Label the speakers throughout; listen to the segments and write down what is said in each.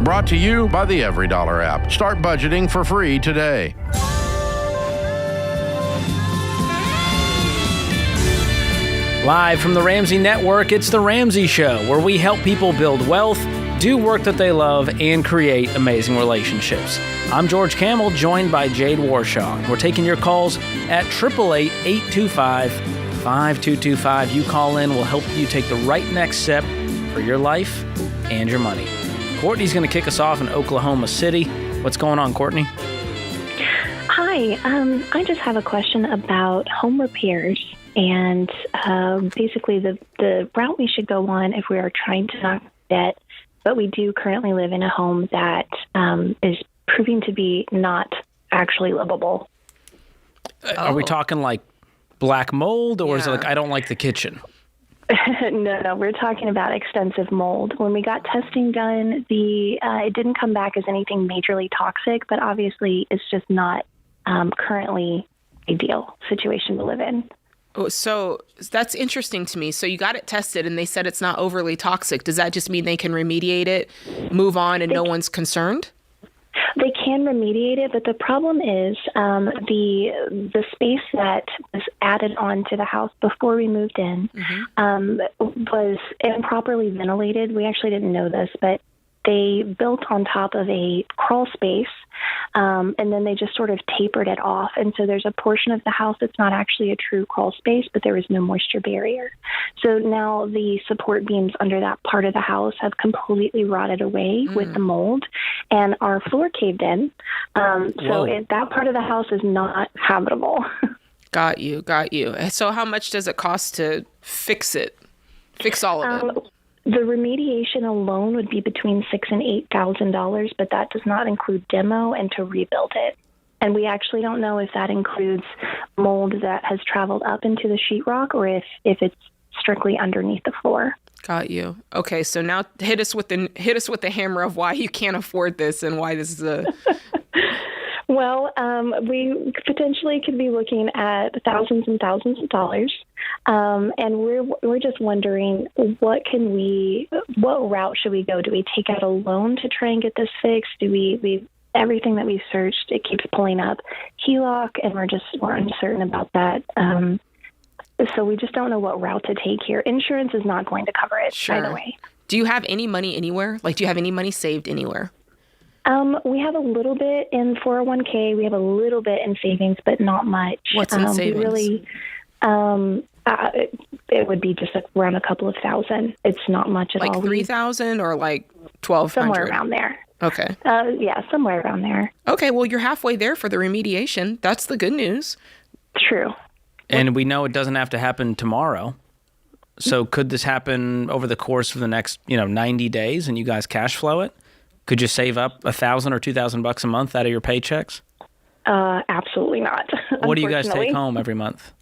Speaker 1: Brought to you by the Every Dollar app. Start budgeting for free today.
Speaker 2: Live from the Ramsey Network, it's The Ramsey Show, where we help people build wealth, do work that they love, and create amazing relationships. I'm George Kamel, joined by Jade Warshaw. We're taking your calls at 888-825-5225. You call in, we'll help you take the right next step for your life and your money. Courtney's going to kick us off in Oklahoma City. What's going on, Courtney?
Speaker 3: Hi, I just have a question about home repairs. And basically the route we should go on if we are trying to knock debt, but we do currently live in a home that is proving to be not actually livable.
Speaker 2: Are we talking like black mold, or is it like I don't like the kitchen?
Speaker 3: No, we're talking about extensive mold. When we got testing done, it didn't come back as anything majorly toxic, but obviously it's just not currently ideal situation to live in.
Speaker 4: Oh, so that's interesting to me. So you got it tested and they said it's not overly toxic. Does that just mean they can remediate it, move on, and no one's concerned?
Speaker 3: They can remediate it, but the problem is the space that was added on to the house before we moved in was improperly ventilated. We actually didn't know this, but they built on top of a crawl space, and then they just sort of tapered it off. And so there's a portion of the house that's not actually a true crawl space, but there was no moisture barrier. So now the support beams under that part of the house have completely rotted away with the mold, and our floor caved in. That part of the house is not habitable. Got you.
Speaker 4: So how much does it cost to fix it? Fix all of it?
Speaker 3: The remediation alone would be between $6,000 and $8,000, but that does not include demo and to rebuild it. And we actually don't know if that includes mold that has traveled up into the sheetrock or if it's strictly underneath the floor.
Speaker 4: Got you. Okay, so now hit us with the hammer of why you can't afford this and why this is a.
Speaker 3: Well, we potentially could be looking at thousands and thousands of dollars, and we're just wondering what route should we go? Do we take out a loan to try and get this fixed? Do we everything that we've searched, it keeps pulling up HELOC, and we're uncertain about that. So we just don't know what route to take here. Insurance is not going to cover it,
Speaker 4: Sure.
Speaker 3: by the way.
Speaker 4: Do you have any money anywhere? Like, do you have any money saved anywhere?
Speaker 3: We have a little bit in 401k. We have a little bit in savings, but not much.
Speaker 4: What's in savings?
Speaker 3: It would be just around a couple of thousand. It's not much at all.
Speaker 4: Like 3,000 or like 1,200?
Speaker 3: Somewhere around there.
Speaker 4: Okay.
Speaker 3: Somewhere around there.
Speaker 4: Okay, well, you're halfway there for the remediation. That's the good news.
Speaker 3: True.
Speaker 2: And we know it doesn't have to happen tomorrow. So could this happen over the course of the next, 90 days and you guys cash flow it? Could you save up $1,000 or $2,000 a month out of your paychecks?
Speaker 3: Absolutely not.
Speaker 2: What do you guys take home every month?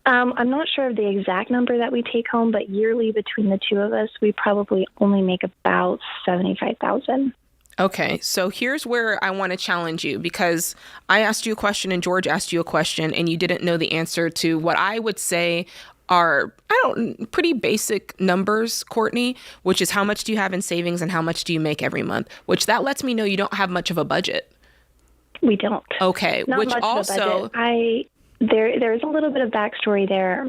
Speaker 3: I'm not sure of the exact number that we take home, but yearly between the two of us, we probably only make about $75,000.
Speaker 4: Okay, so here's where I want to challenge you, because I asked you a question and George asked you a question and you didn't know the answer to what I would say are pretty basic numbers, Courtney, which is how much do you have in savings and how much do you make every month, which that lets me know you don't have much of a budget.
Speaker 3: We don't.
Speaker 4: Okay,
Speaker 3: Not
Speaker 4: which
Speaker 3: much
Speaker 4: also...
Speaker 3: of a budget. There's a little bit of backstory there.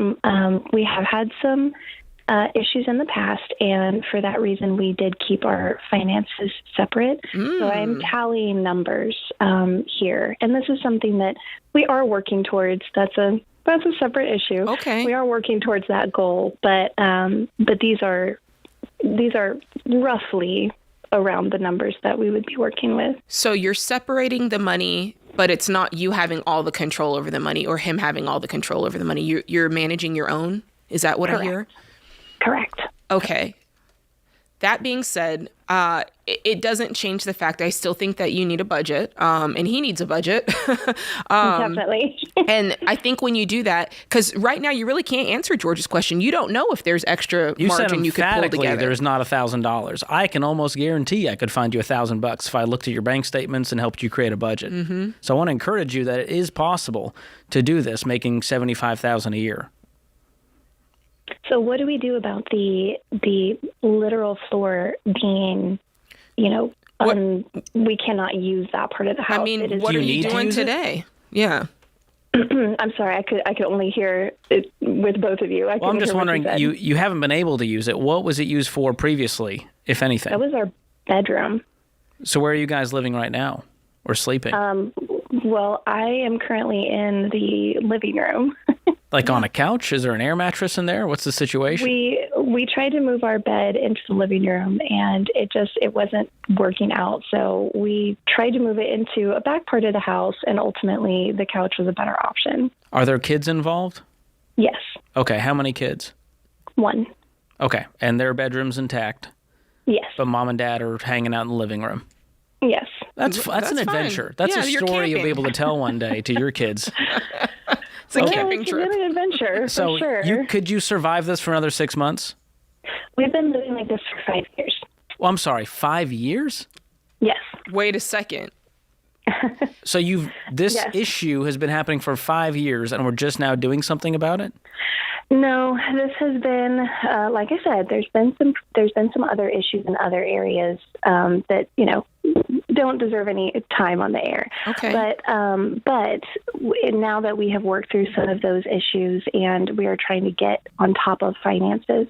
Speaker 3: We have had some issues in the past, and for that reason, we did keep our finances separate. So I'm tallying numbers here, and this is something that we are working towards. That's a separate issue.
Speaker 4: Okay.
Speaker 3: We are working towards that goal, but these are roughly around the numbers that we would be working with.
Speaker 4: So you're separating the money, but it's not you having all the control over the money or him having all the control over the money. You're managing your own? Is that what I hear?
Speaker 3: Correct.
Speaker 4: Okay. That being said, it doesn't change the fact I still think that you need a budget, and he needs a budget.
Speaker 3: Definitely.
Speaker 4: And I think when you do that, because right now you really can't answer George's question. You don't know if there's extra margin you could pull together.
Speaker 2: There's not $1,000. I can almost guarantee I could find you $1,000 if I looked at your bank statements and helped you create a budget. Mm-hmm. So I want to encourage you that it is possible to do this, making $75,000 a year.
Speaker 3: So what do we do about the literal floor being we cannot use that part of the house.
Speaker 4: I mean, what are you doing today? Yeah.
Speaker 3: I'm sorry, I could only hear it with both of you.
Speaker 2: I'm just wondering, you haven't been able to use it. What was it used for previously, if anything?
Speaker 3: That was our bedroom.
Speaker 2: So where are you guys living right now or sleeping?
Speaker 3: Well, I am currently in the living room.
Speaker 2: Like on a couch? Is there an air mattress in there? What's the situation?
Speaker 3: We tried to move our bed into the living room, and it wasn't working out. So we tried to move it into a back part of the house, and ultimately the couch was a better option.
Speaker 2: Are there kids involved?
Speaker 3: Yes.
Speaker 2: Okay, how many kids?
Speaker 3: 1.
Speaker 2: Okay, and their bedroom's intact?
Speaker 3: Yes.
Speaker 2: But mom and dad are hanging out in the living room?
Speaker 3: Yes.
Speaker 2: That's an adventure. That's a story you'll be able to tell one day to your kids.
Speaker 4: It's a camping trip.
Speaker 3: It's an adventure,
Speaker 2: so
Speaker 3: for sure.
Speaker 2: Could you survive this for another 6 months?
Speaker 3: We've been living like this for 5 years.
Speaker 2: Well, I'm sorry, 5 years?
Speaker 3: Yes.
Speaker 4: Wait a second.
Speaker 2: So this issue has been happening for 5 years, and we're just now doing something about it?
Speaker 3: No, this has been, like I said, there's been some other issues in other areas that don't deserve any time on the air. Okay. But now that we have worked through some of those issues and we are trying to get on top of finances,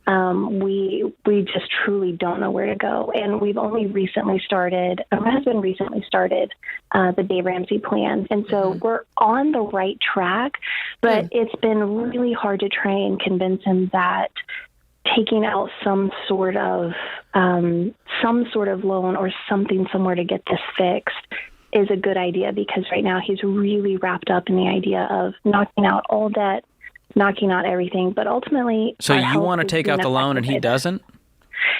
Speaker 3: we just truly don't know where to go. And we've only recently started. My husband recently started the Dave Ramsey plan, and so we're on the right track. But it's been really hard to try and convince him that taking out some sort of loan or something somewhere to get this fixed is a good idea, because right now he's really wrapped up in the idea of knocking out all debt, knocking out everything. But ultimately,
Speaker 2: so you want to take out the loan and he doesn't?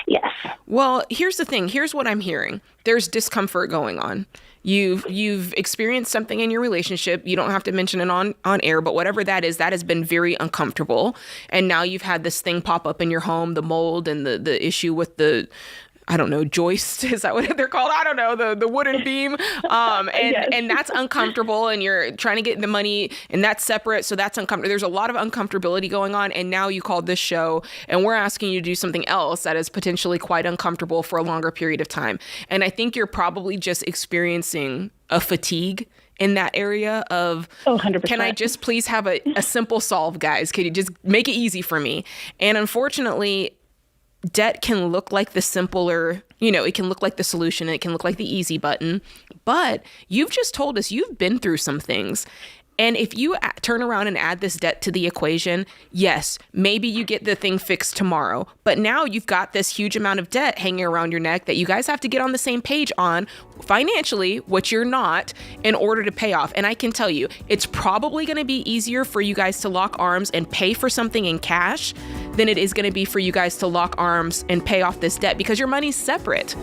Speaker 3: Yes.
Speaker 4: Well, here's the thing. Here's what I'm hearing. There's discomfort going on. You've experienced something in your relationship. You don't have to mention it on air, but whatever that is, that has been very uncomfortable. And now you've had this thing pop up in your home, the mold and the issue with the, I don't know, joist. Is that what they're called? I don't know, the wooden beam. And that's uncomfortable, and you're trying to get the money, and that's separate. So that's uncomfortable. There's a lot of uncomfortability going on. And now you called this show and we're asking you to do something else that is potentially quite uncomfortable for a longer period of time. And I think you're probably just experiencing a fatigue in that area of,
Speaker 3: 100%.
Speaker 4: Can I just please have a simple solve, guys? Can you just make it easy for me? And unfortunately, debt can look like the simpler, it can look like the solution, it can look like the easy button, but you've just told us you've been through some things. And if you turn around and add this debt to the equation, yes, maybe you get the thing fixed tomorrow. But now you've got this huge amount of debt hanging around your neck that you guys have to get on the same page on financially, which you're not, in order to pay off. And I can tell you, it's probably going to be easier for you guys to lock arms and pay for something in cash than it is going to be for you guys to lock arms and pay off this debt, because your money's separate.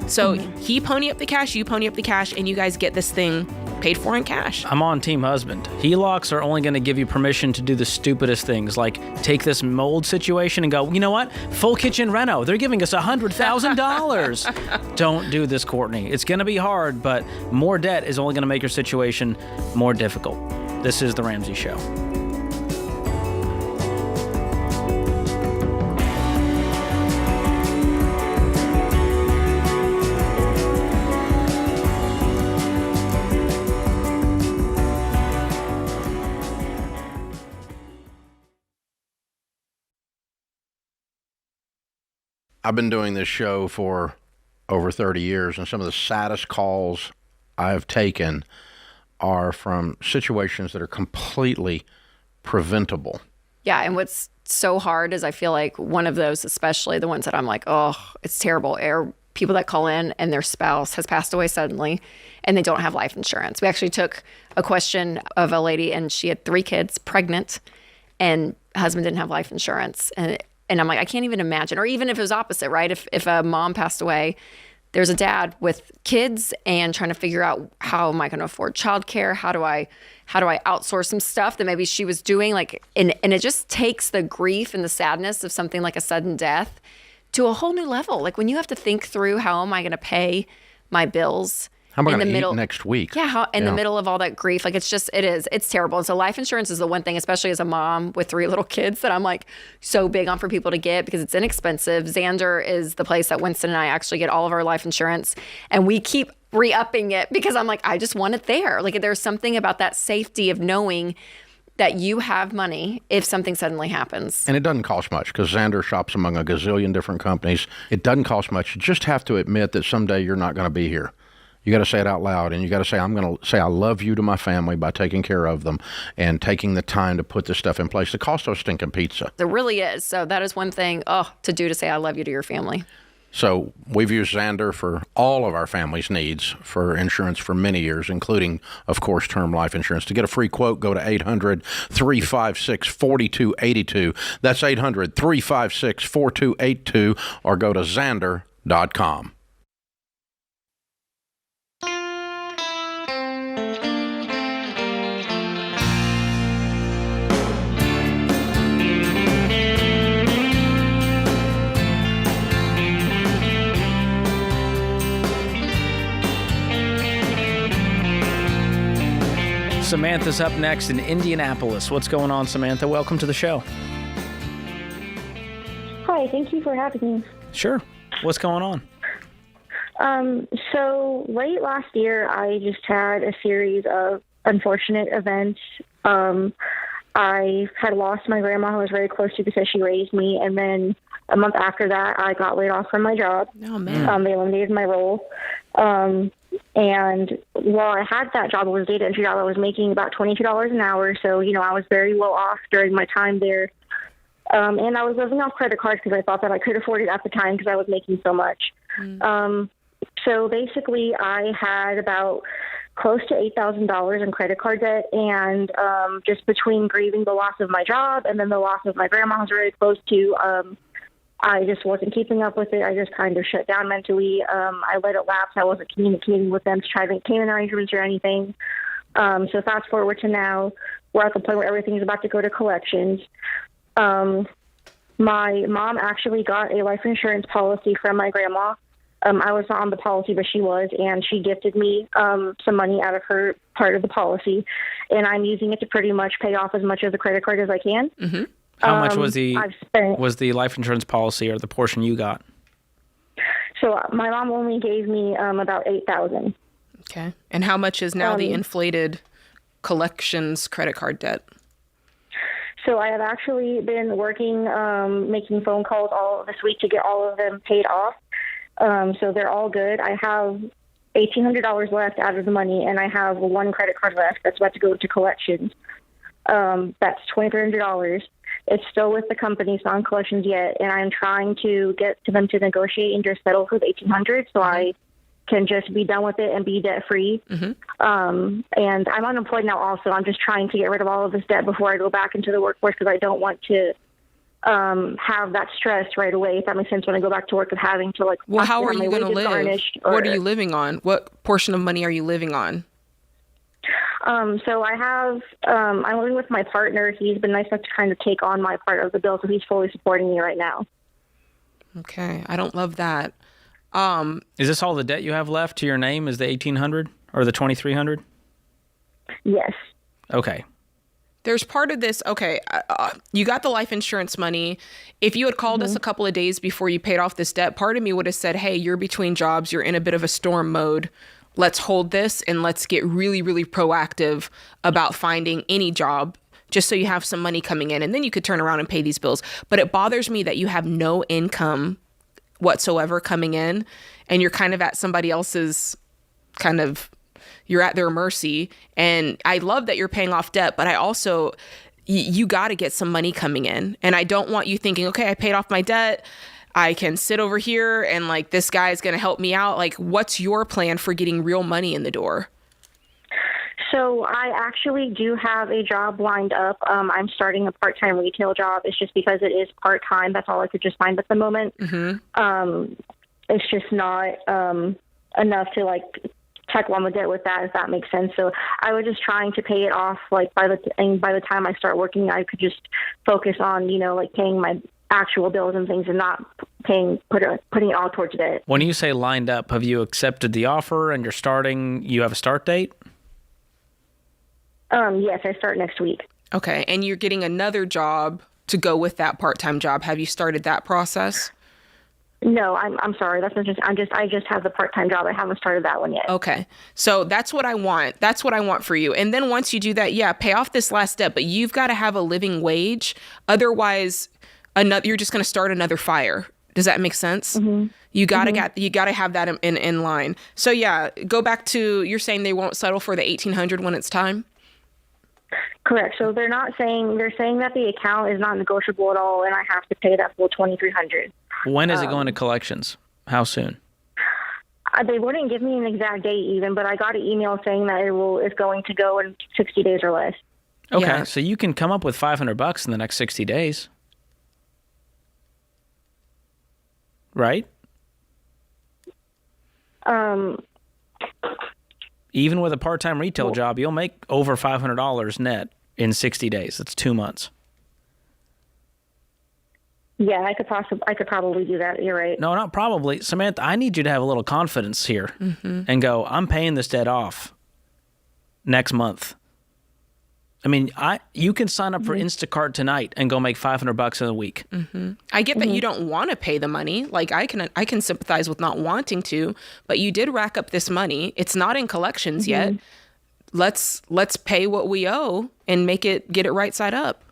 Speaker 4: So he pony up the cash, you pony up the cash, and you guys get this thing paid for in cash.
Speaker 2: I'm on team husband. HELOCs are only going to give you permission to do the stupidest things, like take this mold situation and go, you know what? Full kitchen reno. They're giving us $100,000. Don't do this, Courtney. It's going to be hard, but more debt is only going to make your situation more difficult. This is The Ramsey Show.
Speaker 1: I've been doing this show for over 30 years, and some of the saddest calls I've taken are from situations that are completely preventable.
Speaker 5: Yeah, and what's so hard is I feel like one of those, especially the ones that I'm like, oh, it's terrible, are people that call in and their spouse has passed away suddenly and they don't have life insurance. We actually took a question of a lady, and she had 3 kids, pregnant, and husband didn't have life insurance. And I'm like, I can't even imagine. Or even if it was opposite, right? If a mom passed away, there's a dad with kids and trying to figure out, how am I going to afford childcare? How do I outsource some stuff that maybe she was doing? And it just takes the grief and the sadness of something like a sudden death to a whole new level. Like when you have to think through, how am I going to pay my bills?
Speaker 1: How am I going to eat next week?
Speaker 5: Yeah, in the middle of all that grief. Like, it's terrible. And so life insurance is the one thing, especially as a mom with 3 little kids, that I'm like so big on for people to get because it's inexpensive. Xander is the place that Winston and I actually get all of our life insurance. And we keep re-upping it because I'm like, I just want it there. Like, there's something about that safety of knowing that you have money if something suddenly happens.
Speaker 1: And it doesn't cost much because Xander shops among a gazillion different companies. It doesn't cost much. You just have to admit that someday you're not going to be here. You got to say it out loud, and you got to say, I'm going to say I love you to my family by taking care of them and taking the time to put this stuff in place. It costs us stinking pizza.
Speaker 5: There really is. So that is one thing to do, to say I love you to your family.
Speaker 1: So we've used Xander for all of our family's needs for insurance for many years, including, of course, term life insurance. To get a free quote, go to 800-356-4282. That's 800-356-4282, or go to Xander.com.
Speaker 2: Samantha's up next in Indianapolis. What's going on, Samantha? Welcome to the show.
Speaker 3: Hi, thank you for having me.
Speaker 2: Sure. What's going on?
Speaker 3: So late last year, I just had a series of unfortunate events. I had lost my grandma, who I was very close to because she raised me, and then a month after that, I got laid off from my job.
Speaker 4: Oh, man.
Speaker 3: They eliminated my role. And while I had that job, it was a data entry job, I was making about $22 an hour. So, I was very well off during my time there. And I was living off credit cards because I thought that I could afford it at the time because I was making so much. So basically, I had about close to $8,000 in credit card debt. And just between grieving the loss of my job and then the loss of my grandma, I was very close to, I just wasn't keeping up with it. I just kind of shut down mentally. I let it lapse. I wasn't communicating with them to try to make payment arrangements or anything. So fast forward to now, we're at the point where everything's about to go to collections. My mom actually got a life insurance policy from my grandma. I was not on the policy, but she was, and she gifted me some money out of her part of the policy, and I'm using it to pretty much pay off as much of the credit card as I can.
Speaker 2: Mm-hmm. How much was the life insurance policy, or the portion you got?
Speaker 3: So my mom only gave me about $8,000.
Speaker 4: Okay. And how much is now the inflated collections credit card debt?
Speaker 3: So I have actually been working, making phone calls all this week to get all of them paid off. So they're all good. I have $1,800 left out of the money, and I have one credit card left that's about to go to collections. That's $2,300. It's still with the company. It's not in collections yet, and I'm trying to get to them to negotiate and just settle for the $1,800 so I can just be done with it and be debt-free. And I'm unemployed now also. I'm just trying to get rid of all of this debt before I go back into the workforce because I don't want to have that stress right away, if that makes sense, when I go back to work of having to,
Speaker 4: well, how are you going to live? What are you living on? What portion of money are you living on?
Speaker 3: So I have, I'm living with my partner. He's been nice enough to kind of take on my part of the bill, so he's fully supporting me right now.
Speaker 4: Okay. I don't love that.
Speaker 2: Is this all the debt you have left to your name? Is the $1,800 or the $2,300?
Speaker 3: Yes.
Speaker 2: Okay.
Speaker 4: There's part of this. Okay. You got the life insurance money. If you had called us a couple of days before you paid off this debt, part of me would have said, hey, you're between jobs. You're in a bit of a storm mode. Let's hold this and let's get really, really proactive about finding any job just so you have some money coming in, and then you could turn around and pay these bills. But it bothers me that you have no income whatsoever coming in, and you're kind of at somebody else's you're at their mercy. And I love that you're paying off debt, but I also, you got to get some money coming in. And I don't want you thinking, okay, I paid off my debt, I can sit over here and this guy is going to help me out. What's your plan for getting real money in the door?
Speaker 3: So I actually do have a job lined up. I'm starting a part-time retail job. It's just because it is part-time. That's all I could just find at the moment. It's just not enough to tackle on the debt with that, if that makes sense. So I was just trying to pay it off. By the time I start working, I could just focus on, paying my actual bills and things and not putting it all towards debt.
Speaker 2: When you say lined up, have you accepted the offer and you have a start date?
Speaker 3: Yes, I start next week.
Speaker 4: Okay, and you're getting another job to go with that part-time job. Have you started that process?
Speaker 3: No, I'm sorry. I just have the part-time job. I haven't started that one yet.
Speaker 4: Okay. So that's what I want. That's what I want for you. And then once you do that, pay off this last debt, but you've got to have a living wage. Otherwise, you're just going to start another fire. Does that make sense? Mm-hmm. You got to have that in line. So go back to, you're saying they won't settle for the $1,800 when it's time?
Speaker 3: Correct. So they're saying that the account is not negotiable at all, and I have to pay that full $2,300.
Speaker 2: When is it going to collections? How soon?
Speaker 3: They wouldn't give me an exact date even, but I got an email saying that it's going to go in 60 days or less.
Speaker 2: Okay, so you can come up with $500 in the next 60 days. Right? Even with a part-time retail job, you'll make over $500 net in 60 days. That's 2 months.
Speaker 3: Yeah, I could probably do that. You're right.
Speaker 2: No, not probably. Samantha, I need you to have a little confidence here and go, I'm paying this debt off next month. I mean, you can sign up for Instacart tonight and go make $500 in a week.
Speaker 4: Mm-hmm. I get that you don't want to pay the money. Like I can sympathize with not wanting to, but you did rack up this money. It's not in collections yet. Let's pay what we owe and get it right side up.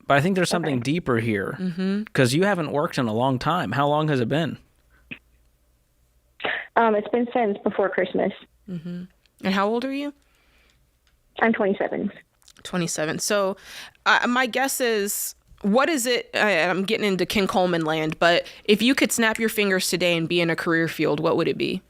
Speaker 2: But I think there's something deeper here because you haven't worked in a long time. How long has it been?
Speaker 3: It's been since before Christmas.
Speaker 4: Mm-hmm. And how old are you?
Speaker 3: I'm 27.
Speaker 4: 27. So my guess is, what is it? I'm getting into Ken Coleman land, but if you could snap your fingers today and be in a career field, what would it be?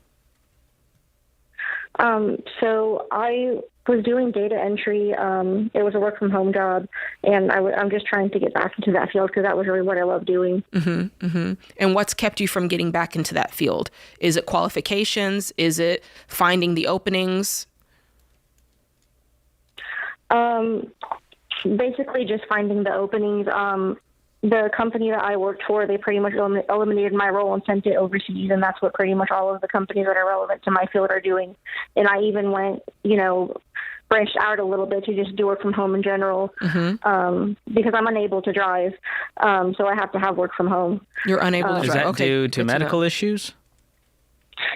Speaker 3: So I was doing data entry. It was a work from home job, and I'm just trying to get back into that field because that was really what I love doing.
Speaker 4: Mm-hmm, mm-hmm. And what's kept you from getting back into that field? Is it qualifications? Is it finding the openings?
Speaker 3: Basically just finding the openings. The company that I worked for, they pretty much eliminated my role and sent it overseas, and that's what pretty much all of the companies that are relevant to my field are doing. And I even went, branched out a little bit to just do work from home in general, because I'm unable to drive, so I have to have work from home.
Speaker 4: You're unable to drive.
Speaker 2: Is that due to medical issues?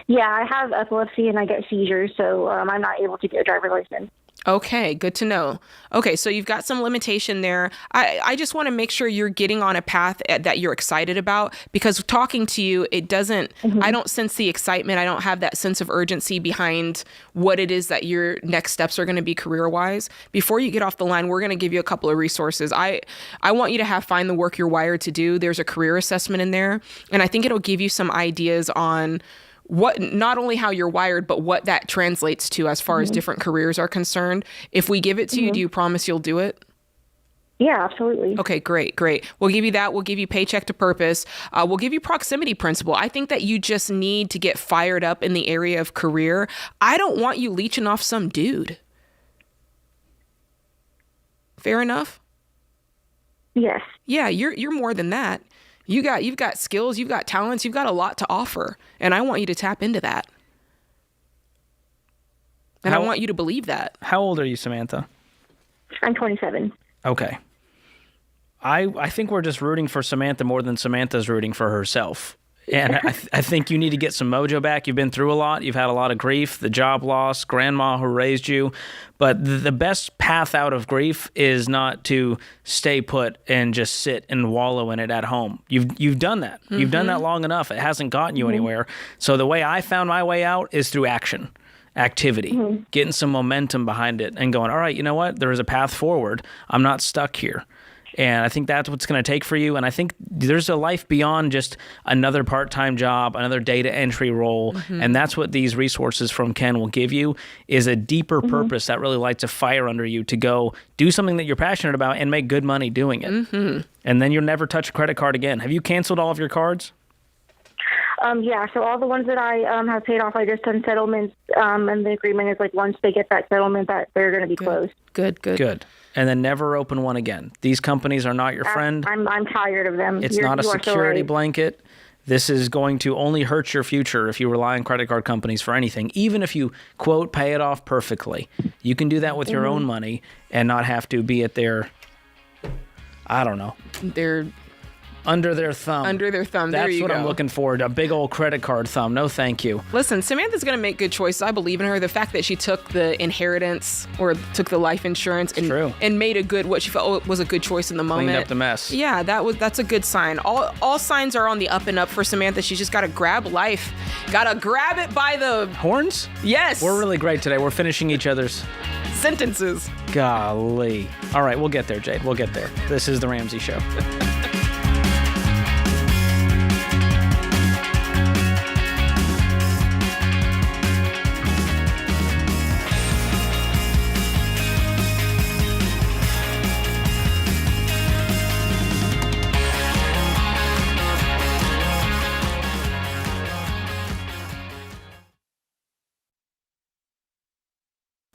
Speaker 3: Yeah, I have epilepsy and I get seizures, so I'm not able to get a driver's license.
Speaker 4: Okay, good to know. Okay, so you've got some limitation there. I just want to make sure you're getting on a path that you're excited about, because talking to you, it doesn't, I don't sense the excitement. I don't have that sense of urgency behind what it is that your next steps are going to be career-wise. Before you get off the line, we're going to give you a couple of resources. I want you to find the work you're wired to do. There's a career assessment in there, and I think it'll give you some ideas on what, not only how you're wired, but what that translates to as far as different careers are concerned. If we give it to you, do you promise you'll do it?
Speaker 3: Yeah, absolutely.
Speaker 4: Okay, great. We'll give you that. We'll give you paycheck to purpose. We'll give you proximity principle. I think that you just need to get fired up in the area of career. I don't want you leeching off some dude. Fair enough?
Speaker 3: Yes.
Speaker 4: Yeah, you're more than that. You've got skills, you've got talents, you've got a lot to offer, and I want you to tap into that. And I want you to believe that.
Speaker 2: How old are you, Samantha?
Speaker 3: I'm 27.
Speaker 2: Okay. I think we're just rooting for Samantha more than Samantha's rooting for herself. And I think you need to get some mojo back. You've been through a lot. You've had a lot of grief, the job loss, grandma who raised you. But the best path out of grief is not to stay put and just sit and wallow in it at home. You've done that. You've done that long enough. It hasn't gotten you anywhere. So the way I found my way out is through activity, getting some momentum behind it and going, all right, you know what? There is a path forward. I'm not stuck here. And I think that's what's going to take for you. And I think there's a life beyond just another part-time job, another data entry role. And that's what these resources from Ken will give you, is a deeper purpose that really lights a fire under you to go do something that you're passionate about and make good money doing it. And then you'll never touch a credit card again. Have you canceled all of your cards?
Speaker 3: Yeah, so all the ones that I have paid off, I just done settlements, and the agreement is like once they get that settlement that they're going to be closed.
Speaker 4: Good.
Speaker 2: and then never open one again. These companies are not your friend.
Speaker 6: I'm tired of them.
Speaker 2: It's not a security blanket. This is going to only hurt your future if you rely on credit card companies for anything, even if you, quote, pay it off perfectly. You can do that with your own money and not have to be at their, I don't know. Under their thumb.
Speaker 4: Under their thumb. There
Speaker 2: That's
Speaker 4: you
Speaker 2: what
Speaker 4: go.
Speaker 2: I'm looking for. A big old credit card thumb. No, thank you.
Speaker 4: Listen, Samantha's going to make good choices. I believe in her. The fact that she took the inheritance or took the life insurance and made what she felt was a good choice in the moment.
Speaker 2: Cleaned up the mess.
Speaker 4: Yeah, that's a good sign. All signs are on the up and up for Samantha. She's just got to grab life. Got to grab it by the
Speaker 2: horns?
Speaker 4: Yes.
Speaker 2: We're really great today. We're finishing each other's
Speaker 4: sentences.
Speaker 2: Golly. All right, we'll get there, Jade. We'll get there. This is The Ramsey Show.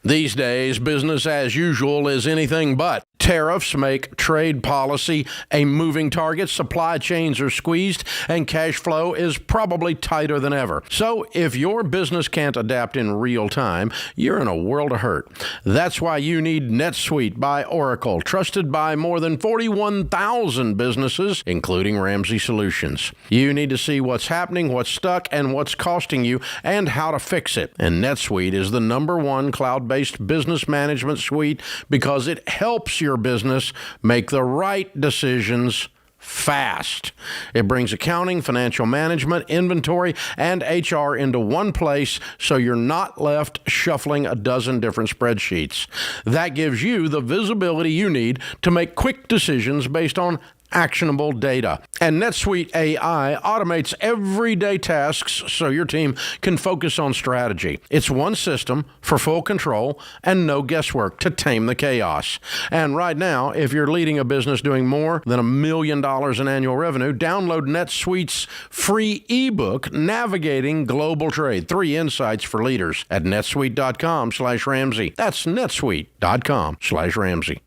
Speaker 1: These days, business as usual is anything but. Tariffs make trade policy a moving target, supply chains are squeezed, and cash flow is probably tighter than ever. So if your business can't adapt in real time, you're in a world of hurt. That's why you need NetSuite by Oracle, trusted by more than 41,000 businesses, including Ramsey Solutions. You need to see what's happening, what's stuck, and what's costing you, and how to fix it. And NetSuite is the #1 cloud-based business management suite because it helps your business make the right decisions fast. It brings accounting, financial management, inventory, and HR into one place so you're not left shuffling a dozen different spreadsheets. That gives you the visibility you need to make quick decisions based on actionable data. And NetSuite AI automates everyday tasks so your team can focus on strategy. It's one system for full control and no guesswork to tame the chaos. And right now, if you're leading a business doing more than $1 million in annual revenue, download NetSuite's free ebook, Navigating Global Trade, 3 Insights for Leaders at netsuite.com/Ramsey. That's netsuite.com/Ramsey.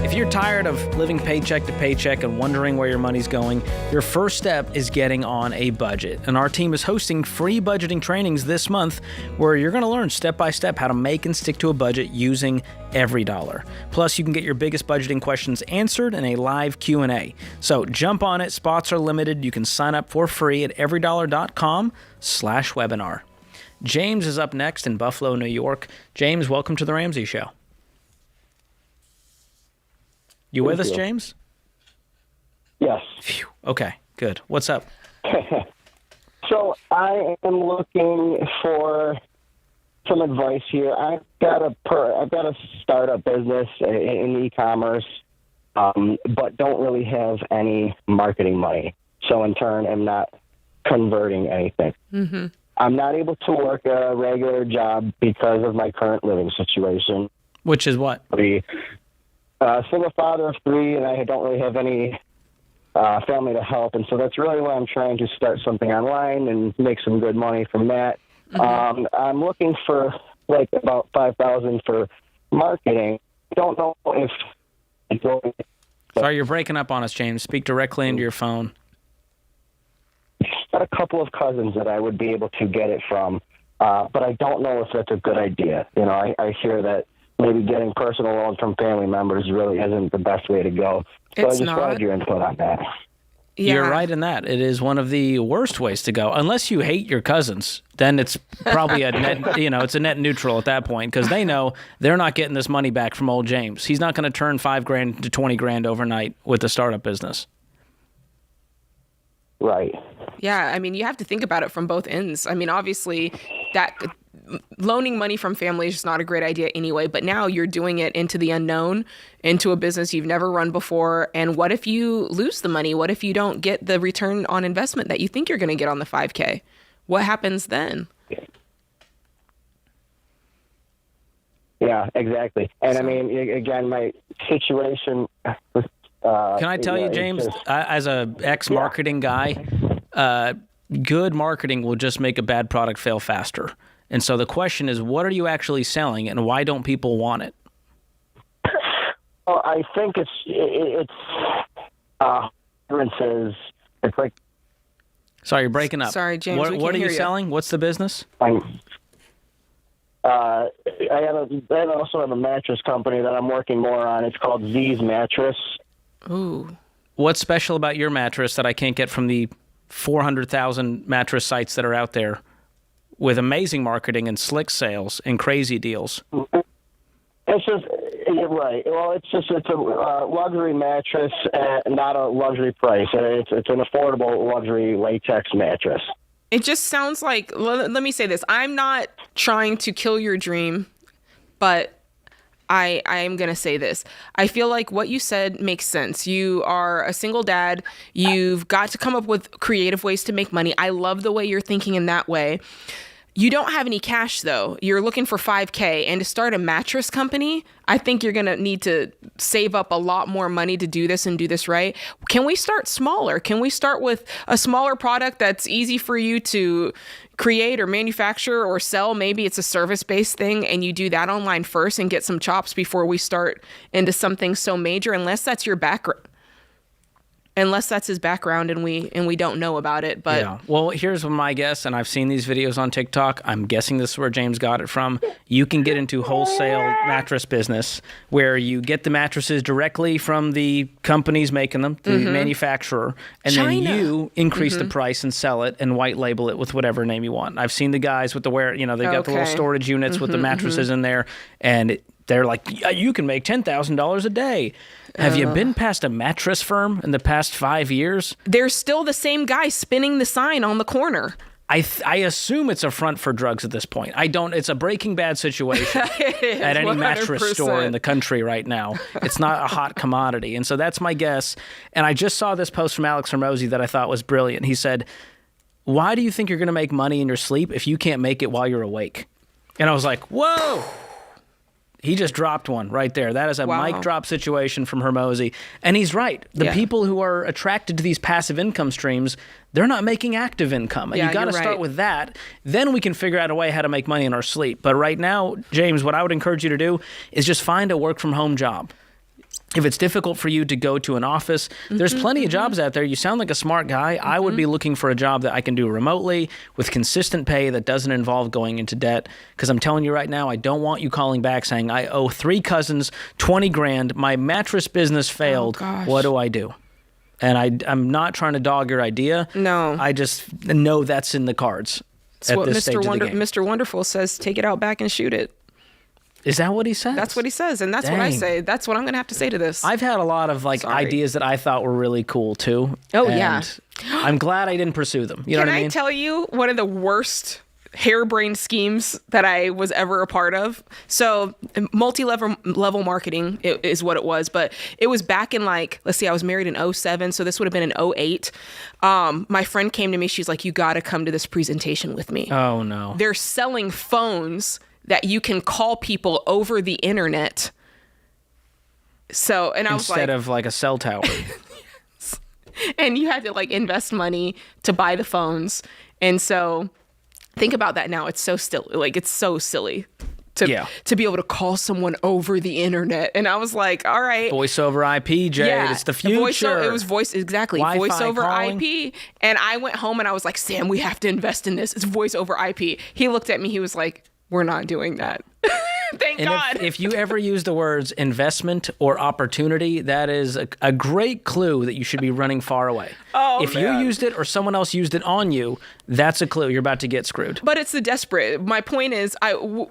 Speaker 2: If you're tired of living paycheck to paycheck and wondering where your money's going, your first step is getting on a budget. And our team is hosting free budgeting trainings this month where you're going to learn step by step how to make and stick to a budget using every dollar. Plus, you can get your biggest budgeting questions answered in a live Q&A. So jump on it. Spots are limited. You can sign up for free at everydollar.com/webinar. James is up next in Buffalo, New York. James, welcome to The Ramsey Show. You with us, James?
Speaker 7: Yes.
Speaker 2: Phew. Okay, good. What's up?
Speaker 7: So I am looking for some advice here. I've got a startup business in e-commerce, but don't really have any marketing money. So in turn, I'm not converting anything. Mm-hmm. I'm not able to work a regular job because of my current living situation.
Speaker 2: Which is what?
Speaker 7: Single father of 3, and I don't really have any family to help, and so that's really why I'm trying to start something online and make some good money from that. Mm-hmm. I'm looking for about $5,000 for marketing. Don't know if.
Speaker 2: Sorry, you're breaking up on us, James. Speak directly into your phone.
Speaker 7: Got a couple of cousins that I would be able to get it from, but I don't know if that's a good idea. You know, I hear that maybe getting personal loans from family members really isn't the best way to go. So I just wanted your input on that.
Speaker 4: Yeah.
Speaker 2: You're right in that. It is one of the worst ways to go. Unless you hate your cousins, then it's probably a net, it's a net neutral at that point because they know they're not getting this money back from old James. He's not going to turn $5,000 to $20,000 overnight with the startup business.
Speaker 7: Right.
Speaker 4: Yeah, I mean, you have to think about it from both ends. I mean, obviously, that loaning money from family is just not a great idea anyway, but now you're doing it into the unknown, into a business you've never run before. And what if you lose the money? What if you don't get the return on investment that you think you're going to get on the $5,000? What happens then?
Speaker 7: Yeah, exactly. And I mean, again, my situation.
Speaker 2: Can I tell you, James, as a ex-marketing guy, good marketing will just make a bad product fail faster. And so the question is, what are you actually selling, and why don't people want it?
Speaker 7: Well, I think it's differences. It's like.
Speaker 2: Sorry, you're breaking up.
Speaker 4: Sorry, James.
Speaker 2: What are you selling? What's the business?
Speaker 7: I also have a mattress company that I'm working more on. It's called Z's Mattress.
Speaker 4: Ooh.
Speaker 2: What's special about your mattress that I can't get from the 400,000 mattress sites that are out there with amazing marketing and slick sales and crazy deals?
Speaker 7: It's just, you're right. Well, it's a luxury mattress, not a luxury price. It's an affordable luxury latex mattress.
Speaker 4: It just sounds like, let me say this. I'm not trying to kill your dream, but I am going to say this. I feel like what you said makes sense. You are a single dad. You've got to come up with creative ways to make money. I love the way you're thinking in that way. You don't have any cash, though. You're looking for $5K. And to start a mattress company, I think you're going to need to save up a lot more money to do this and do this right. Can we start smaller? Can we start with a smaller product that's easy for you to create or manufacture or sell? Maybe it's a service-based thing, and you do that online first and get some chops before we start into something so major, unless that's your background. Unless that's his background and we don't know about it. But
Speaker 2: yeah. Well, here's my guess, and I've seen these videos on TikTok. I'm guessing this is where James got it from. You can get into wholesale mattress business where you get the mattresses directly from the companies making them, the manufacturer, and then you increase the price and sell it and white label it with whatever name you want. I've seen the guys with the they've got the little storage units with the mattresses in there, and they're like, yeah, you can make $10,000 a day. Have you been past a mattress firm in the past 5 years?
Speaker 4: There's still the same guy spinning the sign on the corner.
Speaker 2: I assume it's a front for drugs at this point. It's a Breaking Bad situation at any 100%. Mattress store in the country right now. It's not a hot commodity. And so that's my guess. And I just saw this post from Alex Hormozy that I thought was brilliant. He said, why do you think you're going to make money in your sleep if you can't make it while you're awake? And I was like, whoa. He just dropped one right there. That is a mic drop situation from Hormozy. And he's right. The people who are attracted to these passive income streams, they're not making active income. And you got to start with that. Then we can figure out a way how to make money in our sleep. But right now, James, what I would encourage you to do is just find a work from home job. If it's difficult for you to go to an office, there's plenty of jobs out there. You sound like a smart guy. I would be looking for a job that I can do remotely with consistent pay that doesn't involve going into debt. Because I'm telling you right now, I don't want you calling back saying, I owe 3 cousins $20,000. My mattress business failed. What do I do? And I'm not trying to dog your idea.
Speaker 4: No.
Speaker 2: I just know that's in the cards at this stage of the game.
Speaker 4: Mr. Wonderful says, take it out back and shoot it.
Speaker 2: Is that what he says?
Speaker 4: That's what he says, and that's what I say. That's what I'm going to have to say to this.
Speaker 2: I've had a lot of ideas that I thought were really cool too.
Speaker 4: Oh, yeah.
Speaker 2: I'm glad I didn't pursue them. You know what I mean?
Speaker 4: Can I tell you one of the worst harebrained schemes that I was ever a part of? So multi-level marketing is what it was, but it was back in I was married in 2007, so this would have been in 2008. My friend came to me. She's like, you got to come to this presentation with me.
Speaker 2: Oh, no.
Speaker 4: They're selling phones that you can call people over the internet. So, and I was like,
Speaker 2: instead of a cell tower.
Speaker 4: Yes. And you had to invest money to buy the phones. And so think about that now. It's so it's so silly to be able to call someone over the internet. And I was like, all right.
Speaker 2: Voice over IP, Jade. Yeah, it's the future.
Speaker 4: It was voice over IP. And I went home and I was like, Sam, we have to invest in this. It's voice over IP. He looked at me. He was like, we're not doing that. Thank God.
Speaker 2: If you ever use the words investment or opportunity, that is a great clue that you should be running far away. If you used it or someone else used it on you, that's a clue. You're about to get screwed.
Speaker 4: But it's the desperate. My point is,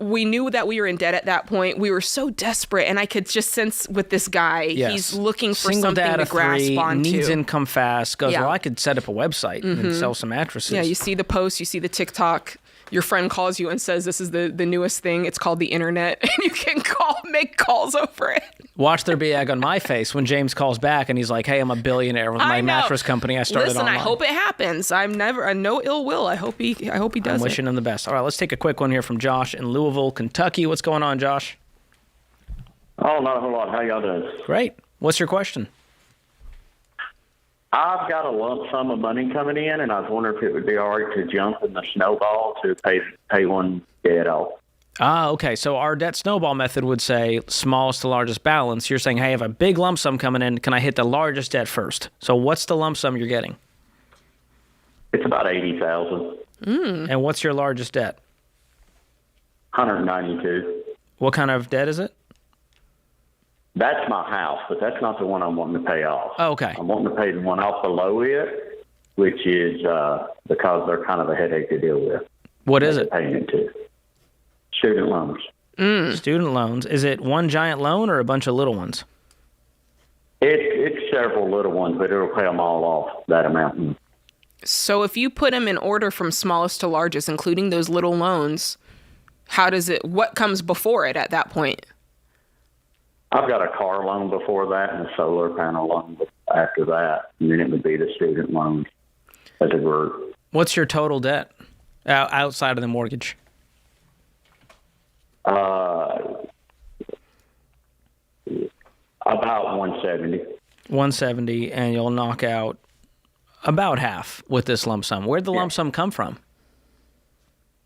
Speaker 4: we knew that we were in debt at that point. We were so desperate, and I could just sense with this guy, he's looking for
Speaker 2: Single
Speaker 4: something to grasp onto.
Speaker 2: Needs income fast. Goes, well, I could set up a website and sell some mattresses.
Speaker 4: Yeah, you see the post, you see the TikTok. Your friend calls you and says this is the newest thing. It's called the internet, and you can make calls over it.
Speaker 2: Watch there be egg on my face when James calls back and he's like, hey, I'm a billionaire with my mattress company I started online.
Speaker 4: I hope it happens. I no ill will. I hope he does.
Speaker 2: I'm wishing him the best. All right, let's take a quick one here from Josh in Louisville, Kentucky. What's going on, Josh?
Speaker 6: Oh, not a whole lot. How y'all doing?
Speaker 2: Great. What's your question?
Speaker 6: I've got a lump sum of money coming in, and I was wondering if it would be all right to jump in the Snowball to pay one debt off.
Speaker 2: Okay. So our debt snowball method would say smallest to largest balance. You're saying, hey, I have a big lump sum coming in. Can I hit the largest debt first? So what's the lump sum you're getting?
Speaker 6: It's about $80,000.
Speaker 2: And what's your largest debt?
Speaker 6: $192.
Speaker 2: What kind of debt is it?
Speaker 6: That's my house, but that's not the one I'm wanting to pay off.
Speaker 2: Oh, okay.
Speaker 6: I'm wanting to pay the one off below it, which is because they're kind of a headache to deal with.
Speaker 2: What is it?
Speaker 6: Paying it to student loans.
Speaker 2: Student loans. Is it one giant loan or a bunch of little ones?
Speaker 6: It's several little ones, but it'll pay them all off that amount.
Speaker 4: So if you put them in order from smallest to largest, including those little loans, what comes before it at that point?
Speaker 6: I've got a car loan before that and a solar panel loan after that, and then it would be the student loans as a group.
Speaker 2: What's your total debt outside of the mortgage?
Speaker 6: About 170.
Speaker 2: 170, and you'll knock out about half with this lump sum. Where'd the lump sum come from?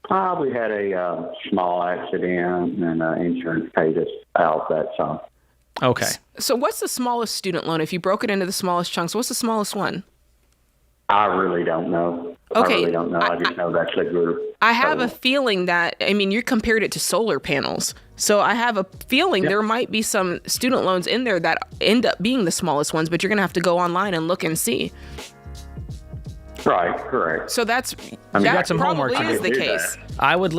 Speaker 6: We had a small accident, and insurance paid us out that sum.
Speaker 2: Okay.
Speaker 4: So what's the smallest student loan? If you broke it into the smallest chunks, what's the smallest one?
Speaker 6: I really don't know.
Speaker 4: Okay.
Speaker 6: I really don't know. I just know that's the group.
Speaker 4: I have a feeling that, you compared it to solar panels. So I have a feeling there might be some student loans in there that end up being the smallest ones, but you're going to have to go online and look and see.
Speaker 6: Right, correct.
Speaker 4: So that
Speaker 2: got some
Speaker 4: probably
Speaker 2: homework to
Speaker 4: is the case.
Speaker 2: I would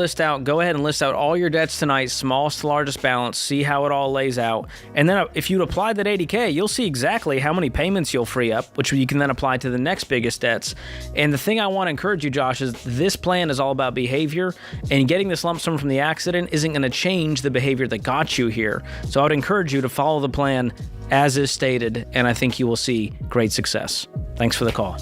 Speaker 2: go ahead and list out all your debts tonight, smallest to largest balance, see how it all lays out. And then if you'd apply that $80K, you'll see exactly how many payments you'll free up, which you can then apply to the next biggest debts. And the thing I want to encourage you, Josh, is this plan is all about behavior, and getting this lump sum from the accident isn't going to change the behavior that got you here. So I would encourage you to follow the plan as is stated, and I think you will see great success. Thanks for the call.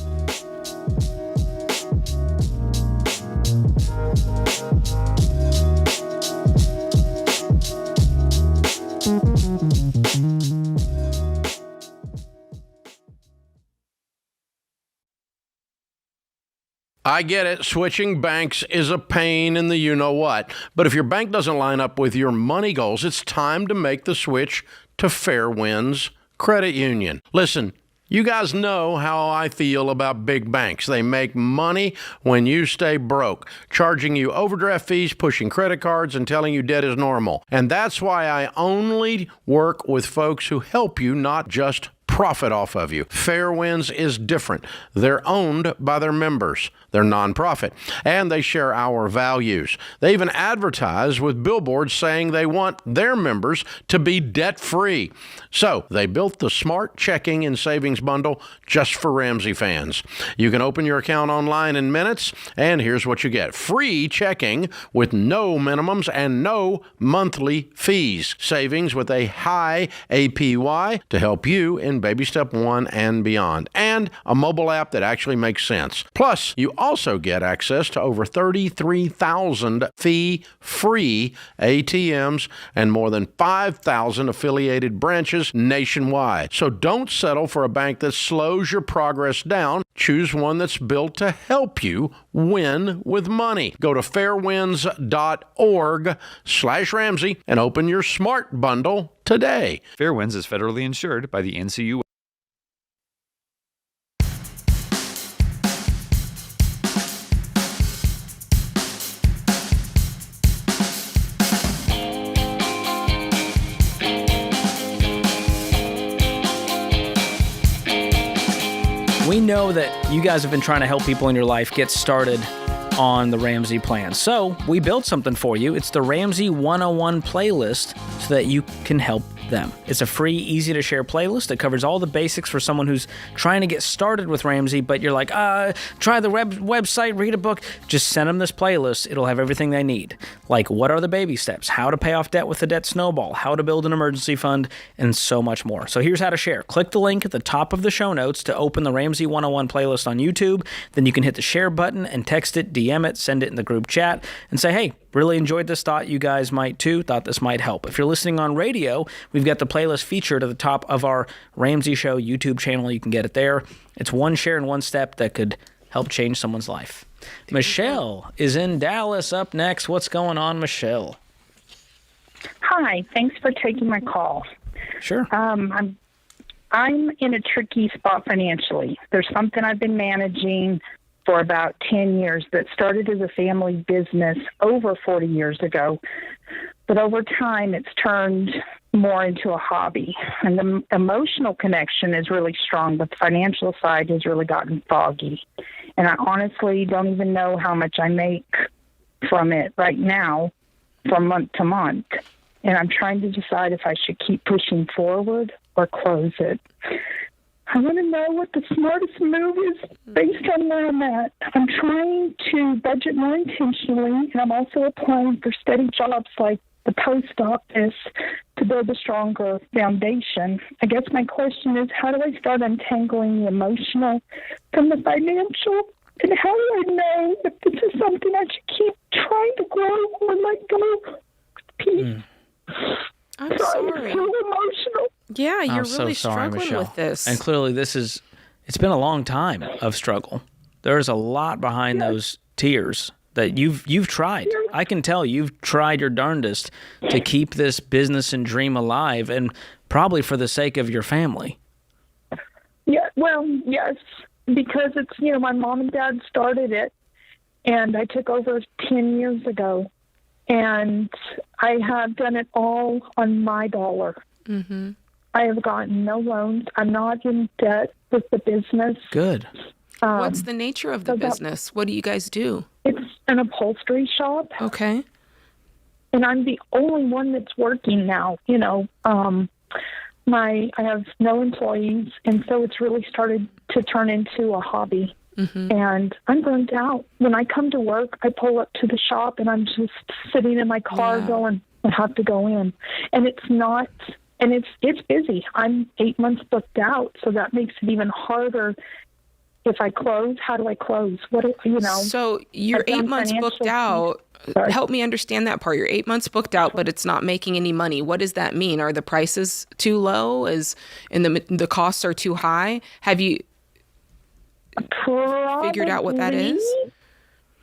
Speaker 1: I get it. Switching banks is a pain in the you-know-what. But if your bank doesn't line up with your money goals, it's time to make the switch to Fairwinds Credit Union. Listen, you guys know how I feel about big banks. They make money when you stay broke, charging you overdraft fees, pushing credit cards, and telling you debt is normal. And that's why I only work with folks who help you, not just profit off of you. Fairwinds is different. They're owned by their members. They're nonprofit, and they share our values. They even advertise with billboards saying they want their members to be debt-free. So they built the Smart Checking and Savings Bundle just for Ramsey fans. You can open your account online in minutes, and here's what you get. Free checking with no minimums and no monthly fees. Savings with a high APY to help you in baby step 1 and beyond. And a mobile app that actually makes sense. Plus, you also get access to over 33,000 fee-free ATMs and more than 5,000 affiliated branches nationwide. So don't settle for a bank that slows your progress down. Choose one that's built to help you win with money. Go to fairwinds.org/Ramsey and open your Smart Bundle today.
Speaker 8: Fairwinds is federally insured by the NCUA.
Speaker 2: We know that you guys have been trying to help people in your life get started on the Ramsey plan. So we built something for you. It's the Ramsey 101 playlist so that you can help them. It's a free, easy to share playlist that covers all the basics for someone who's trying to get started with Ramsey, but you're like, try the website, read a book. Just send them this playlist. It'll have everything they need. Like, what are the baby steps? How to pay off debt with the debt snowball, how to build an emergency fund, and so much more. So here's how to share. Click the link at the top of the show notes to open the Ramsey 101 playlist on YouTube. Then you can hit the share button and text it, DM it, send it in the group chat, and say, hey, Really enjoyed this. Thought you guys might too. Thought this might help. If you're listening on radio, we've got the playlist featured at the top of our Ramsey Show YouTube channel. You can get it there. It's one share and one step that could help change someone's life. Michelle is in Dallas up next. What's going on, Michelle?
Speaker 9: Hi, thanks for taking my call.
Speaker 2: Sure.
Speaker 9: I'm in a tricky spot financially. There's something I've been managing for about 10 years that started as a family business over 40 years ago. But over time, it's turned more into a hobby. And the emotional connection is really strong, but the financial side has really gotten foggy. And I honestly don't even know how much I make from it right now from month to month. And I'm trying to decide if I should keep pushing forward or close it. I want to know what the smartest move is based on where I'm at. I'm trying to budget more intentionally, and I'm also applying for steady jobs like the post office to build a stronger foundation. I guess my question is, how do I start untangling the emotional from the financial? And how do I know if this is something I should keep trying to grow or let go? Peace.
Speaker 4: I'm sorry.
Speaker 9: It's so emotional.
Speaker 4: Yeah, you're
Speaker 2: I'm
Speaker 4: really
Speaker 2: so sorry,
Speaker 4: struggling
Speaker 2: Michelle.
Speaker 4: with this.
Speaker 2: And clearly it's been a long time of struggle. There's a lot behind those tears that you've tried. I can tell you've tried your darndest to keep this business and dream alive, and probably for the sake of your family.
Speaker 9: Yeah, well, yes, because it's, my mom and dad started it, and I took over 10 years ago, and I have done it all on my dollar.
Speaker 4: Mm-hmm.
Speaker 9: I have gotten no loans. I'm not in debt with the business.
Speaker 2: Good.
Speaker 4: What's the nature of the business? What do you guys do?
Speaker 9: It's an upholstery shop.
Speaker 4: Okay.
Speaker 9: And I'm the only one that's working now. I have no employees, and so it's really started to turn into a hobby. Mm-hmm. And I'm burnt out. When I come to work, I pull up to the shop, and I'm just sitting in my car going, I have to go in. And it's not, and it's busy. I'm 8 months booked out, so that makes it even harder. If I close, how do I close?
Speaker 4: So you're 8 months booked out.
Speaker 9: Sorry.
Speaker 4: Help me understand that part. You're 8 months booked out, but it's not making any money. What does that mean? Are the prices too low? And the costs are too high? Have you figured out what that is?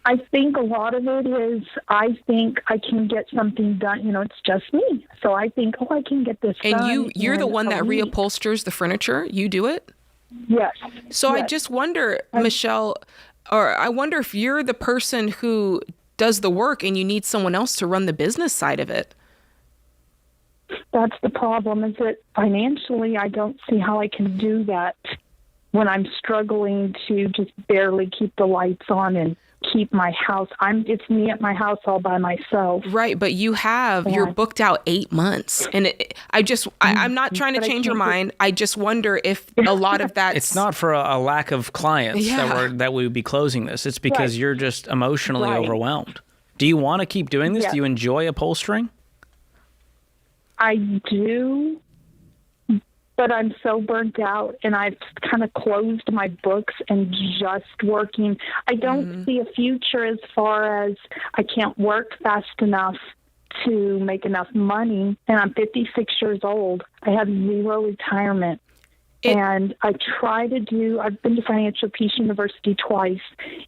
Speaker 9: I think a lot of it is I think I can get something done. It's just me. So I think, I can get this done.
Speaker 4: And you're the one that reupholsters the furniture? You do it?
Speaker 9: Yes.
Speaker 4: So
Speaker 9: yes.
Speaker 4: I just wonder, Michelle, or I wonder if you're the person who does the work and you need someone else to run the business side of it.
Speaker 9: That's the problem, is that financially I don't see how I can do that when I'm struggling to just barely keep the lights on and keep my house. It's me at my house all by myself.
Speaker 4: Right, but you're booked out 8 months, and I'm not trying to change your mind. I just wonder if a lot of that.
Speaker 2: It's not for a lack of clients that we would be closing this. It's because you're just emotionally overwhelmed. Do you want to keep doing this?
Speaker 9: Yes.
Speaker 2: Do you enjoy upholstering?
Speaker 9: I do. But I'm so burnt out, and I've kind of closed my books and just working. I don't see a future as far as I can't work fast enough to make enough money, and I'm 56 years old. I have zero retirement. And I've been to Financial Peace University twice,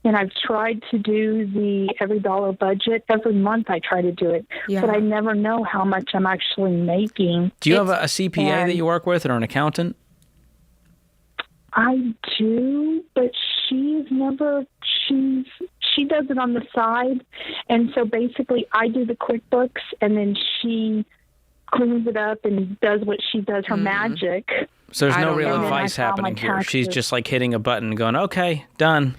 Speaker 9: and I've tried to do the every dollar budget. Every month I try to do it, but I never know how much I'm actually making.
Speaker 2: Do you have a CPA that you work with or an accountant?
Speaker 9: I do, but she does it on the side. And so basically I do the QuickBooks, and then she cleans it up and does what she does, her magic.
Speaker 2: So there's no real advice happening here. She's just like hitting a button going, okay, done.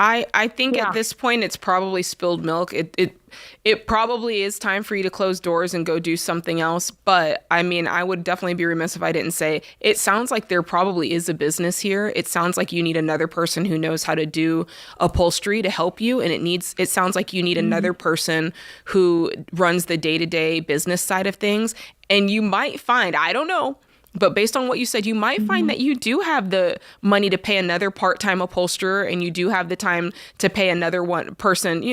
Speaker 4: I think at this point it's probably spilled milk. It probably is time for you to close doors and go do something else. But I mean, I would definitely be remiss if I didn't say it sounds like there probably is a business here. It sounds like you need another person who knows how to do upholstery to help you, and it sounds like you need another person who runs the day-to-day business side of things. And you might find, I don't know, But based on what you said, you might find that you do have the money to pay another part-time upholsterer, and you do have the time to pay another one person,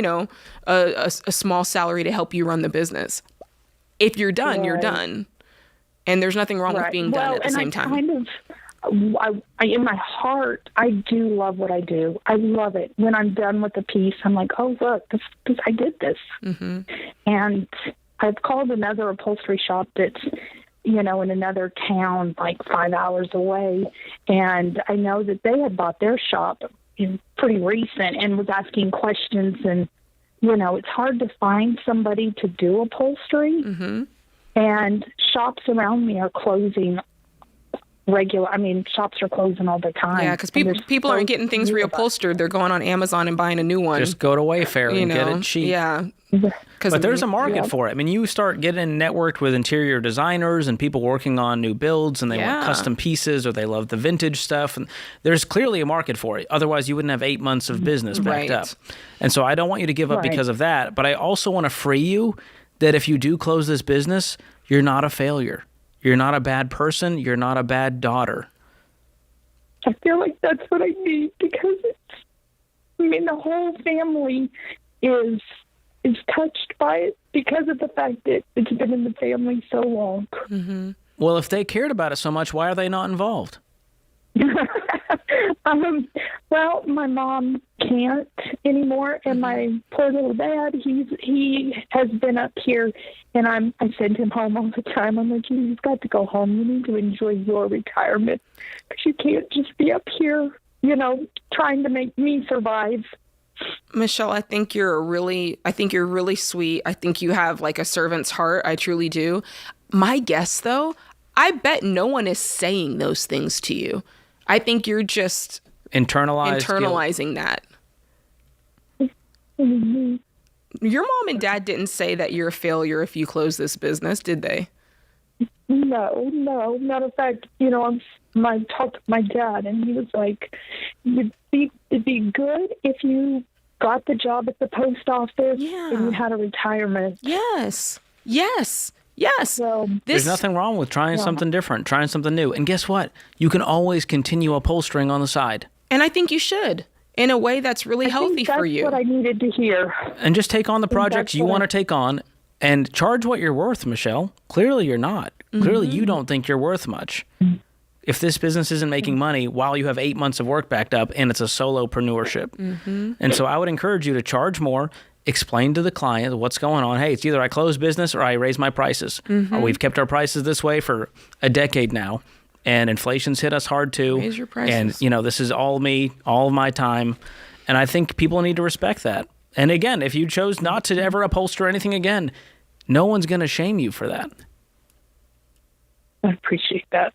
Speaker 4: a small salary to help you run the business. If you're done, you're done. And there's nothing wrong with being done at the same time.
Speaker 9: In my heart, I do love what I do. I love it. When I'm done with the piece, I'm like, oh, look, I did this. Mm-hmm. And I've called another upholstery shop that's, in another town, like 5 hours away. And I know that they had bought their shop pretty recent and was asking questions. And, it's hard to find somebody to do upholstery. Mm-hmm. And shops around me are closing shops are closing all the time.
Speaker 4: Yeah, because people aren't getting things reupholstered. They're going on Amazon and buying a new one.
Speaker 2: Just go to Wayfair and get it cheap.
Speaker 4: Yeah.
Speaker 2: But there's a market for it. I mean, you start getting networked with interior designers and people working on new builds, and they want custom pieces, or they love the vintage stuff. And there's clearly a market for it. Otherwise, you wouldn't have 8 months of business backed up. And so I don't want you to give up because of that. But I also want to free you that if you do close this business, you're not a failure. You're not a bad person. You're not a bad daughter.
Speaker 9: I feel like that's what I need, because the whole family is touched by it because of the fact that it's been in the family so long.
Speaker 2: Mm-hmm. Well, if they cared about it so much, why are they not involved?
Speaker 9: Well, my mom can't anymore, and my poor little dad, he has been up here, and I send him home all the time. I'm like, you've got to go home. You need to enjoy your retirement, because you can't just be up here, trying to make me survive.
Speaker 4: Michelle, I think you're really sweet. I think you have like a servant's heart. I truly do. My guess, though, I bet no one is saying those things to you. I think you're just internalizing that. Mm-hmm. Your mom and dad didn't say that you're a failure if you close this business, did they?
Speaker 9: No. Matter of fact, I talked to my dad, and he was like, it'd be good if you got the job at the post office and you had a retirement.
Speaker 4: Yes. So,
Speaker 2: there's nothing wrong with trying something different, trying something new. And guess what? You can always continue upholstering on the side.
Speaker 4: And I think you should, in a way that's really healthy for you.
Speaker 9: That's what I needed to hear.
Speaker 2: And just take on the projects you want to take on and charge what you're worth, Michelle. Clearly you're not. Mm-hmm. Clearly you don't think you're worth much. If this business isn't making money while you have 8 months of work backed up and it's a solopreneurship. Mm-hmm. And so I would encourage you to charge more. Explain to the client what's going on. Hey, it's either I close business or I raise my prices. Mm-hmm. Or we've kept our prices this way for a decade now, and inflation's hit us hard too.
Speaker 4: Raise your prices.
Speaker 2: And this is all me, all of my time, and I think people need to respect that. And again, if you chose not to ever upholster anything again, no one's going to shame you for that.
Speaker 9: I appreciate that.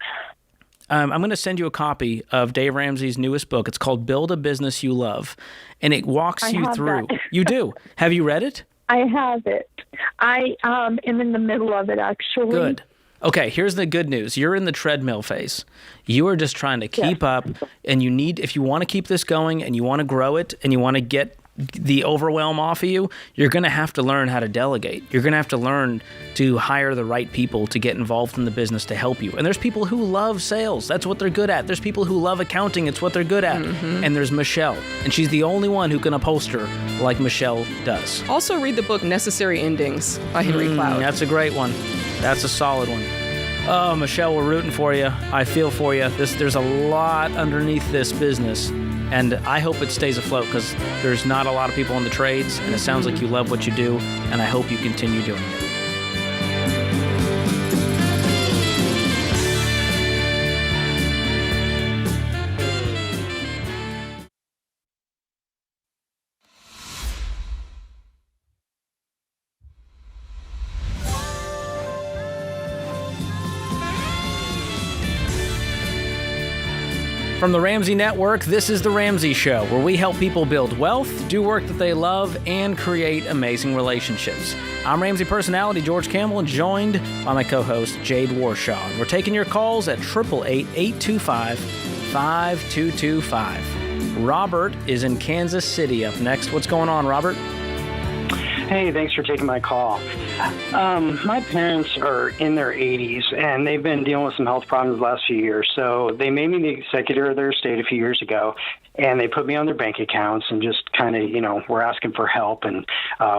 Speaker 2: I'm going to send you a copy of Dave Ramsey's newest book. It's called Build a Business You Love, and it walks you through. You do. Have you read it?
Speaker 9: I have it. I am in the middle of it, actually.
Speaker 2: Good. Okay, here's the good news. You're in the treadmill phase. You are just trying to keep up, and if you want to keep this going and you want to grow it and you want to get the overwhelm off of you, you're going to have to learn how to delegate. You're going to have to learn to hire the right people to get involved in the business to help you. And there's people who love sales. That's what they're good at. There's people who love accounting. It's what they're good at. Mm-hmm. And there's Michelle. And she's the only one who can upholster like Michelle does.
Speaker 4: Also read the book Necessary Endings by Henry Cloud.
Speaker 2: That's a great one. That's a solid one. Oh, Michelle, we're rooting for you. I feel for you. There's a lot underneath this business. And I hope it stays afloat, because there's not a lot of people in the trades, and it sounds like you love what you do, and I hope you continue doing it. From the Ramsey Network, this is The Ramsey Show, where we help people build wealth, do work that they love, and create amazing relationships. I'm Ramsey personality George Kamel, joined by my co-host Jade Warshaw. We're taking your calls at 888-825-5225. Robert is in Kansas City up next. What's going on, Robert?
Speaker 10: Hey, thanks for taking my call. My parents are in their 80s, and they've been dealing with some health problems the last few years. So they made me the executor of their estate a few years ago, and they put me on their bank accounts and just kind of, were asking for help. And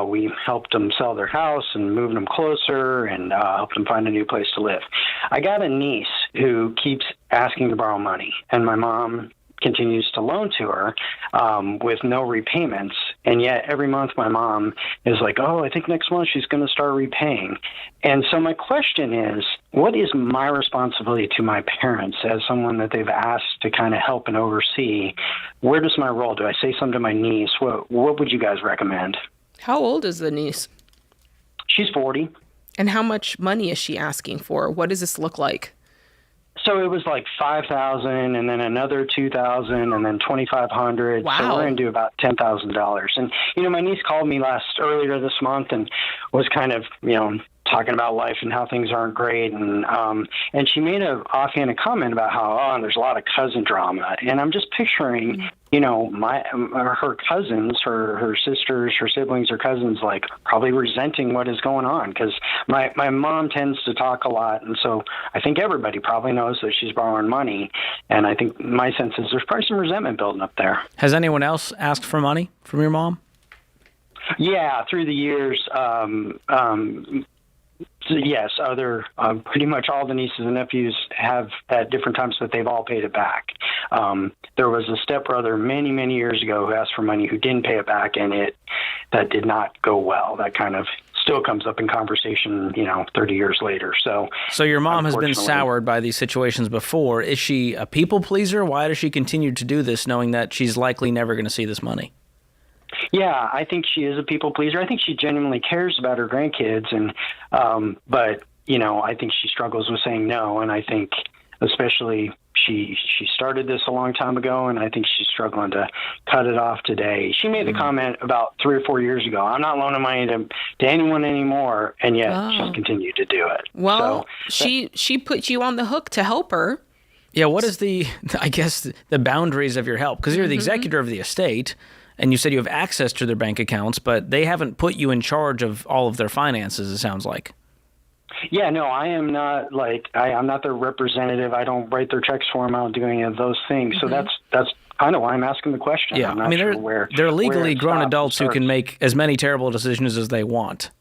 Speaker 10: we helped them sell their house and moved them closer and helped them find a new place to live. I got a niece who keeps asking to borrow money, and my mom continues to loan to her with no repayments. And yet every month my mom is like, I think next month she's going to start repaying. And so my question is, what is my responsibility to my parents as someone that they've asked to kind of help and oversee? Where does my role? Do I say something to my niece? What would you guys recommend?
Speaker 4: How old is the niece?
Speaker 10: She's 40.
Speaker 4: And how much money is she asking for? What does this look like?
Speaker 10: So it was like $5,000 and then another $2,000 and then $2,500.
Speaker 4: Wow.
Speaker 10: So we're going to do about $10,000. And, my niece called me earlier this month and was kind of, talking about life and how things aren't great. And she made an offhanded comment about how, there's a lot of cousin drama. And I'm just picturing, her cousins, her sisters, her siblings, her cousins, like probably resenting what is going on. Because my mom tends to talk a lot. And so I think everybody probably knows that she's borrowing money. And I think my sense is there's probably some resentment building up there.
Speaker 2: Has anyone else asked for money from your mom?
Speaker 10: Yeah, through the years, yes, pretty much all the nieces and nephews have at different times, but they've all paid it back. There was a stepbrother many, many years ago who asked for money who didn't pay it back, and that did not go well. That kind of still comes up in conversation, 30 years later. So
Speaker 2: your mom has been soured by these situations before. Is she a people pleaser? Why does she continue to do this, knowing that she's likely never going to see this money?
Speaker 10: Yeah, I think she is a people pleaser. I think she genuinely cares about her grandkids, and but I think she struggles with saying no. And I think especially she started this a long time ago, and I think she's struggling to cut it off today. She made the comment about 3 or 4 years ago, I'm not loaning money to anyone anymore, and yet she's continued to do it.
Speaker 4: Well, so she put you on the hook to help her.
Speaker 2: Yeah, what is the boundaries of your help? Because you're the executor of the estate, and you said you have access to their bank accounts, but they haven't put you in charge of all of their finances, it sounds like.
Speaker 10: Yeah, no, I am not I'm not their representative. I don't write their checks for them. I don't do any of those things. So that's kind of why I'm asking the question.
Speaker 2: Yeah,
Speaker 10: I'm not sure
Speaker 2: they're legally grown adults who can make as many terrible decisions as they want.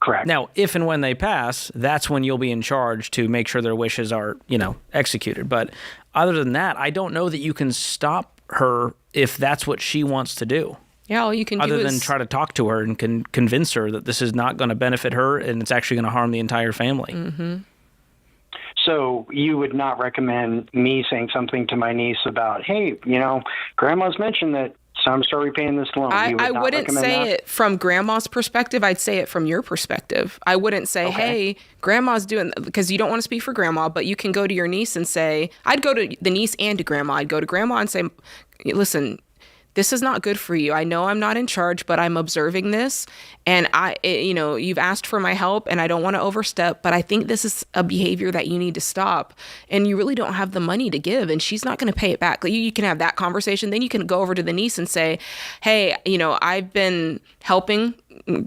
Speaker 10: Correct.
Speaker 2: Now, if and when they pass, that's when you'll be in charge to make sure their wishes are, executed. But other than that, I don't know that you can stop her if that's what she wants to do.
Speaker 4: Yeah, all you can do
Speaker 2: other
Speaker 4: is
Speaker 2: than try to talk to her and convince her that this is not going to benefit her and it's actually going to harm the entire family.
Speaker 4: Mm-hmm.
Speaker 10: So you would not recommend me saying something to my niece about, hey, Grandma's mentioned that it's time to start repaying this loan.
Speaker 4: I wouldn't say it from Grandma's perspective. I'd say it from your perspective. I wouldn't say, hey, Grandma's doing, because you don't want to speak for Grandma, but you can go to your niece and say, I'd go to the niece and to Grandma. I'd go to Grandma and say, listen, this is not good for you. I know I'm not in charge, but I'm observing this. And you've asked for my help and I don't want to overstep, but I think this is a behavior that you need to stop. And you really don't have the money to give, and she's not going to pay it back. You can have that conversation. Then you can go over to the niece and say, hey, I've been helping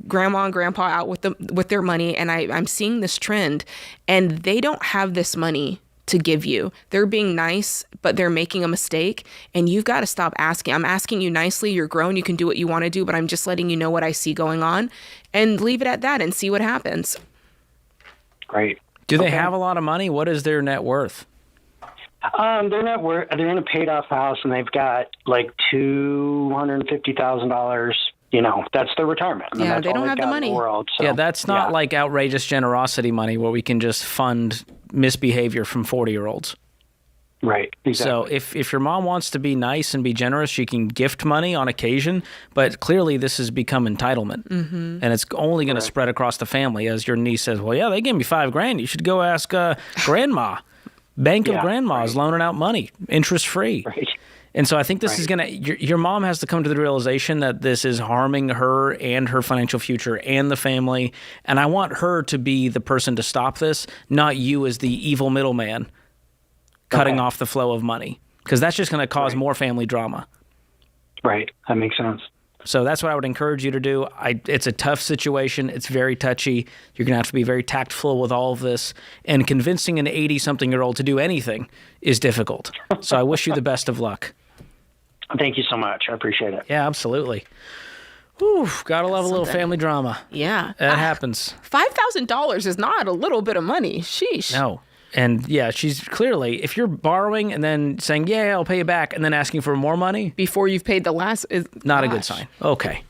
Speaker 4: Grandma and Grandpa out with their money, and I'm seeing this trend, and they don't have this money to give you. They're being nice, but they're making a mistake, and you've got to stop asking. I'm asking you nicely. You're grown. You can do what you want to do, but I'm just letting you know what I see going on, and leave it at that and see what happens.
Speaker 10: Great.
Speaker 2: Do they have a lot of money? What is their net worth?
Speaker 10: Their net worth, they're in a paid off house, and they've got like $250,000. That's their retirement. I mean,
Speaker 4: yeah, they don't have the money.
Speaker 2: Yeah, that's not like outrageous generosity money where we can just fund misbehavior from 40-year-olds.
Speaker 10: Right, exactly.
Speaker 2: So if your mom wants to be nice and be generous, she can gift money on occasion, but clearly this has become entitlement.
Speaker 4: Mm-hmm.
Speaker 2: And it's only going to spread across the family as your niece says, well, yeah, they gave me $5,000. You should go ask Grandma. Bank of Grandma is loaning out money, interest-free.
Speaker 10: Right.
Speaker 2: And so I think this is going to, your mom has to come to the realization that this is harming her and her financial future and the family. And I want her to be the person to stop this, not you as the evil middleman cutting off the flow of money. Because that's just going to cause more family drama.
Speaker 10: Right. That makes sense.
Speaker 2: So that's what I would encourage you to do. It's a tough situation. It's very touchy. You're going to have to be very tactful with all of this. And convincing an 80-something-year-old to do anything is difficult. So I wish you the best of luck.
Speaker 10: Thank you so much. I appreciate it.
Speaker 2: Yeah, absolutely. Whew, gotta love a little family drama.
Speaker 4: Yeah.
Speaker 2: That happens.
Speaker 4: $5,000 is not a little bit of money. Sheesh.
Speaker 2: No. And yeah, she's clearly, if you're borrowing and then saying, yeah, I'll pay you back, and then asking for more money,
Speaker 4: Before you've paid the last...
Speaker 2: not a good sign. Okay.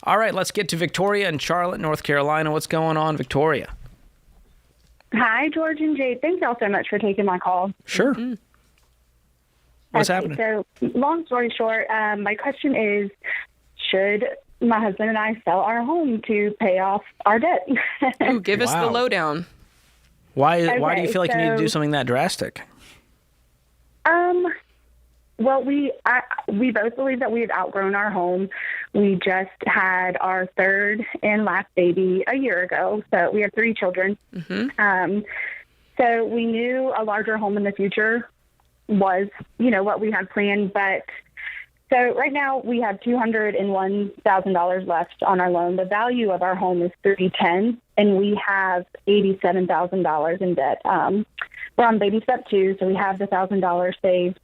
Speaker 2: All right, let's get to Victoria in Charlotte, North Carolina. What's going on, Victoria?
Speaker 11: Hi, George and Jade. Thank y'all so much for taking my call.
Speaker 2: Sure. What's happening?
Speaker 11: So, long story short, my question is, should my husband and I sell our home to pay off our debt?
Speaker 4: Ooh, give us the lowdown.
Speaker 2: Why do you
Speaker 11: Okay,
Speaker 2: feel like you need to do
Speaker 11: so-
Speaker 2: something that drastic?
Speaker 11: Well, we both believe that we have outgrown our home. We just had our third and last baby a year ago, so we have 3 children. So we knew a larger home in the future was, what we had planned. But so right now we have $201,000 left on our loan. The value of our home is $310,000, and we have $87,000 in debt. We're on baby step 2, so we have the $1,000 saved.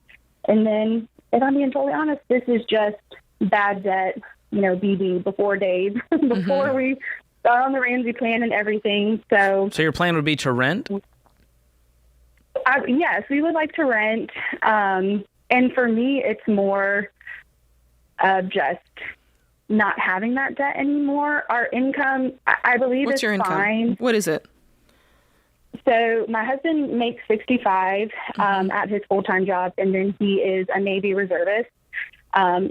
Speaker 11: And then, if I'm being totally honest, this is just bad debt, BB before Dave, before we got on the Ramsey plan and everything. So
Speaker 2: your plan would be to rent?
Speaker 11: Yes, we would like to rent. And for me, it's more of just not having that debt anymore. Our income, I believe,
Speaker 4: What's
Speaker 11: is
Speaker 4: your income?
Speaker 11: fine.
Speaker 4: What is it?
Speaker 11: So my husband makes $65 at his full-time job, and then he is a Navy reservist.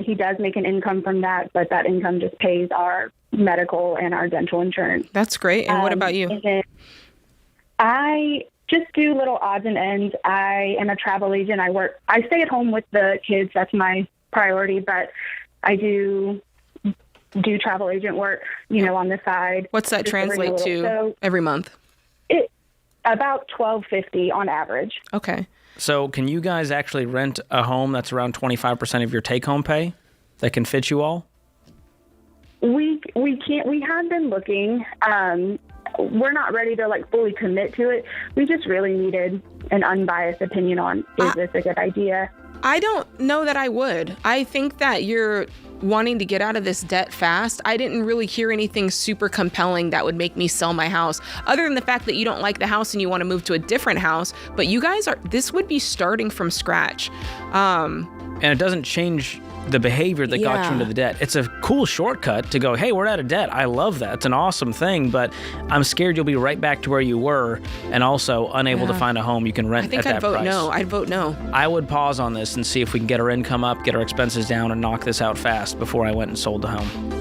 Speaker 11: He does make an income from that, but that income just pays our medical and our dental insurance.
Speaker 4: That's great. And what about you?
Speaker 11: And then I just do little odds and ends. I am a travel agent. I stay at home with the kids. That's my priority, but I do travel agent work, on the side.
Speaker 4: What's that translate to every month?
Speaker 11: About $1,250 on average.
Speaker 4: Okay.
Speaker 2: So can you guys actually rent a home that's around 25% of your take-home pay that can fit you all?
Speaker 11: We can't. We have been looking. We're not ready to fully commit to it. We just really needed an unbiased opinion on, is this a good idea?
Speaker 4: I don't know that I would. I think that you're wanting to get out of this debt fast. I didn't really hear anything super compelling that would make me sell my house, other than the fact that you don't like the house and you want to move to a different house. But you guys this would be starting from scratch.
Speaker 2: And it doesn't change the behavior that got you into the debt. It's a cool shortcut to go, hey, we're out of debt. I love that. It's an awesome thing, but I'm scared you'll be right back to where you were and also unable to find a home you can rent at that price.
Speaker 4: I'd vote no.
Speaker 2: I would pause on this and see if we can get our income up, get our expenses down, and knock this out fast before I went and sold the home.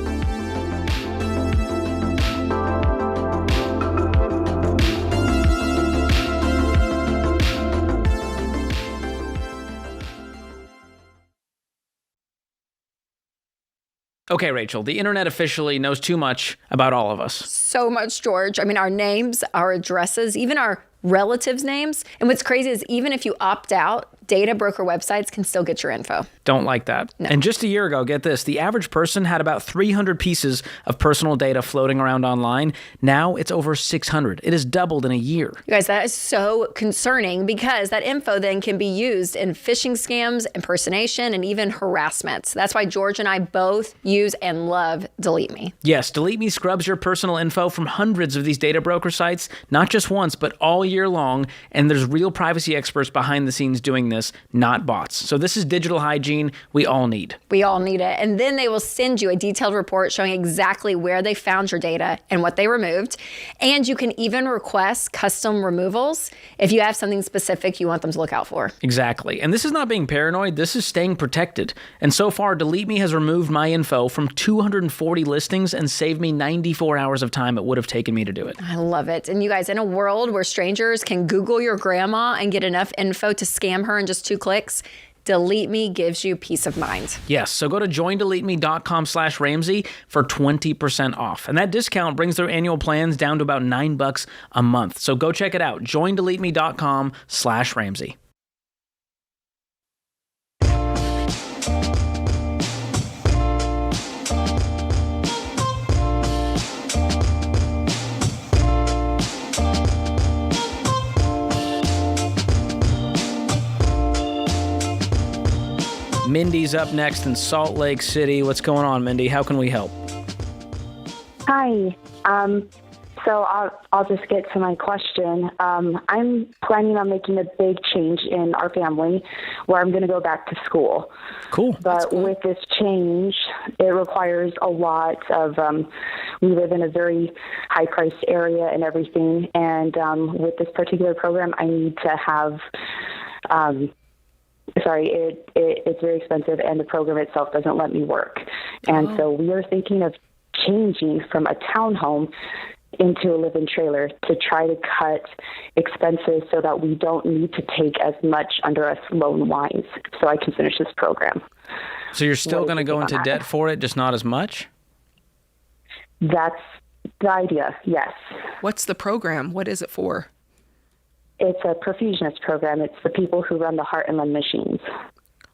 Speaker 2: Okay, Rachel, the internet officially knows too much about all of us.
Speaker 5: So much, George. I mean, our names, our addresses, even our relatives' names. And what's crazy is even if you opt out, data broker websites can still get your info.
Speaker 2: Don't like that. No. And just a year ago, get this, the average person had about 300 pieces of personal data floating around online. Now it's over 600. It has doubled in a year.
Speaker 5: You guys, that is so concerning because that info then can be used in phishing scams, impersonation, and even harassment. So that's why George and I both use and love Delete Me.
Speaker 2: Yes, Delete Me scrubs your personal info from hundreds of these data broker sites, not just once, but all year long. And there's real privacy experts behind the scenes doing this, not bots. So this is digital hygiene we all need.
Speaker 5: We all need it. And then they will send you a detailed report showing exactly where they found your data and what they removed. And you can even request custom removals if you have something specific you want them to look out for.
Speaker 2: Exactly. And this is not being paranoid. This is staying protected. And so far, Delete Me has removed my info from 240 listings and saved me 94 hours of time it would have taken me to do it.
Speaker 5: I love it. And you guys, in a world where strangers can Google your grandma and get enough info to scam her in just 2 clicks, Delete Me gives you peace of mind.
Speaker 2: Yes, so go to joindeleteme.com/Ramsey for 20% off. And that discount brings their annual plans down to about $9 a month. So go check it out, joindeleteme.com/Ramsey. Mindy's up next in Salt Lake City. What's going on, Mindy? How can we help?
Speaker 11: Hi. So I'll just get to my question. I'm planning on making a big change in our family where I'm going to go back to school.
Speaker 2: Cool.
Speaker 11: But with this change, it requires a lot of, we live in a very high-priced area and everything. And with this particular program, I need to have, it's very expensive, and the program itself doesn't let me work. And so we are thinking of changing from a townhome into a live-in trailer to try to cut expenses so that we don't need to take as much under us loan-wise so I can finish this program.
Speaker 2: So you're still going to go into debt for it, just not as much?
Speaker 11: That's the idea, yes.
Speaker 4: What's the program? What is it for?
Speaker 11: It's a perfusionist program. It's the people who run the heart and lung machines.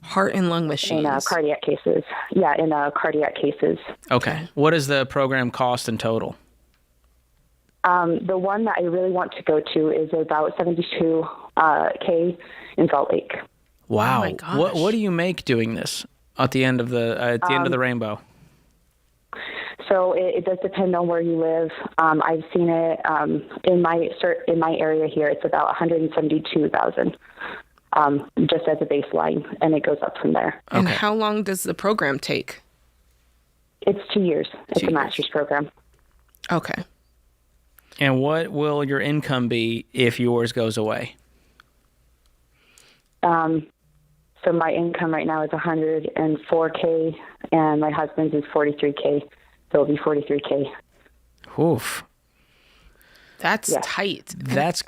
Speaker 4: Heart and lung machines?
Speaker 11: In cardiac cases. Yeah, in cardiac cases.
Speaker 2: Okay. What does the program cost in total?
Speaker 11: The one that I really want to go to is about $72K in Salt Lake.
Speaker 2: Wow.
Speaker 4: Oh my gosh.
Speaker 2: What do you make doing this at the end of the end of the rainbow?
Speaker 11: So it does depend on where you live. I've seen it in my area here. It's about $172,000 just as a baseline, and it goes up from there.
Speaker 4: And how long does the program take?
Speaker 11: It's 2 years. It's a master's program.
Speaker 4: Okay.
Speaker 2: And what will your income be if yours goes away?
Speaker 11: So my income right now is $104K, and my husband's is $43K. So it'll be $43K.
Speaker 2: Oof.
Speaker 4: That's tight.
Speaker 2: That's,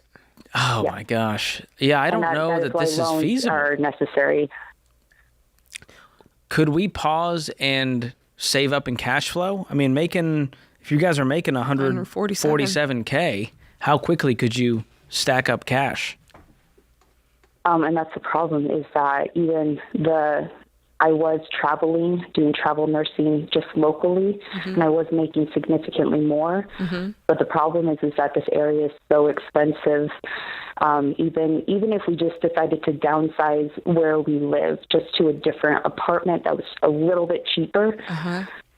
Speaker 2: my gosh. Yeah, I don't know that this is feasible.
Speaker 11: Are necessary.
Speaker 2: Could we pause and save up in cash flow? I mean, if you guys are making $147K, how quickly could you stack up cash?
Speaker 11: And that's the problem is that I was traveling, doing travel nursing just locally, and I was making significantly more. But the problem is that this area is so expensive. Even if we just decided to downsize where we live just to a different apartment that was a little bit cheaper,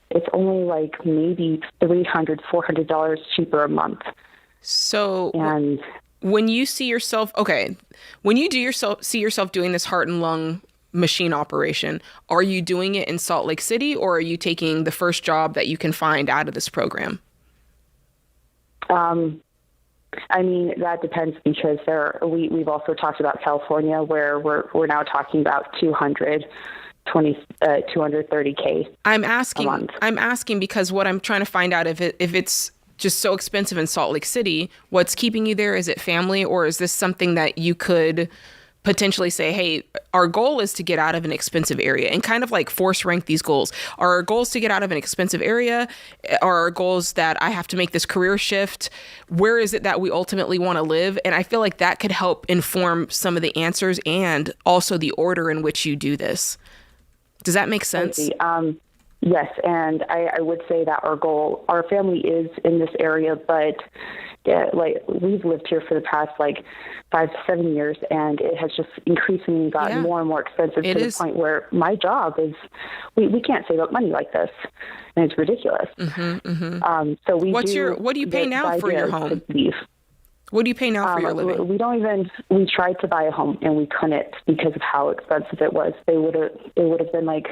Speaker 11: it's only like maybe $300, $400 cheaper a month.
Speaker 4: So when you see yourself, when you see yourself doing this heart and lung machine operation, are you doing it in Salt Lake City, or are you taking the first job that you can find out of this program?
Speaker 11: I mean, that depends because we've also talked about California, where we're now talking about $230K.
Speaker 4: I'm
Speaker 11: a month.
Speaker 4: asking because what I'm trying to find out if it's just so expensive in Salt Lake City, what's keeping you there? Is it family, or is this something that you could potentially say, hey, our goal is to get out of an expensive area, and kind of like force rank these goals? Are our goals to get out of an expensive area? Are our goals that I have to make this career shift? Where is it that we ultimately want to live? And I feel like that could help inform some of the answers and also the order in which you do this. Does that make sense?
Speaker 11: Yes, and I would say that our family is in this area, but we've lived here for the past 5 to 7 years, and it has just increasingly gotten more and more expensive to the point where my job is, we can't save up money like this, and it's ridiculous. So what
Speaker 4: do you pay now for your home? What do you pay now for your living?
Speaker 11: We tried to buy a home and we couldn't because of how expensive it was. It would have been like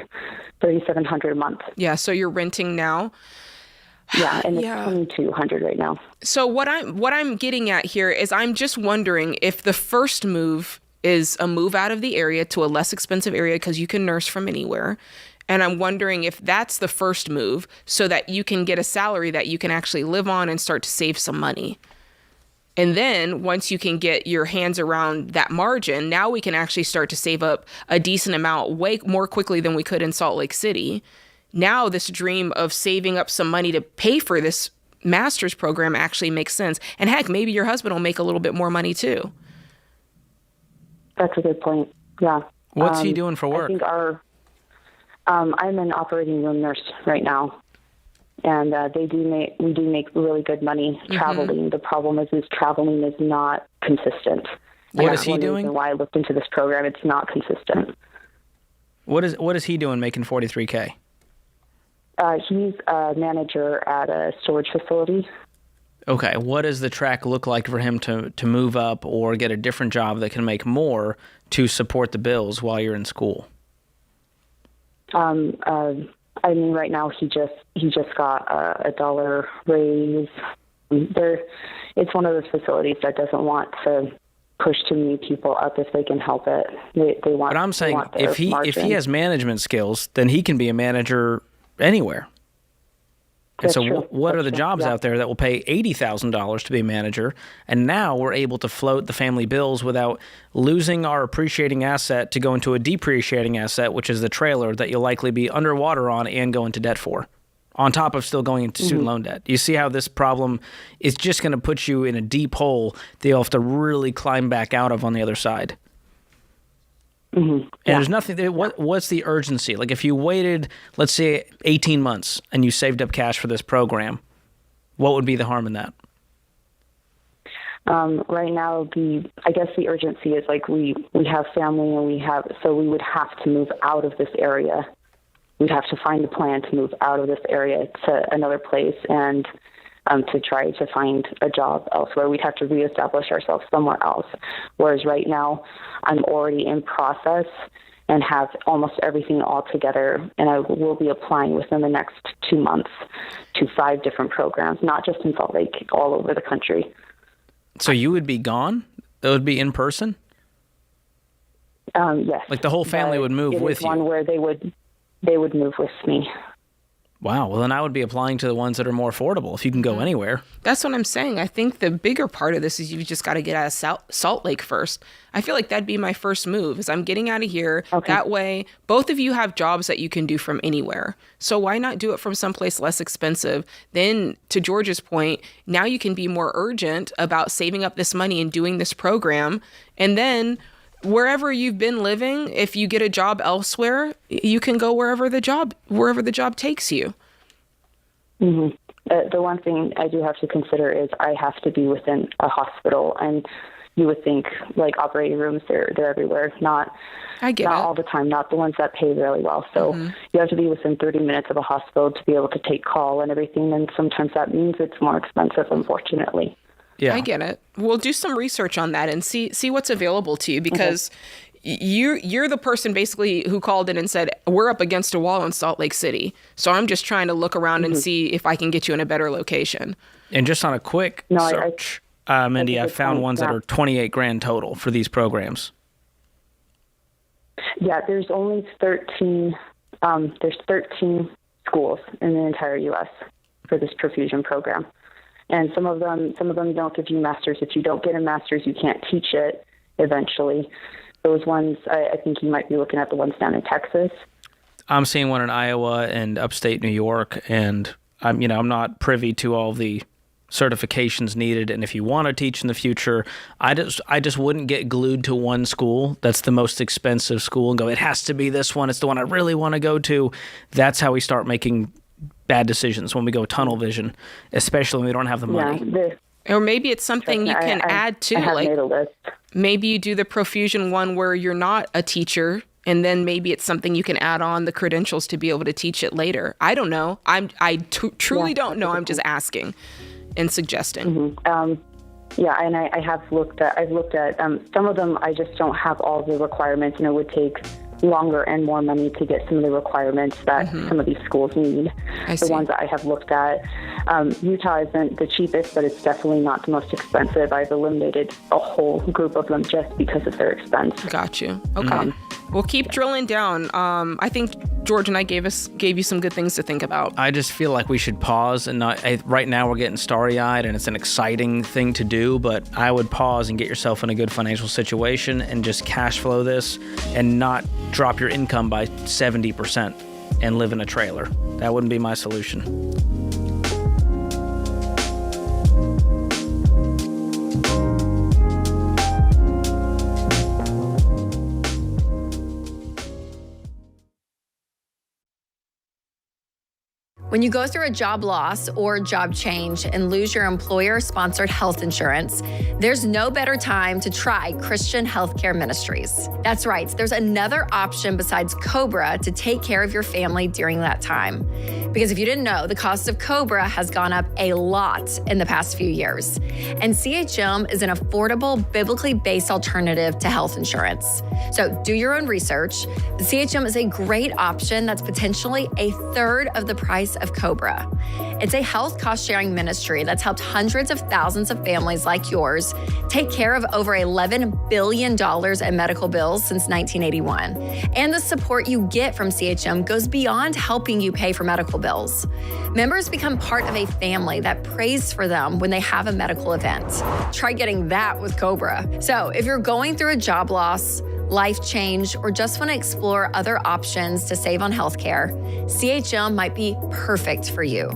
Speaker 11: $3,700 a month.
Speaker 4: Yeah. So you're renting now.
Speaker 11: Yeah. And it's $2,200 right now.
Speaker 4: So what I'm getting at here is I'm just wondering if the first move is a move out of the area to a less expensive area because you can nurse from anywhere. And I'm wondering if that's the first move so that you can get a salary that you can actually live on and start to save some money. And then once you can get your hands around that margin, now we can actually start to save up a decent amount way more quickly than we could in Salt Lake City. Now this dream of saving up some money to pay for this master's program actually makes sense. And heck, maybe your husband will make a little bit more money too.
Speaker 11: That's a good point. Yeah.
Speaker 2: What's he doing for work?
Speaker 11: I think I'm an operating room nurse right now. And we do make really good money traveling. The problem is traveling is not consistent.
Speaker 2: What is he doing?
Speaker 11: Why I looked into this program, it's not consistent.
Speaker 2: What is he doing making $43K?
Speaker 11: He's a manager at a storage facility.
Speaker 2: Okay, what does the track look like for him to move up or get a different job that can make more to support the bills while you're in school?
Speaker 11: I mean, right now he just got a $1 raise. It's one of those facilities that doesn't want to push too many people up if they can help it. They want.
Speaker 2: But I'm saying if he
Speaker 11: margin.
Speaker 2: has management skills, then he can be a manager anywhere. And
Speaker 11: That's
Speaker 2: so
Speaker 11: true.
Speaker 2: what are
Speaker 11: That's
Speaker 2: the
Speaker 11: true.
Speaker 2: jobs
Speaker 11: Yeah.
Speaker 2: out there that will pay $80,000 to be a manager? And now we're able to float the family bills without losing our appreciating asset to go into a depreciating asset, which is the trailer that you'll likely be underwater on and go into debt for, on top of still going into student loan debt. You see how this problem is just going to put you in a deep hole that you'll have to really climb back out of on the other side. And there's nothing. What's the urgency? Like if you waited, let's say, 18 months and you saved up cash for this program, what would be the harm in that?
Speaker 11: Right now, I guess the urgency is like we have family and so we would have to move out of this area. We'd have to find a plan to move out of this area to another place and to try to find a job elsewhere. We'd have to reestablish ourselves somewhere else. Whereas right now, I'm already in process and have almost everything all together, and I will be applying within the next 2 months to 5 different programs, not just in Salt Lake, all over the country.
Speaker 2: So you would be gone? It would be in person?
Speaker 11: Yes.
Speaker 2: Like the whole family would move with you?
Speaker 11: One where they would move with me.
Speaker 2: Wow. Well, then I would be applying to the ones that are more affordable if you can go anywhere.
Speaker 4: That's what I'm saying. I think the bigger part of this is you've just got to get out of Salt Lake first. I feel like that'd be my first move is I'm getting out of here. Okay. That way, both of you have jobs that you can do from anywhere. So why not do it from someplace less expensive? Then, to George's point, now you can be more urgent about saving up this money and doing this program. And then wherever you've been living, if you get a job elsewhere, you can go wherever the job takes you.
Speaker 11: Mm-hmm. The one thing I do have to consider is I have to be within a hospital, and you would think like operating rooms, they're everywhere. Not all the time, not the ones that pay really well. So you have to be within 30 minutes of a hospital to be able to take call and everything. And sometimes that means it's more expensive, unfortunately.
Speaker 2: Yeah,
Speaker 4: I get it. We'll do some research on that and see what's available to you because you're the person basically who called in and said, we're up against a wall in Salt Lake City. So I'm just trying to look around and see if I can get you in a better location.
Speaker 2: And just on a quick search, Mindy, I found ones that are $28,000 total for these programs.
Speaker 11: Yeah, there's only 13. There's 13 schools in the entire U.S. for this perfusion program. And some of them don't give you masters. If you don't get a master's, you can't teach it eventually. Those ones, I think you might be looking at the ones down in Texas.
Speaker 2: I'm seeing one in Iowa and upstate New York, and I'm not privy to all the certifications needed. And if you want to teach in the future, I just wouldn't get glued to one school that's the most expensive school and go, it has to be this one. It's the one I really want to go to. That's how we start making bad decisions, when we go tunnel vision, especially when we don't have the money.
Speaker 4: Or maybe it's something you can add to, like
Speaker 11: made a list.
Speaker 4: Maybe you do the profusion one where you're not a teacher, and then maybe it's something you can add on the credentials to be able to teach it later. I don't know. I truly don't know. I'm just asking and suggesting.
Speaker 11: Yeah, and I've looked at some of them. I just don't have all the requirements, and it would take longer and more money to get some of the requirements that some of these schools need. The ones that I have looked at, Utah isn't the cheapest, but it's definitely not the most expensive. I've eliminated a whole group of them just because of their expense.
Speaker 4: Got you. Okay. Well, keep drilling down. I think George and I gave you some good things to think about.
Speaker 2: I just feel like we should pause and not. Right now, we're getting starry-eyed, and it's an exciting thing to do. But I would pause and get yourself in a good financial situation and just cash flow this, and not drop your income by 70% and live in a trailer. That wouldn't be my solution.
Speaker 5: When you go through a job loss or job change and lose your employer-sponsored health insurance, there's no better time to try Christian Healthcare Ministries. That's right, there's another option besides COBRA to take care of your family during that time. Because if you didn't know, the cost of COBRA has gone up a lot in the past few years. And CHM is an affordable, biblically based alternative to health insurance. So do your own research. The CHM is a great option that's potentially a third of the price of COBRA. It's a health cost-sharing ministry that's helped hundreds of thousands of families like yours take care of over $11 billion in medical bills since 1981. And the support you get from CHM goes beyond helping you pay for medical bills. Members become part of a family that prays for them when they have a medical event. Try getting that with COBRA. So if you're going through a job loss, life change, or just want to explore other options to save on healthcare, CHM might be perfect for you.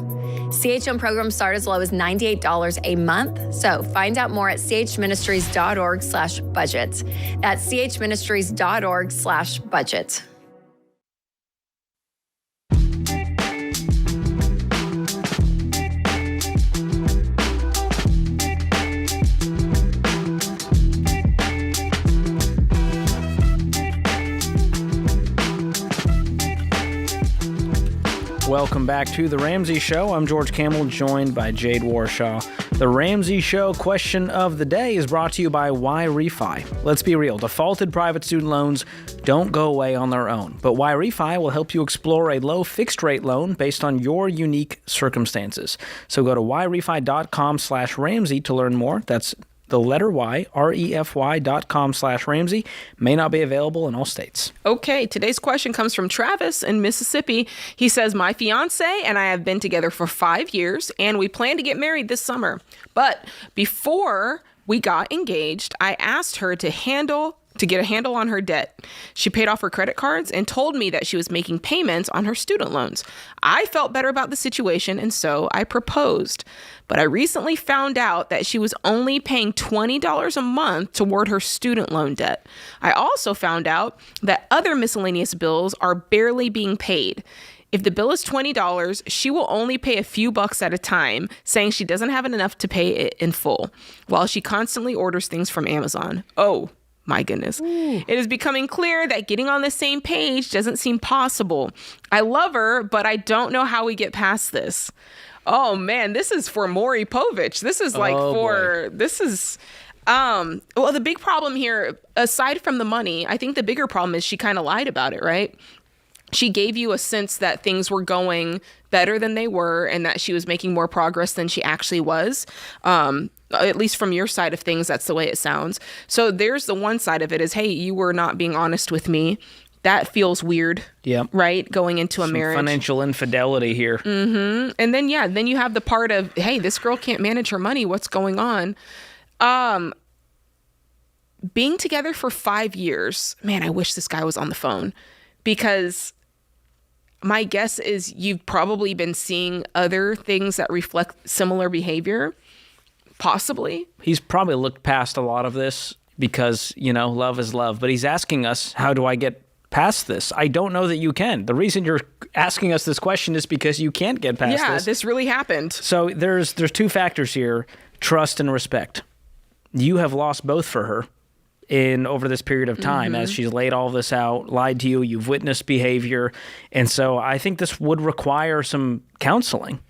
Speaker 5: CHM programs start as low as $98 a month. So find out more at chministries.org/budget. That's chministries.org/budget.
Speaker 2: Welcome back to The Ramsey Show. I'm George Kamel, joined by Jade Warshaw. The Ramsey Show question of the day is brought to you by Why Refi. Let's be real, defaulted private student loans don't go away on their own, but Why Refi will help you explore a low fixed rate loan based on your unique circumstances. So go to whyrefi.com/Ramsey to learn more. That's the letter Y, REFY.com/Ramsey. May not be available in all states.
Speaker 4: Okay, today's question comes from Travis in Mississippi. He says, my fiance and I have been together for 5 years, and we plan to get married this summer. But before we got engaged, I asked her to get a handle on her debt. She paid off her credit cards and told me that she was making payments on her student loans. I felt better about the situation, and so I proposed. But I recently found out that she was only paying $20 a month toward her student loan debt. I also found out that other miscellaneous bills are barely being paid. If the bill is $20, she will only pay a few bucks at a time, saying she doesn't have enough to pay it in full, while she constantly orders things from Amazon. Oh, my goodness. Ooh. It is becoming clear that getting on the same page doesn't seem possible. I love her, but I don't know how we get past this. Oh man, this is for Maury Povich. This is like well, the big problem here, aside from the money, I think the bigger problem is she kind of lied about it, right? She gave you a sense that things were going better than they were and that she was making more progress than she actually was. At least from your side of things, that's the way it sounds. So there's the one side of it is, hey, you were not being honest with me. That feels weird, right? Going into a marriage.
Speaker 2: Financial infidelity here.
Speaker 4: Mm-hmm. And then, then you have the part of, hey, this girl can't manage her money. What's going on? Being together for 5 years, man, I wish this guy was on the phone, because my guess is you've probably been seeing other things that reflect similar behavior, possibly.
Speaker 2: He's probably looked past a lot of this because, love is love. But he's asking us, how do I get past this? I don't know that you can. The reason you're asking us this question is because you can't get past this.
Speaker 4: Yeah, this really happened.
Speaker 2: So there's two factors here, trust and respect. You have lost both for her over this period of time, as she's laid all this out, lied to you, you've witnessed behavior. And so I think this would require some counseling.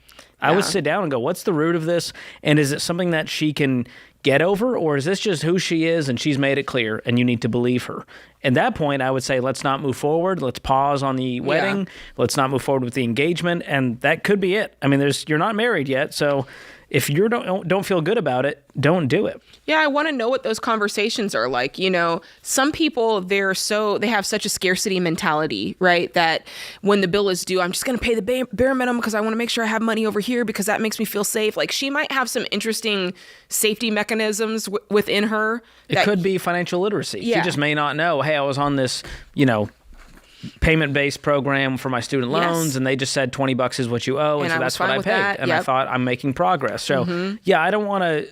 Speaker 2: I would sit down and go, what's the root of this? And is it something that she can get over, or is this just who she is and she's made it clear and you need to believe her? At that point, I would say, let's not move forward. Let's pause on the wedding. Let's not move forward with the engagement. And that could be it. I mean, you're not married yet. So if you don't feel good about it, don't do it.
Speaker 4: Yeah, I want to know what those conversations are like. Some people, they have such a scarcity mentality, right? That when the bill is due, I'm just going to pay the bare minimum because I want to make sure I have money over here because that makes me feel safe. Like, she might have some interesting safety mechanisms within her.
Speaker 2: It could be financial literacy. Yeah. She just may not know, hey, I was on this, payment-based program for my student loans, and they just said $20 is what you owe, and so that's what I paid. And I thought, I'm making progress. So, I don't want to,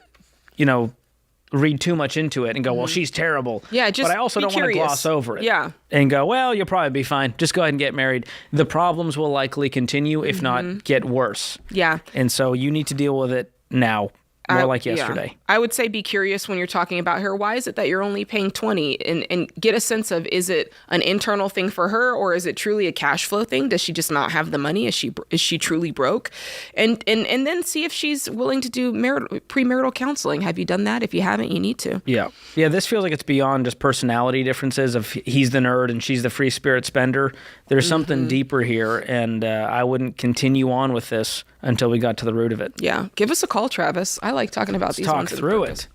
Speaker 2: read too much into it and go, well, she's terrible.
Speaker 4: Yeah, just
Speaker 2: but I also
Speaker 4: be
Speaker 2: don't want to
Speaker 4: curious.
Speaker 2: gloss over it.
Speaker 4: Yeah.
Speaker 2: And go, well, you'll probably be fine. Just go ahead and get married. The problems will likely continue, if not get worse.
Speaker 4: Yeah.
Speaker 2: And so you need to deal with it now, more like yesterday.
Speaker 4: Yeah. I would say be curious when you're talking about her. Why is it that you're only paying $20? And get a sense of, is it an internal thing for her, or is it truly a cash flow thing? Does she just not have the money? Is she truly broke? And then see if she's willing to do premarital counseling. Have you done that? If you haven't, you need to.
Speaker 2: Yeah. Yeah, this feels like it's beyond just personality differences of he's the nerd and she's the free spirit spender. There's something deeper here, and I wouldn't continue on with this until we got to the root of it.
Speaker 4: Yeah. Give us a call, Travis. I like talking about these
Speaker 2: Talk
Speaker 4: ones.
Speaker 2: through it.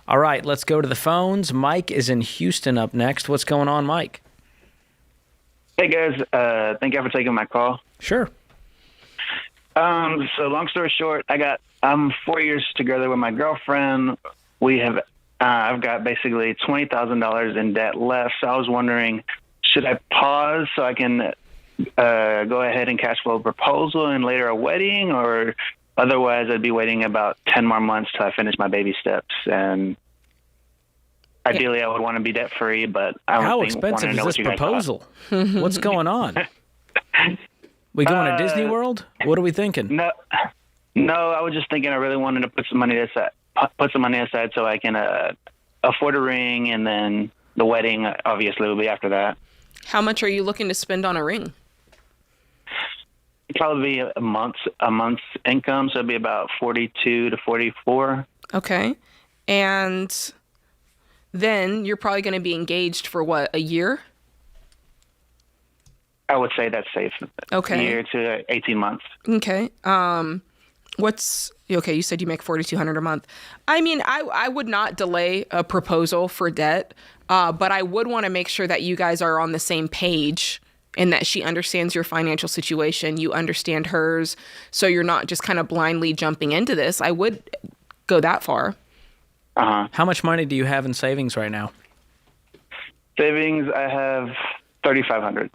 Speaker 2: All right, let's go to the phones. Mike is in Houston up next. What's going on, Mike?
Speaker 12: Hey, guys. Thank you for taking my call.
Speaker 2: Sure.
Speaker 12: So long story short, I'm 4 years together with my girlfriend. We have, I've got basically $20,000 in debt left. So I was wondering, should I pause so I can go ahead and cash flow a proposal and later a wedding, or otherwise I'd be waiting about 10 more months till I finish my baby steps? And ideally I would want to be debt free, but I
Speaker 2: How
Speaker 12: don't
Speaker 2: expensive is this
Speaker 12: you guys
Speaker 2: proposal? What's going on? We going to Disney World? What are we thinking?
Speaker 12: No, I was just thinking I really wanted to put some money aside so I can afford a ring, and then the wedding obviously will be after that.
Speaker 4: How much are you looking to spend on a ring?
Speaker 12: It'd probably be a month's income, so it'd be about 42 to 44.
Speaker 4: Okay. And then you're probably going to be engaged for what, a year?
Speaker 12: I would say that's safe.
Speaker 4: Okay.
Speaker 12: A year to 18 months.
Speaker 4: Okay. You said you make $4,200 a month. I mean, I would not delay a proposal for debt, but I would want to make sure that you guys are on the same page and that she understands your financial situation, you understand hers, so you're not just kind of blindly jumping into this. I would go that far.
Speaker 12: Uh-huh.
Speaker 2: How much money do you have in savings right now?
Speaker 12: Savings, I have $3,500.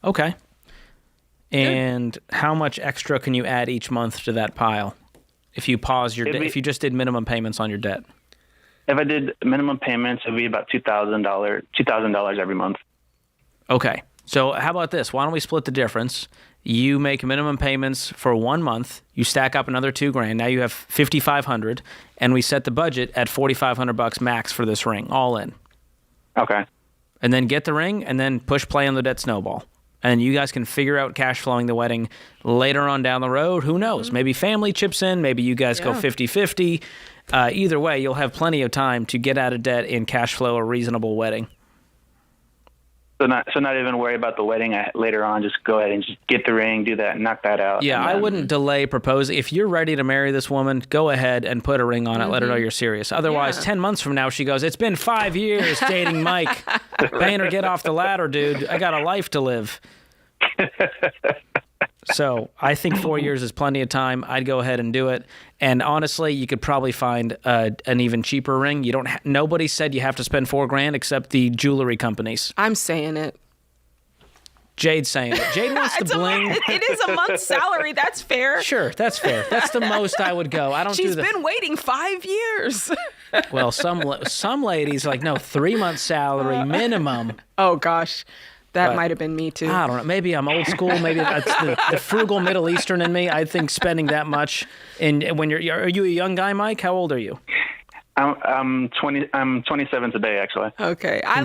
Speaker 2: Okay. And how much extra can you add each month to that pile if you pause your debt, if you just did minimum payments on your debt?
Speaker 12: If I did minimum payments, it'd be about $2,000 every month.
Speaker 2: Okay. So how about this? Why don't we split the difference? You make minimum payments for 1 month. You stack up another $2,000. Now you have $5,500, and we set the budget at $4,500 max for this ring, all in.
Speaker 12: Okay.
Speaker 2: And then get the ring, and then push play on the debt snowball. And you guys can figure out cash flowing the wedding later on down the road. Who knows? Maybe family chips in. Maybe you guys go 50-50. Either way, you'll have plenty of time to get out of debt and cash flow a reasonable wedding.
Speaker 12: So not even worry about the wedding later on. Just go ahead and just get the ring, do that, knock that out.
Speaker 2: Yeah, I wouldn't delay proposing. If you're ready to marry this woman, go ahead and put a ring on it. Let her know you're serious. Otherwise, 10 months from now, she goes, it's been 5 years dating Mike. Painter, get off the ladder, dude. I got a life to live. So I think 4 years is plenty of time. I'd go ahead and do it. And honestly, you could probably find an even cheaper ring. You don't. Nobody said you have to spend $4,000 except the jewelry companies.
Speaker 4: I'm saying it.
Speaker 2: Jade's saying it. Jade wants to bling.
Speaker 4: It is a month's salary. That's fair.
Speaker 2: Sure, that's fair. That's the most I would go. I don't.
Speaker 4: She's been waiting 5 years.
Speaker 2: Well, some ladies like, no, 3 months salary minimum.
Speaker 4: Oh gosh. That might have been me too.
Speaker 2: I don't know. Maybe I'm old school. Maybe that's the frugal Middle Eastern in me. I think spending that much. And when are you a young guy, Mike? How old are you?
Speaker 12: I'm 20. I'm 27 today, actually.
Speaker 4: Okay. I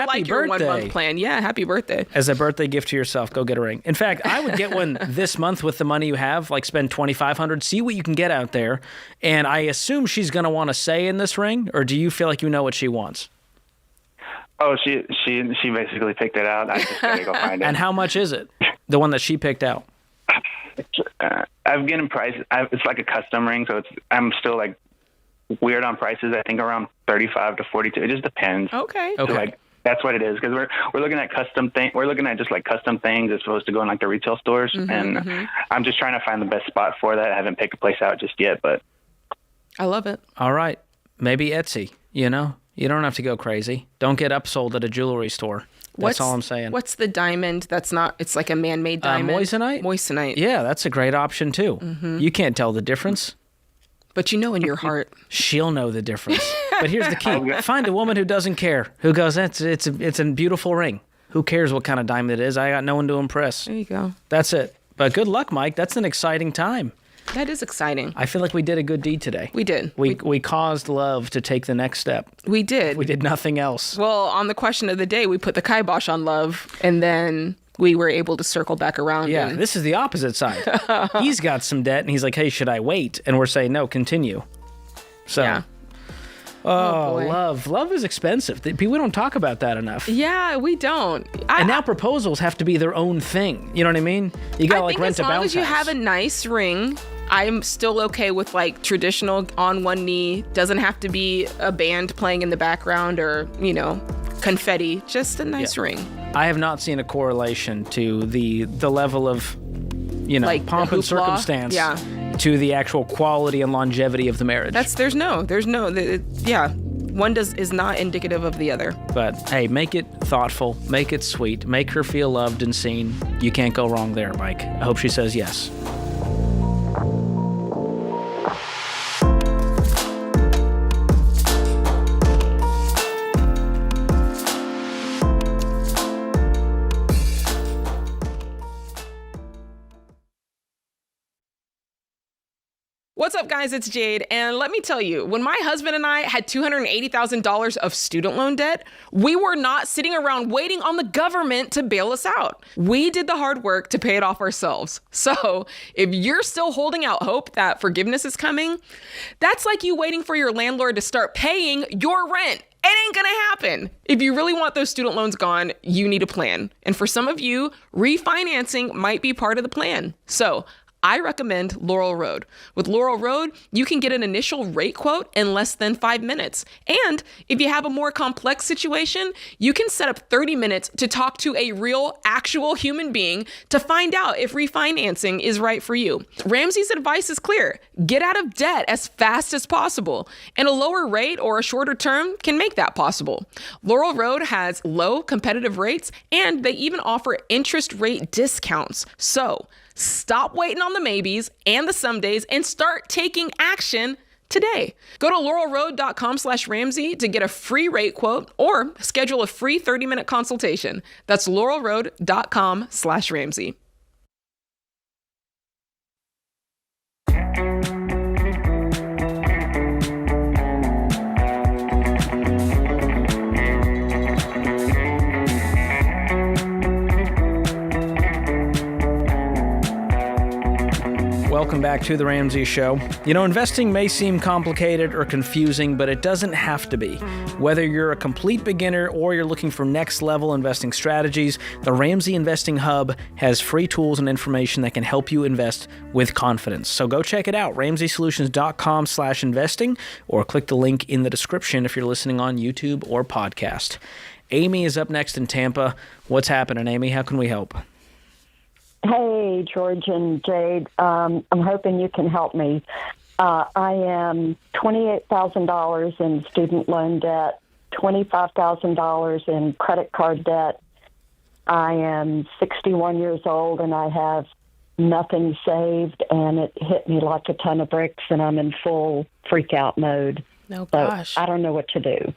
Speaker 4: like your 1 month plan. Yeah, happy birthday.
Speaker 2: As a birthday gift to yourself, go get a ring. In fact, I would get one this month with the money you have. Like spend $2,500. See what you can get out there. And I assume she's going to want to say in this ring, or do you feel like you know what she wants?
Speaker 12: Oh, she basically picked it out. I just gotta go find it.
Speaker 2: And how much is it? The one that she picked out.
Speaker 12: I've given price. It's like a custom ring, so I'm still like weird on prices. I think around 35 to 42. It just depends.
Speaker 4: Okay.
Speaker 12: So like that's what it is, because we're looking at custom thing. We're looking at just like custom things as opposed to going like the retail stores. And I'm just trying to find the best spot for that. I haven't picked a place out just yet, but
Speaker 4: I love it.
Speaker 2: All right, maybe Etsy. You know. You don't have to go crazy. Don't get upsold at a jewelry store. That's all I'm saying.
Speaker 4: What's the diamond that's not, it's like a man-made diamond?
Speaker 2: Moissanite?
Speaker 4: Moissanite.
Speaker 2: Yeah, that's a great option too. You can't tell the difference.
Speaker 4: But you know in your heart.
Speaker 2: She'll know the difference. But here's the key. Find a woman who doesn't care, who goes, it's a beautiful ring. Who cares what kind of diamond it is? I got no one to impress.
Speaker 4: There you go.
Speaker 2: That's it. But good luck, Mike. That's an exciting time.
Speaker 4: That is exciting.
Speaker 2: I feel like we did a good deed today.
Speaker 4: We did.
Speaker 2: We caused love to take the next step.
Speaker 4: We did.
Speaker 2: We did nothing else.
Speaker 4: Well, on the question of the day, we put the kibosh on love, and then we were able to circle back around.
Speaker 2: Yeah,
Speaker 4: and...
Speaker 2: this is the opposite side. He's got some debt, and he's like, hey, should I wait? And we're saying, no, continue. So,
Speaker 4: yeah.
Speaker 2: Oh, love. Love is expensive. We don't talk about that enough.
Speaker 4: Yeah, we don't.
Speaker 2: And now proposals have to be their own thing. You know what I mean? You got to like rent a bounce house.
Speaker 4: As long as you have a nice ring, I'm still okay with like traditional on one knee. Doesn't have to be a band playing in the background or, confetti. Just a nice ring.
Speaker 2: I have not seen a correlation to the level of, like pomp and circumstance to the actual quality and longevity of the marriage.
Speaker 4: One is not indicative of the other.
Speaker 2: But hey, make it thoughtful, make it sweet, make her feel loved and seen. You can't go wrong there, Mike. I hope she says yes.
Speaker 4: What's up, guys? It's Jade, and let me tell you, when my husband and I had $280,000 of student loan debt, we were not sitting around waiting on the government to bail us out. We did the hard work to pay it off ourselves. So if you're still holding out hope that forgiveness is coming, that's like you waiting for your landlord to start paying your rent. It ain't gonna happen. If you really want those student loans gone, you need a plan. And for some of you, refinancing might be part of the plan. So I recommend Laurel Road. With Laurel Road, you can get an initial rate quote in less than 5 minutes. And if you have a more complex situation, you can set up 30 minutes to talk to a real, actual human being to find out if refinancing is right for you. Ramsey's advice is clear. Get out of debt as fast as possible. And a lower rate or a shorter term can make that possible. Laurel Road has low competitive rates, and they even offer interest rate discounts. So stop waiting on the maybes and the somedays and start taking action today. Go to laurelroad.com/Ramsey to get a free rate quote or schedule a free 30-minute consultation. That's laurelroad.com/Ramsey.
Speaker 2: Welcome back to The Ramsey Show. Investing may seem complicated or confusing, but it doesn't have to be. Whether you're a complete beginner or you're looking for next-level investing strategies, the Ramsey Investing Hub has free tools and information that can help you invest with confidence. So go check it out, ramseysolutions.com/investing, or click the link in the description if you're listening on YouTube or podcast. Amy is up next in Tampa. What's happening, Amy? How can we help?
Speaker 13: Hey, George and Jade. I'm hoping you can help me. I am $28,000 in student loan debt, $25,000 in credit card debt. I am 61 years old, and I have nothing saved, and it hit me like a ton of bricks, and I'm in full freak-out mode.
Speaker 4: Oh, gosh.
Speaker 13: So I don't know what to do.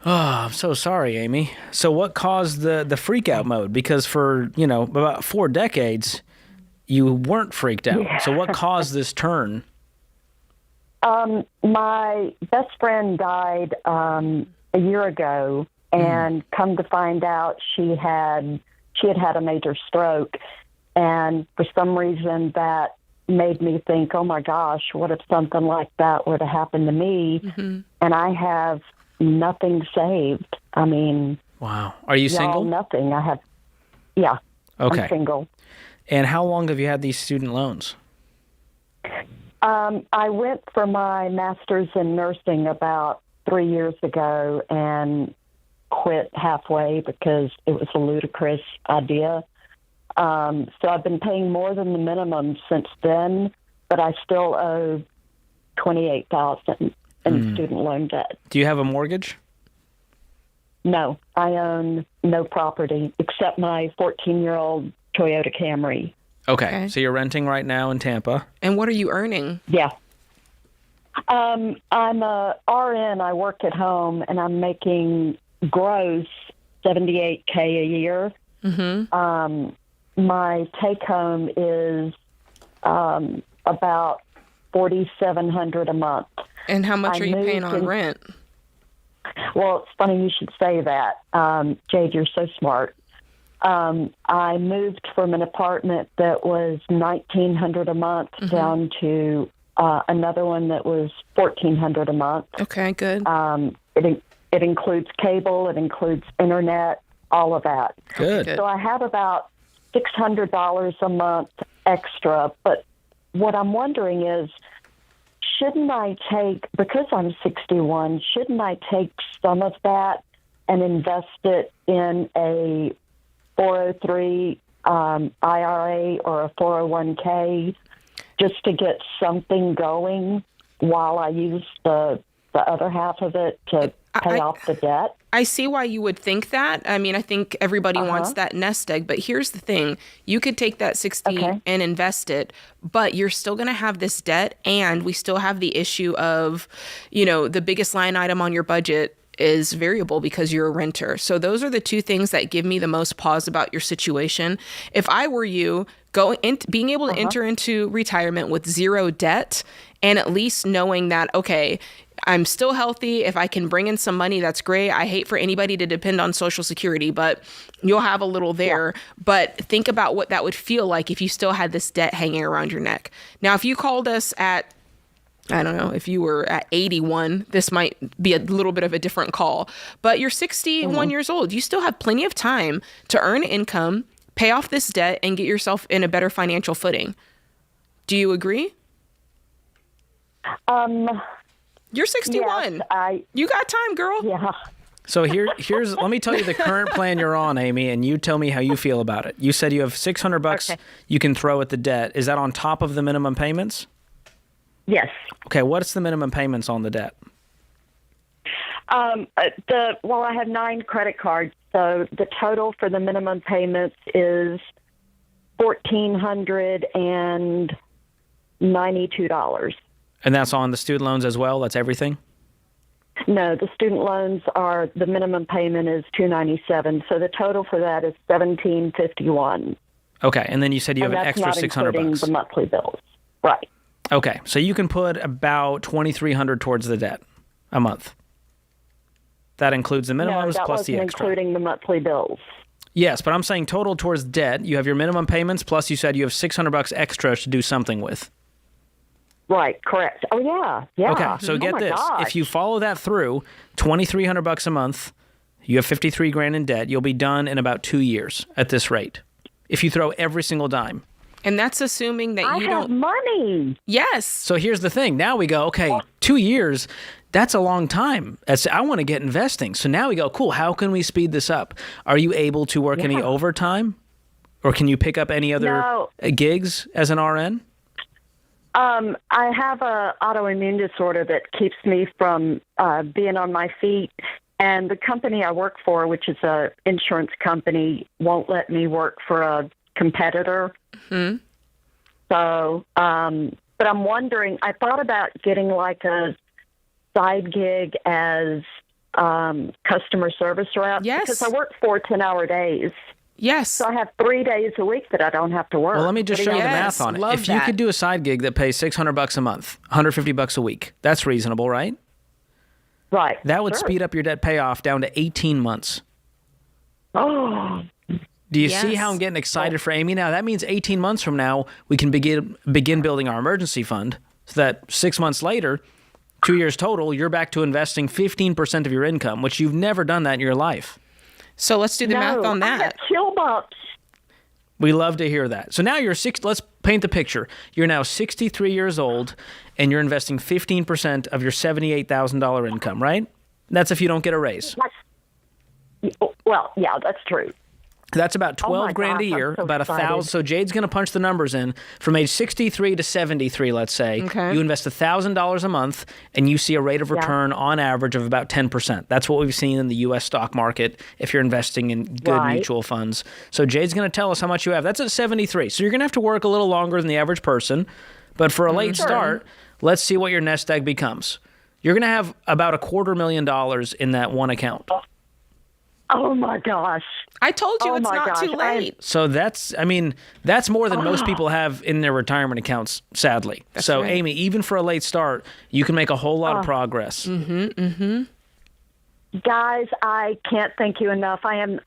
Speaker 2: Oh, I'm so sorry, Amy. So what caused the freak out mode? Because for, about 4 decades, you weren't freaked out. Yeah. So what caused this turn?
Speaker 13: My best friend died a year ago, and come to find out she had a major stroke. And for some reason that made me think, oh my gosh, what if something like that were to happen to me? Mm-hmm. And I have nothing saved. I mean,
Speaker 2: wow. Are you single?
Speaker 13: Nothing. Okay. I'm single.
Speaker 2: And how long have you had these student loans?
Speaker 13: I went for my master's in nursing about 3 years ago and quit halfway because it was a ludicrous idea. So I've been paying more than the minimum since then, but I still owe $28,000 in student loan debt.
Speaker 2: Do you have a mortgage?
Speaker 13: No, I own no property except my 14-year-old Toyota Camry.
Speaker 2: Okay, so you're renting right now in Tampa.
Speaker 4: And what are you earning?
Speaker 13: Yeah. I'm a RN. I work at home, and I'm making gross $78K a year.
Speaker 4: Mm-hmm.
Speaker 13: My take home is about $4,700 a month.
Speaker 4: And how much are you paying on rent?
Speaker 13: Well, it's funny you should say that. Jade, you're so smart. I moved from an apartment that was $1,900 a month down to another one that was $1,400 a month.
Speaker 4: Okay, good.
Speaker 13: It includes cable, it includes internet, all of that.
Speaker 2: Good.
Speaker 13: So I have about $600 a month extra. But what I'm wondering is, shouldn't I take, because I'm 61, shouldn't I take some of that and invest it in a 403 IRA or a 401k just to get something going while I use the other half of it to pay off the debt?
Speaker 4: I see why you would think that. I mean, I think everybody wants that nest egg, but here's the thing. You could take that 60 and invest it, but you're still going to have this debt, and we still have the issue of, the biggest line item on your budget is variable because you're a renter. So those are the two things that give me the most pause about your situation. If I were you, being able to enter into retirement with zero debt, and at least knowing that, okay, I'm still healthy. If I can bring in some money, that's great. I hate for anybody to depend on Social Security, but you'll have a little there. Yeah. But think about what that would feel like if you still had this debt hanging around your neck. Now, if you called us at, I don't know, if you were at 81, this might be a little bit of a different call. But you're 61 years old. You still have plenty of time to earn income, pay off this debt, and get yourself in a better financial footing. Do you agree? You're 61.
Speaker 13: Yes,
Speaker 4: you got time, girl.
Speaker 13: Yeah.
Speaker 2: So here's let me tell you the current plan you're on, Amy, and you tell me how you feel about it. You said you have $600 you can throw at the debt. Is that on top of the minimum payments?
Speaker 13: Yes.
Speaker 2: Okay, what's the minimum payments on the debt?
Speaker 13: I have 9 credit cards, so the total for the minimum payments is $1,492.
Speaker 2: And that's on the student loans as well? That's everything?
Speaker 13: No, the student loans are, the minimum payment is $297, so the total for that is $1,751.
Speaker 2: Okay, and then you said you have an extra $600.
Speaker 13: That's not including the monthly bills. Right.
Speaker 2: Okay, so you can put about $2,300 towards the debt a month. That includes the minimums plus the extra.
Speaker 13: Including the monthly bills.
Speaker 2: Yes, but I'm saying total towards debt. You have your minimum payments plus you said you have $600 extra to do something with.
Speaker 13: Right, correct. Oh, yeah.
Speaker 2: Okay, so get this.
Speaker 13: Gosh.
Speaker 2: If you follow that through, $2,300 a month, you have $53,000 in debt, you'll be done in about 2 years at this rate. If you throw every single dime.
Speaker 4: And that's assuming that you don't
Speaker 13: have money.
Speaker 4: Yes.
Speaker 2: So here's the thing. Now we go, okay, 2 years, that's a long time. I want to get investing. So now we go, cool, how can we speed this up? Are you able to work any overtime? Or can you pick up any other gigs as an RN?
Speaker 13: I have an autoimmune disorder that keeps me from being on my feet, and the company I work for, which is an insurance company, won't let me work for a competitor.
Speaker 4: Mm-hmm.
Speaker 13: So, but I'm wondering, I thought about getting like a side gig as customer service rep.
Speaker 4: Yes.
Speaker 13: Because I work 4 10-hour days.
Speaker 4: Yes.
Speaker 13: So I have 3 days a week that I don't have to work.
Speaker 2: Well, let me just show you the math on it. If you could do a side gig that pays $600 a month, $150 a week, that's reasonable, right?
Speaker 13: Right.
Speaker 2: That would speed up your debt payoff down to 18 months.
Speaker 13: Oh.
Speaker 2: Do you see how I'm getting excited for Amy now? That means 18 months from now, we can begin building our emergency fund so that 6 months later, 2 years total, you're back to investing 15% of your income, which you've never done that in your life.
Speaker 4: So let's do the math on that.
Speaker 13: I have chill bumps.
Speaker 2: We love to hear that. So now let's paint the picture. You're now 63 years old, and you're investing 15% of your $78,000 income, right? That's if you don't get a raise.
Speaker 13: Well, yeah, that's true.
Speaker 2: That's about 12 grand a year, about $1,000. So Jade's going to punch the numbers in. From age 63 to 73, let's say, you invest $1,000 a month, and you see a rate of return on average of about 10%. That's what we've seen in the U.S. stock market if you're investing in good mutual funds. So Jade's going to tell us how much you have. That's at 73. So you're going to have to work a little longer than the average person. But for a late start, let's see what your nest egg becomes. You're going to have about $250,000 in that one account.
Speaker 13: Oh, my gosh.
Speaker 4: I told you it's not too late.
Speaker 2: So that's more than most people have in their retirement accounts, sadly. So, right. Amy, even for a late start, you can make a whole lot of progress.
Speaker 13: Guys, I can't thank you enough. I am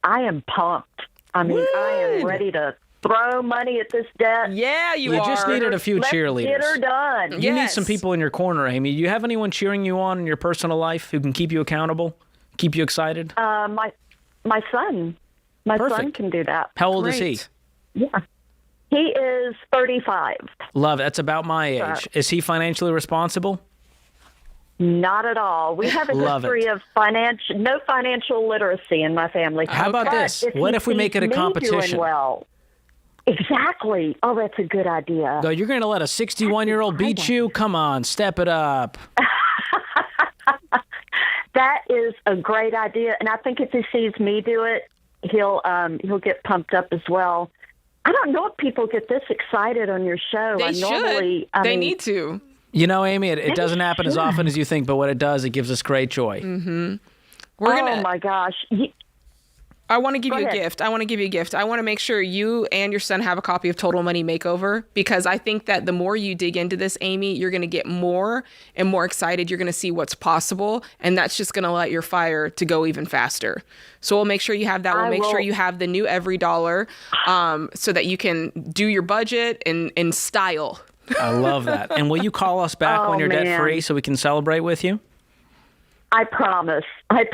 Speaker 13: pumped. I mean, I am ready to throw money at this debt.
Speaker 4: Yeah, you
Speaker 2: just needed a few cheerleaders.
Speaker 13: Get her done.
Speaker 2: You need some people in your corner, Amy. Do you have anyone cheering you on in your personal life who can keep you accountable, keep you excited?
Speaker 13: My son. My son can do that.
Speaker 2: How old is he?
Speaker 13: Yeah. He is 35.
Speaker 2: Love it. That's about my age. Is he financially responsible?
Speaker 13: Not at all. We have a history of no financial literacy in my family.
Speaker 2: How about this? What if we make it a competition?
Speaker 13: Well, exactly. Oh, that's a good idea.
Speaker 2: No, you're going to let a 61-year-old beat you? Come on, step it up.
Speaker 13: That is a great idea, and I think if he sees me do it, he'll get pumped up as well. I don't know if people get this excited on your show.
Speaker 4: They should. They need to.
Speaker 2: You know, Amy, it doesn't happen as often as you think, but what it does, it gives us great joy.
Speaker 13: Oh my gosh.
Speaker 4: I want to give you a gift. I want to make sure you and your son have a copy of Total Money Makeover, because I think that the more you dig into this, Amy, you're going to get more and more excited. You're going to see what's possible, and that's just going to let your fire to go even faster. So we'll make sure you have that. We'll make sure you have the new Every Dollar, so that you can do your budget in style.
Speaker 2: I love that. And will you call us back when you're debt-free so we can celebrate with you?
Speaker 13: I promise. Thank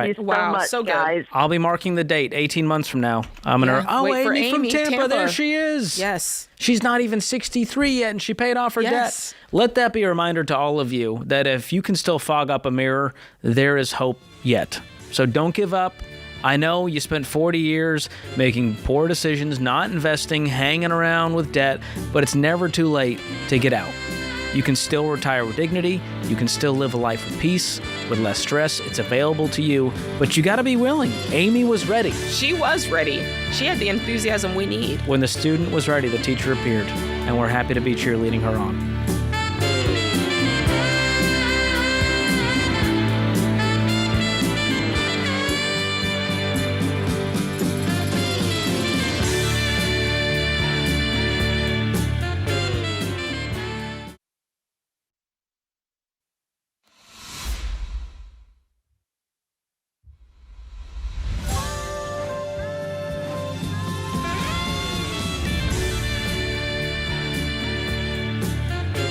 Speaker 13: you so much, guys.
Speaker 2: I'll be marking the date 18 months from now. I'm going to...
Speaker 4: wait for
Speaker 2: Amy from Tampa. There she is.
Speaker 4: Yes.
Speaker 2: She's not even 63 yet, and she paid off her debt. Let that be a reminder to all of you that if you can still fog up a mirror, there is hope yet. So don't give up. I know you spent 40 years making poor decisions, not investing, hanging around with debt, but it's never too late to get out. You can still retire with dignity. You can still live a life of peace with less stress. It's available to you, but you got to be willing. Amy was ready.
Speaker 4: She was ready. She had the enthusiasm we need.
Speaker 2: When the student was ready, the teacher appeared, and we're happy to be cheerleading her on.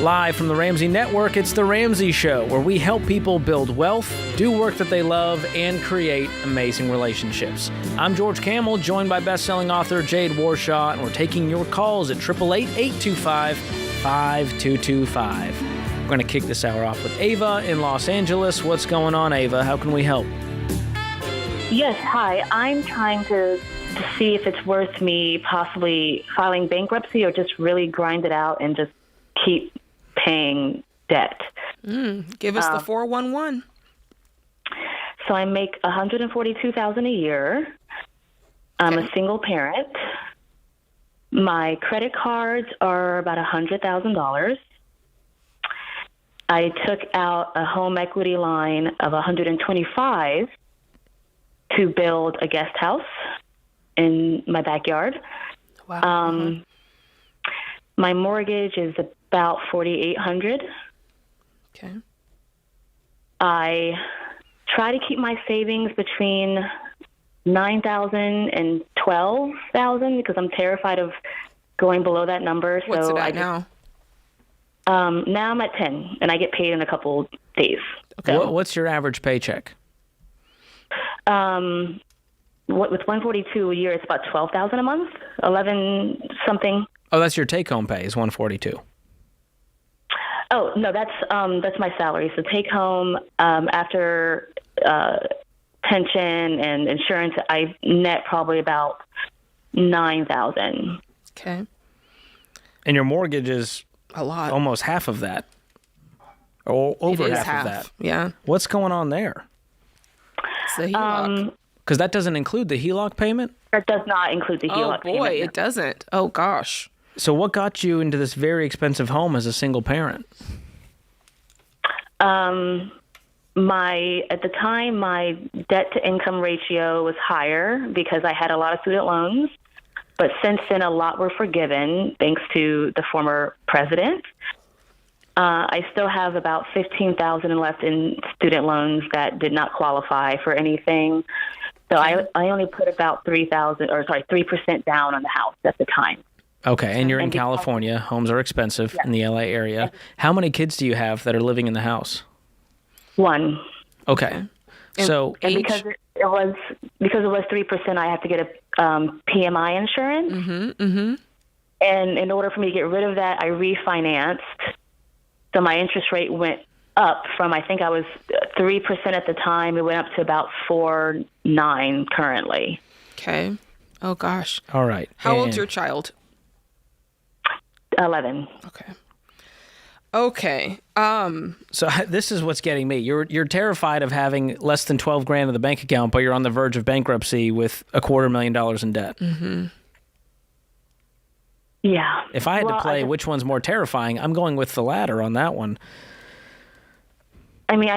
Speaker 2: Live from the Ramsey Network, it's The Ramsey Show, where we help people build wealth, do work that they love, and create amazing relationships. I'm George Kamel, joined by best-selling author Jade Warshaw, and we're taking your calls at 888-825-5225. We're going to kick this hour off with Ava in Los Angeles. What's going on, Ava? How can we help?
Speaker 14: Yes, hi. I'm trying to see if it's worth me possibly filing bankruptcy or just really grind it out and just keep paying debt.
Speaker 4: Give us the 411.
Speaker 14: So I make $142,000 a year. I'm a single parent. My credit cards are about $100,000. I took out a home equity line of $125,000 to build a guest house in my backyard.
Speaker 4: Wow.
Speaker 14: My mortgage is about $4,800.
Speaker 4: Okay.
Speaker 14: I try to keep my savings between $9,000 and $12,000 because I'm terrified of going below that number.
Speaker 4: What's it at now?
Speaker 14: Now I'm at 10, and I get paid in a couple days.
Speaker 2: Okay. What's your average paycheck?
Speaker 14: With 142 a year, it's about $12,000 a month, 11 something.
Speaker 2: Oh, that's your take-home pay is $142.
Speaker 14: Oh no, that's my salary. So take home after pension and insurance, I net probably about $9,000.
Speaker 4: Okay.
Speaker 2: And your mortgage is
Speaker 4: a lot,
Speaker 2: almost half of that. Or over
Speaker 4: It is
Speaker 2: half of that.
Speaker 4: Yeah.
Speaker 2: What's going on there?
Speaker 4: It's the HELOC.
Speaker 2: Because that doesn't include the HELOC payment?
Speaker 14: That does not include the HELOC
Speaker 4: Oh, boy,
Speaker 14: payment.
Speaker 4: it doesn't. Oh, gosh.
Speaker 2: So what got you into this very expensive home as a single parent?
Speaker 14: At the time, my debt to income ratio was higher because I had a lot of student loans. But since then, a lot were forgiven thanks to the former president. I still have about $15,000 left in student loans that did not qualify for anything. So I only put about 3% down on the house at the time.
Speaker 2: Okay, and you're in California. Homes are expensive in the LA area. How many kids do you have that are living in the house?
Speaker 14: One.
Speaker 2: Okay. So
Speaker 14: because it was 3%, I have to get a PMI insurance.
Speaker 4: Mm-hmm.
Speaker 14: And in order for me to get rid of that, I refinanced. So my interest rate went up from, I think I was 3% at the time. It went up to about 4.9 currently.
Speaker 4: Okay. Oh, gosh.
Speaker 2: All right.
Speaker 4: How old's your child?
Speaker 14: 11.
Speaker 4: Okay.
Speaker 2: So this is what's getting me. You're terrified of having less than $12,000 in the bank account, but you're on the verge of bankruptcy with $250,000 in debt.
Speaker 4: Mm-hmm.
Speaker 14: Yeah.
Speaker 2: If I had to play which one's more terrifying, I'm going with the latter on that one.
Speaker 14: I mean,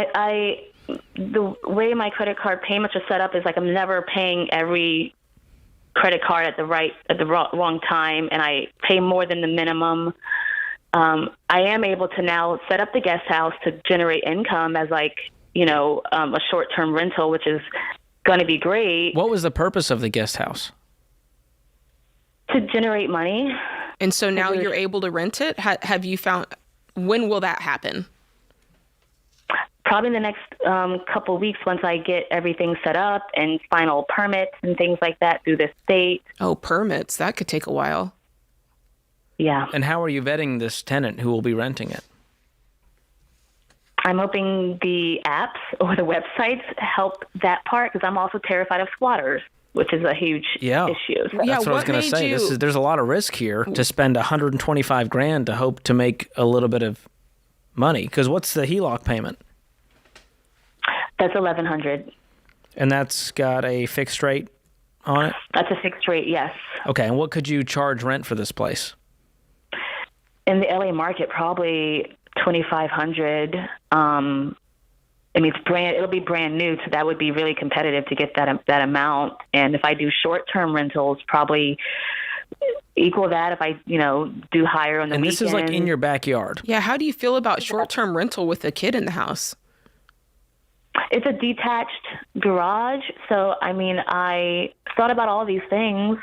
Speaker 14: the way my credit card payments are set up is like I'm never paying every credit card at the wrong time, and I pay more than the minimum. I am able to now set up the guest house to generate income as a short-term rental, which is going to be great.
Speaker 2: What was the purpose of the guest house?
Speaker 14: To generate money.
Speaker 4: And so now you're able to rent it? Have you found, when will that happen?
Speaker 14: Probably in the next couple of weeks once I get everything set up and final permits and things like that through the state.
Speaker 4: Oh, permits. That could take a while.
Speaker 14: Yeah.
Speaker 2: And how are you vetting this tenant who will be renting it?
Speaker 14: I'm hoping the apps or the websites help that part because I'm also terrified of squatters, which is a huge issue. So.
Speaker 2: That's what I was going to say. There's a lot of risk here to spend $125,000 to hope to make a little bit of money. Because what's the HELOC payment?
Speaker 14: That's $1,100.
Speaker 2: And that's got a fixed rate on it?
Speaker 14: That's a fixed rate, yes.
Speaker 2: Okay, and what could you charge rent for this place?
Speaker 14: In the LA market, probably $2,500. I mean, it'll be brand new, so that would be really competitive to get that amount. And if I do short-term rentals, probably equal that if I, do higher on the weekends.
Speaker 2: And this is like in your backyard.
Speaker 4: Yeah, how do you feel about short-term rental with a kid in the house?
Speaker 14: It's a detached garage, so I mean, I thought about all these things.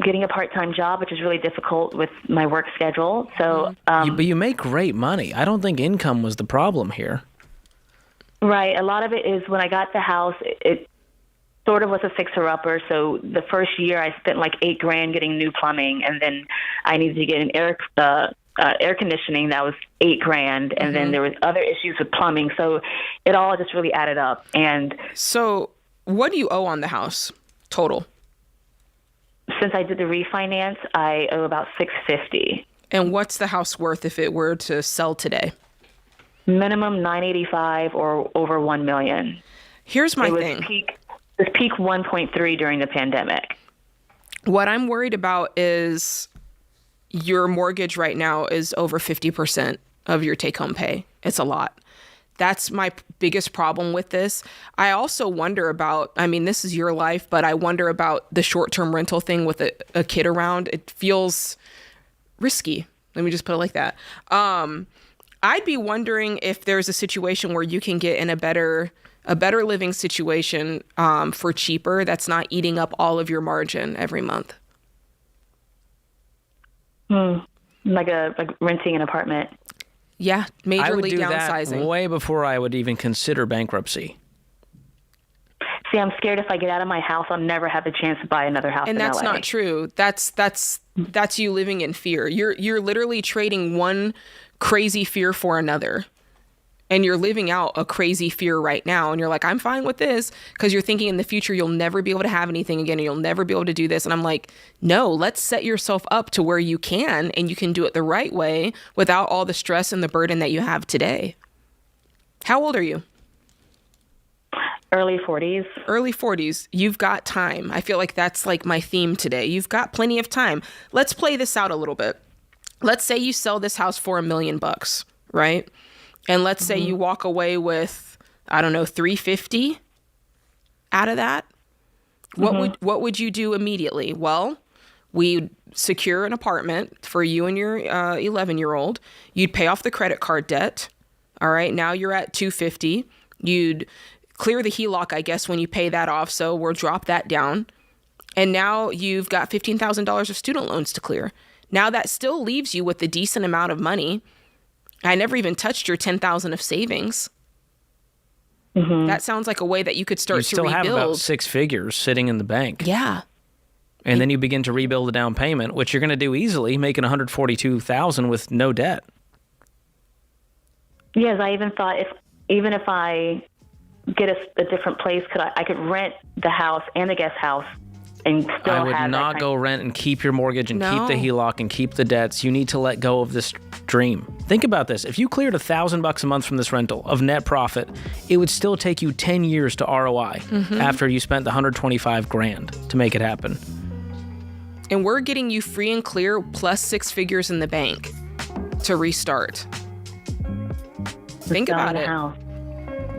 Speaker 14: Getting a part-time job, which is really difficult with my work schedule. So,
Speaker 2: but you make great money. I don't think income was the problem here.
Speaker 14: Right. A lot of it is when I got the house, it sort of was a fixer-upper. So the first year I spent like $8,000 getting new plumbing, and then I needed to get an air conditioning that was $8,000, and then there was other issues with plumbing. So it all just really added up. And
Speaker 4: so, what do you owe on the house total?
Speaker 14: Since I did the refinance, I owe about $650.
Speaker 4: And what's the house worth if it were to sell today?
Speaker 14: Minimum $985 or over $1 million.
Speaker 4: Here's my thing.
Speaker 14: It was peak 1.3 during the pandemic.
Speaker 4: What I'm worried about is your mortgage right now is over 50% of your take-home pay. It's a lot. That's my biggest problem with this. I also wonder about, this is your life, but I wonder about the short-term rental thing with a kid around. It feels risky. Let me just put it like that. I'd be wondering if there's a situation where you can get in a better living situation for cheaper that's not eating up all of your margin every month.
Speaker 14: Like renting an apartment.
Speaker 4: Yeah, majorly
Speaker 2: I would do
Speaker 4: downsizing.
Speaker 2: That way before I would even consider bankruptcy.
Speaker 14: See, I'm scared if I get out of my house, I'll never have the chance to buy another house.
Speaker 4: And that's not true. That's you living in fear. You're literally trading one crazy fear for another. and you're living out a crazy fear right now, and you're like, I'm fine with this, because you're thinking in the future you'll never be able to have anything again, and you'll never be able to do this. And I'm like, no, let's set yourself up to where you can, and you can do it the right way without all the stress and the burden that you have today. How old are you?
Speaker 14: Early 40s.
Speaker 4: Early 40s. You've got time. I feel like that's like my theme today. You've got plenty of time. Let's play this out a little bit. Let's say you sell this house for $1 million, right? And let's say you walk away with, I don't know, $350 out of that. What would you do immediately? Well, we'd secure an apartment for you and your 11-year-old. You'd pay off the credit card debt. All right, now you're at $250. You'd clear the HELOC, I guess, when you pay that off. So we'll drop that down. And now you've got $15,000 of student loans to clear. Now that still leaves you with a decent amount of money. I never even touched your $10,000 of savings. That sounds like a way that you could start to rebuild.
Speaker 2: You still have about 6 figures sitting in the bank.
Speaker 4: Yeah.
Speaker 2: And then you begin to rebuild the down payment, which you're going to do easily, making $142,000 with no debt.
Speaker 14: Yes, I even thought if I get a different place, I could rent the house and the guest house.
Speaker 2: I would not go rent and keep your mortgage and keep the HELOC and keep the debts. You need to let go of this dream. Think about this. If you cleared $1,000 a month from this rental of net profit, it would still take you 10 years to ROI after you spent the $125,000 to make it happen.
Speaker 4: And we're getting you free and clear plus 6 figures in the bank to restart. Think about it.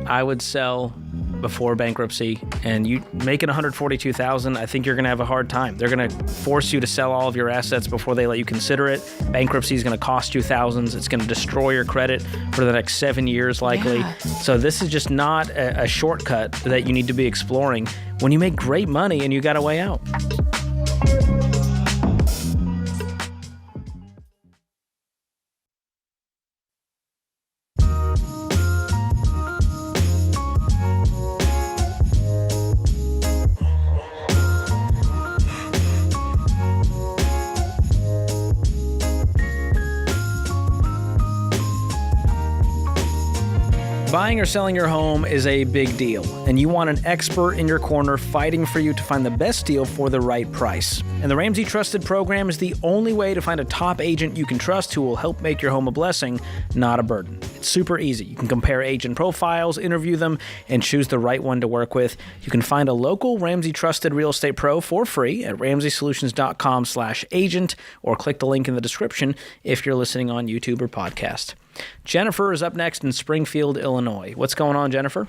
Speaker 2: I would sell before bankruptcy, and you making $142,000, I think you're going to have a hard time. They're going to force you to sell all of your assets before they let you consider it. Bankruptcy is going to cost you thousands. It's going to destroy your credit for the next 7 years, likely. Yeah. So this is just not a shortcut that you need to be exploring when you make great money and you got a way out. Buying or selling your home is a big deal, and you want an expert in your corner fighting for you to find the best deal for the right price. And the Ramsey Trusted program is the only way to find a top agent you can trust who will help make your home a blessing, not a burden. It's super easy. You can compare agent profiles, interview them, and choose the right one to work with. You can find a local Ramsey Trusted real estate pro for free at ramseysolutions.com/agent, or click the link in the description if you're listening on YouTube or podcast. Jennifer is up next in Springfield, Illinois. What's going on, Jennifer?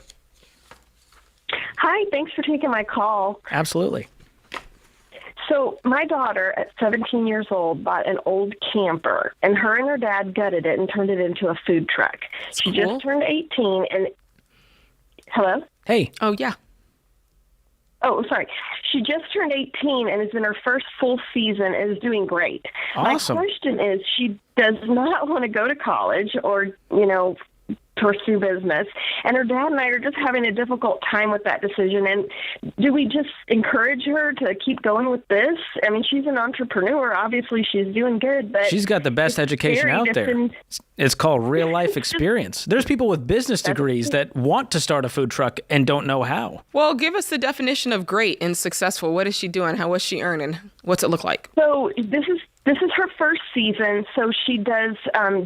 Speaker 15: Hi, thanks for taking my call.
Speaker 2: Absolutely.
Speaker 15: So my daughter, at 17 years old, bought an old camper, and her and her dad gutted it and turned it into a food truck. She just turned 18, and... Hello?
Speaker 2: Hey.
Speaker 4: Oh, yeah.
Speaker 15: Oh, sorry. She just turned 18 and has been her first full season and is doing great.
Speaker 2: Awesome.
Speaker 15: My question is, she does not want to go to college or, pursue business. And her dad and I are just having a difficult time with that decision. And do we just encourage her to keep going with this? I mean, she's an entrepreneur. Obviously, she's doing good, but
Speaker 2: she's got the best education out there. It's called real life experience. There's people with business degrees that want to start a food truck and don't know how.
Speaker 4: Well, give us the definition of great and successful. What is she doing? How was she earning? What's it look like?
Speaker 15: So this is her first season, so she does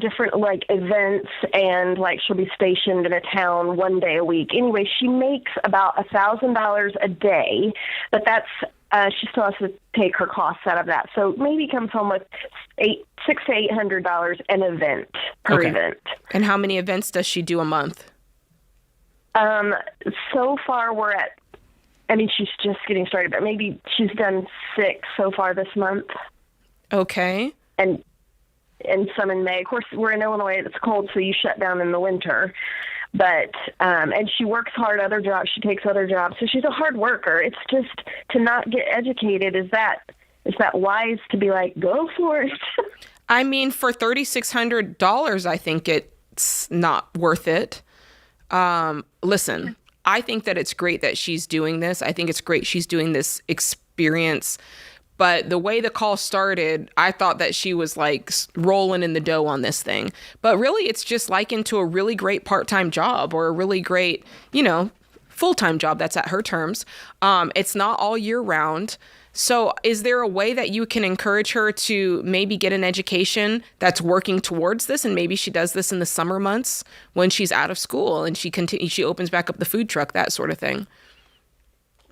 Speaker 15: different events, and she'll be stationed in a town one day a week. Anyway, she makes about $1,000 a day, but that's she still has to take her costs out of that. So maybe comes home with $600 to $800 an event per event.
Speaker 4: And how many events does she do a month?
Speaker 15: So far we're at. I mean, she's just getting started, but maybe she's done 6 so far this month.
Speaker 4: Okay.
Speaker 15: And some in May. Of course, we're in Illinois. It's cold, so you shut down in the winter. But and she works hard, other jobs. She takes other jobs. So she's a hard worker. It's just to not get educated. Is that wise to be like, go for it?
Speaker 4: I mean, for $3,600, I think it's not worth it. Listen, I think that it's great that she's doing this. I think it's great she's doing this experience. But the way the call started, I thought that she was like rolling in the dough on this thing. But really, it's just likened to a really great part-time job or a really great, full-time job that's at her terms. It's not all year round. So is there a way that you can encourage her to maybe get an education that's working towards this? And maybe she does this in the summer months when she's out of school and she opens back up the food truck, that sort of thing.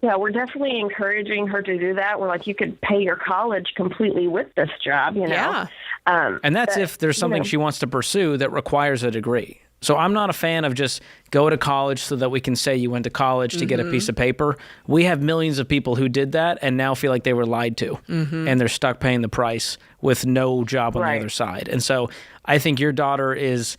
Speaker 15: Yeah, we're definitely encouraging her to do that. We're like, you could pay your college completely with this job,
Speaker 4: Yeah.
Speaker 2: And that's if there's something she wants to pursue that requires a degree. So I'm not a fan of just go to college so that we can say you went to college to get a piece of paper. We have millions of people who did that and now feel like they were lied to. And they're stuck paying the price with no job on the other side. And so I think your daughter is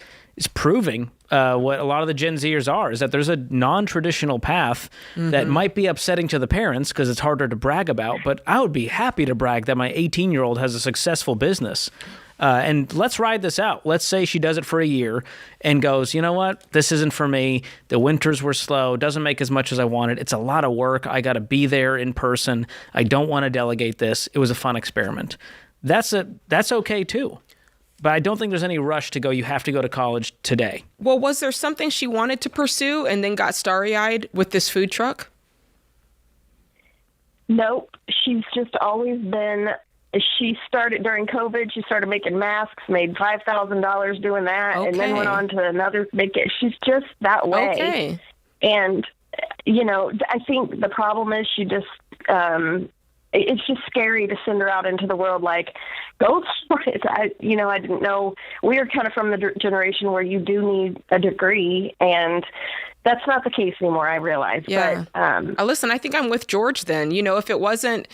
Speaker 2: proving what a lot of the Gen Zers are, is that there's a non-traditional path that might be upsetting to the parents because it's harder to brag about. But I would be happy to brag that my 18-year-old has a successful business. And let's ride this out. Let's say she does it for a year and goes, you know what? This isn't for me. The winters were slow. Doesn't make as much as I wanted. It's a lot of work. I got to be there in person. I don't want to delegate this. It was a fun experiment. That's okay too. But I don't think there's any rush to go, you have to go to college today.
Speaker 4: Well, was there something she wanted to pursue and then got starry-eyed with this food truck?
Speaker 15: Nope. She's just always been... She started during COVID. She started making masks, made $5,000 doing that, and then went on to another. She's just that way.
Speaker 4: Okay.
Speaker 15: And I think the problem is she just. It's just scary to send her out into the world like, go for it. I didn't know. We are kind of from the generation where you do need a degree, and that's not the case anymore, I realize.
Speaker 4: Yeah.
Speaker 15: But
Speaker 4: listen, I think I'm with George then. If it wasn't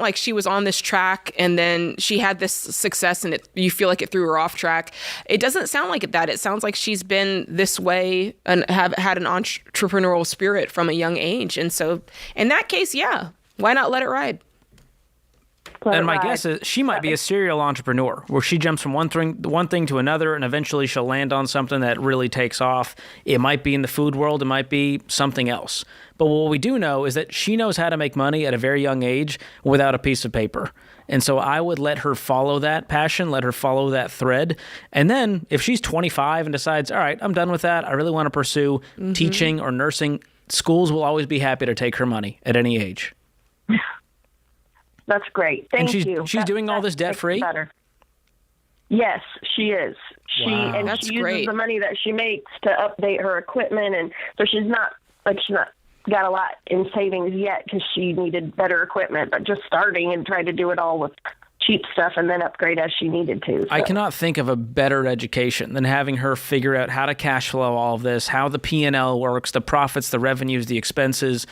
Speaker 4: like she was on this track and then she had this success and you feel like it threw her off track, it doesn't sound like that. It sounds like she's been this way and have had an entrepreneurial spirit from a young age. And so in that case, yeah, why not let it ride?
Speaker 2: And my guess is she might be a serial entrepreneur where she jumps from one thing to another and eventually she'll land on something that really takes off. It might be in the food world. It might be something else. But what we do know is that she knows how to make money at a very young age without a piece of paper. And so I would let her follow that passion, let her follow that thread. And then if she's 25 and decides, all right, I'm done with that, I really want to pursue teaching or nursing, schools will always be happy to take her money at any age.
Speaker 15: That's great. Thank you.
Speaker 2: She's doing all this debt-free?
Speaker 15: Yes, she is.
Speaker 2: Wow.
Speaker 4: That's
Speaker 15: she uses
Speaker 4: great.
Speaker 15: the money that she makes to update her equipment, and so she's not got a lot in savings yet because she needed better equipment, but just starting and trying to do it all with cheap stuff and then upgrade as she needed to. So.
Speaker 2: I cannot think of a better education than having her figure out how to cash flow all of this, how the P&L works, the profits, the revenues, the expenses.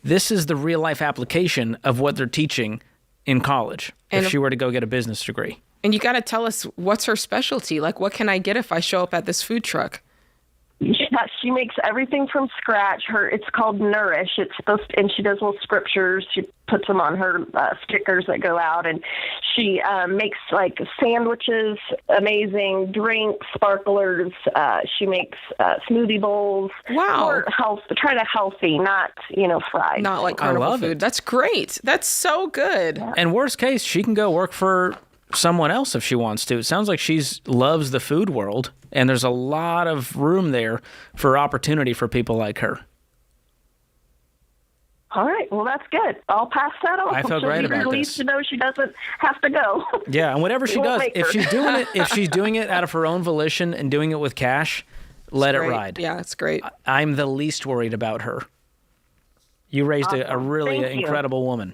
Speaker 2: This is the real-life application of what they're teaching in college if she were to go get a business degree.
Speaker 4: And you got to tell us what's her specialty. Like, what can I get if I show up at this food truck?
Speaker 15: Yeah, she makes everything from scratch. It's called Nourish. And she does little scriptures. She puts them on her stickers that go out, and she makes like sandwiches, amazing drinks, sparklers. She makes smoothie bowls.
Speaker 4: Wow,
Speaker 15: for health. Try to healthy, not fried.
Speaker 4: Not like carnival food. That's great. That's so good.
Speaker 15: Yeah.
Speaker 2: And worst case, she can go work for someone else if she wants to. It sounds like she loves the food world, and there's a lot of room there for opportunity for people like her.
Speaker 15: All right, well, that's good. I'll pass that on.
Speaker 2: I feel great about
Speaker 15: relieved
Speaker 2: this.
Speaker 15: to know she doesn't have to go.
Speaker 2: Yeah, and whatever she does, if she's doing it out of her own volition and doing it with cash, let it ride.
Speaker 4: Yeah, it's great.
Speaker 2: I'm the least worried about her. You raised a really incredible woman.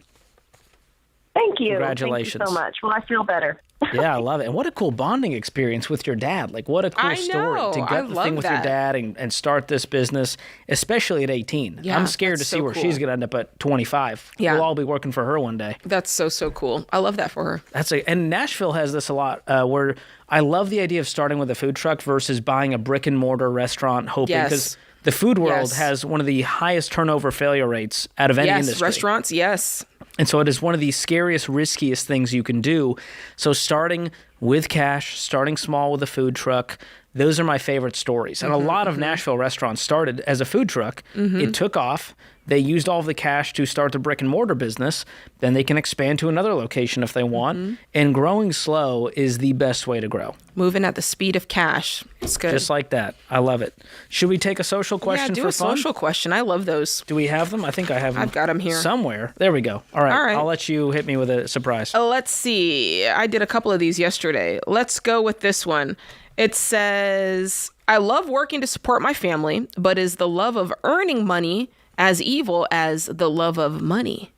Speaker 15: Thank you.
Speaker 2: Congratulations.
Speaker 15: Thank you so much. Well, I feel better.
Speaker 2: Yeah, I love it. And what a cool bonding experience with your dad. Like, what a cool story to get the thing with your dad and start this business, especially at 18.
Speaker 4: Yeah,
Speaker 2: I'm scared to see where she's going to end up at 25.
Speaker 4: Yeah.
Speaker 2: We'll all be working for her one day.
Speaker 4: That's so cool. I love that for her.
Speaker 2: And Nashville has this a lot where I love the idea of starting with a food truck versus buying a brick and mortar restaurant, hoping because the food world has one of the highest turnover failure rates out of any industry.
Speaker 4: Restaurants, yes.
Speaker 2: And so it is one of the scariest, riskiest things you can do. So starting with cash, starting small with a food truck, those are my favorite stories. And a lot of Nashville restaurants started as a food truck. It took off. they used all of the cash to start the brick and mortar business, then they can expand to another location if they want. And growing slow is the best way to grow.
Speaker 4: Moving at the speed of cash. It's good.
Speaker 2: Just like that. I love it. Should we take a social question
Speaker 4: do
Speaker 2: for
Speaker 4: a
Speaker 2: fun?
Speaker 4: social question. I love those.
Speaker 2: Do we have them? I think I have them.
Speaker 4: I've got them here.
Speaker 2: Somewhere. There we go. All right. I'll let you hit me with a surprise.
Speaker 4: Let's see. I did a couple of these yesterday. Let's go with this one. It says, I love working to support my family, but is the love of earning money as evil as the love of money?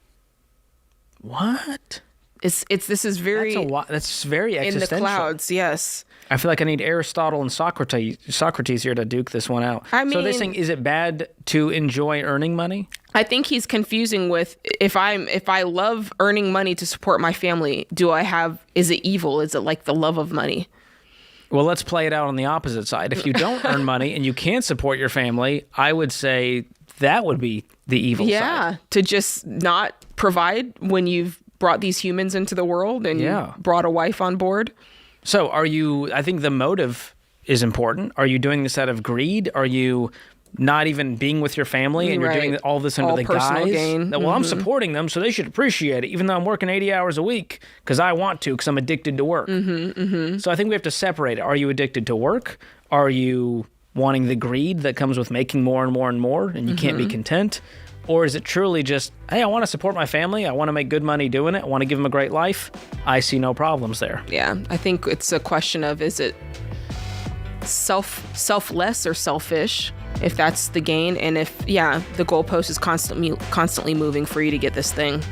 Speaker 2: What?
Speaker 4: This is very
Speaker 2: that's very existential.
Speaker 4: In the clouds, yes.
Speaker 2: I feel like I need Aristotle and Socrates here to duke this one out.
Speaker 4: I mean,
Speaker 2: so they're saying, is it bad to enjoy earning money?
Speaker 4: I think he's confusing with if I love earning money to support my family, is it evil? Is it like the love of money?
Speaker 2: Well, let's play it out on the opposite side. If you don't earn money and you can't support your family, I would say that would be the evil side.
Speaker 4: Yeah, to just not provide when you've brought these humans into the world and brought a wife on board.
Speaker 2: So I think the motive is important. Are you doing this out of greed? Are you not even being with your family and you're doing all this under the guise
Speaker 4: gain.
Speaker 2: that, I'm supporting them, so they should appreciate it, even though I'm working 80 hours a week because I want to, because I'm addicted to work. So I think we have to separate it. Are you addicted to work? Are you wanting the greed that comes with making more and more and more and you can't be content? Or is it truly just, hey, I want to support my family. I want to make good money doing it. I want to give them a great life. I see no problems there.
Speaker 4: Yeah, I think it's a question of, is it selfless or selfish, if that's the gain, and if the goalpost is constantly moving for you to get this thing.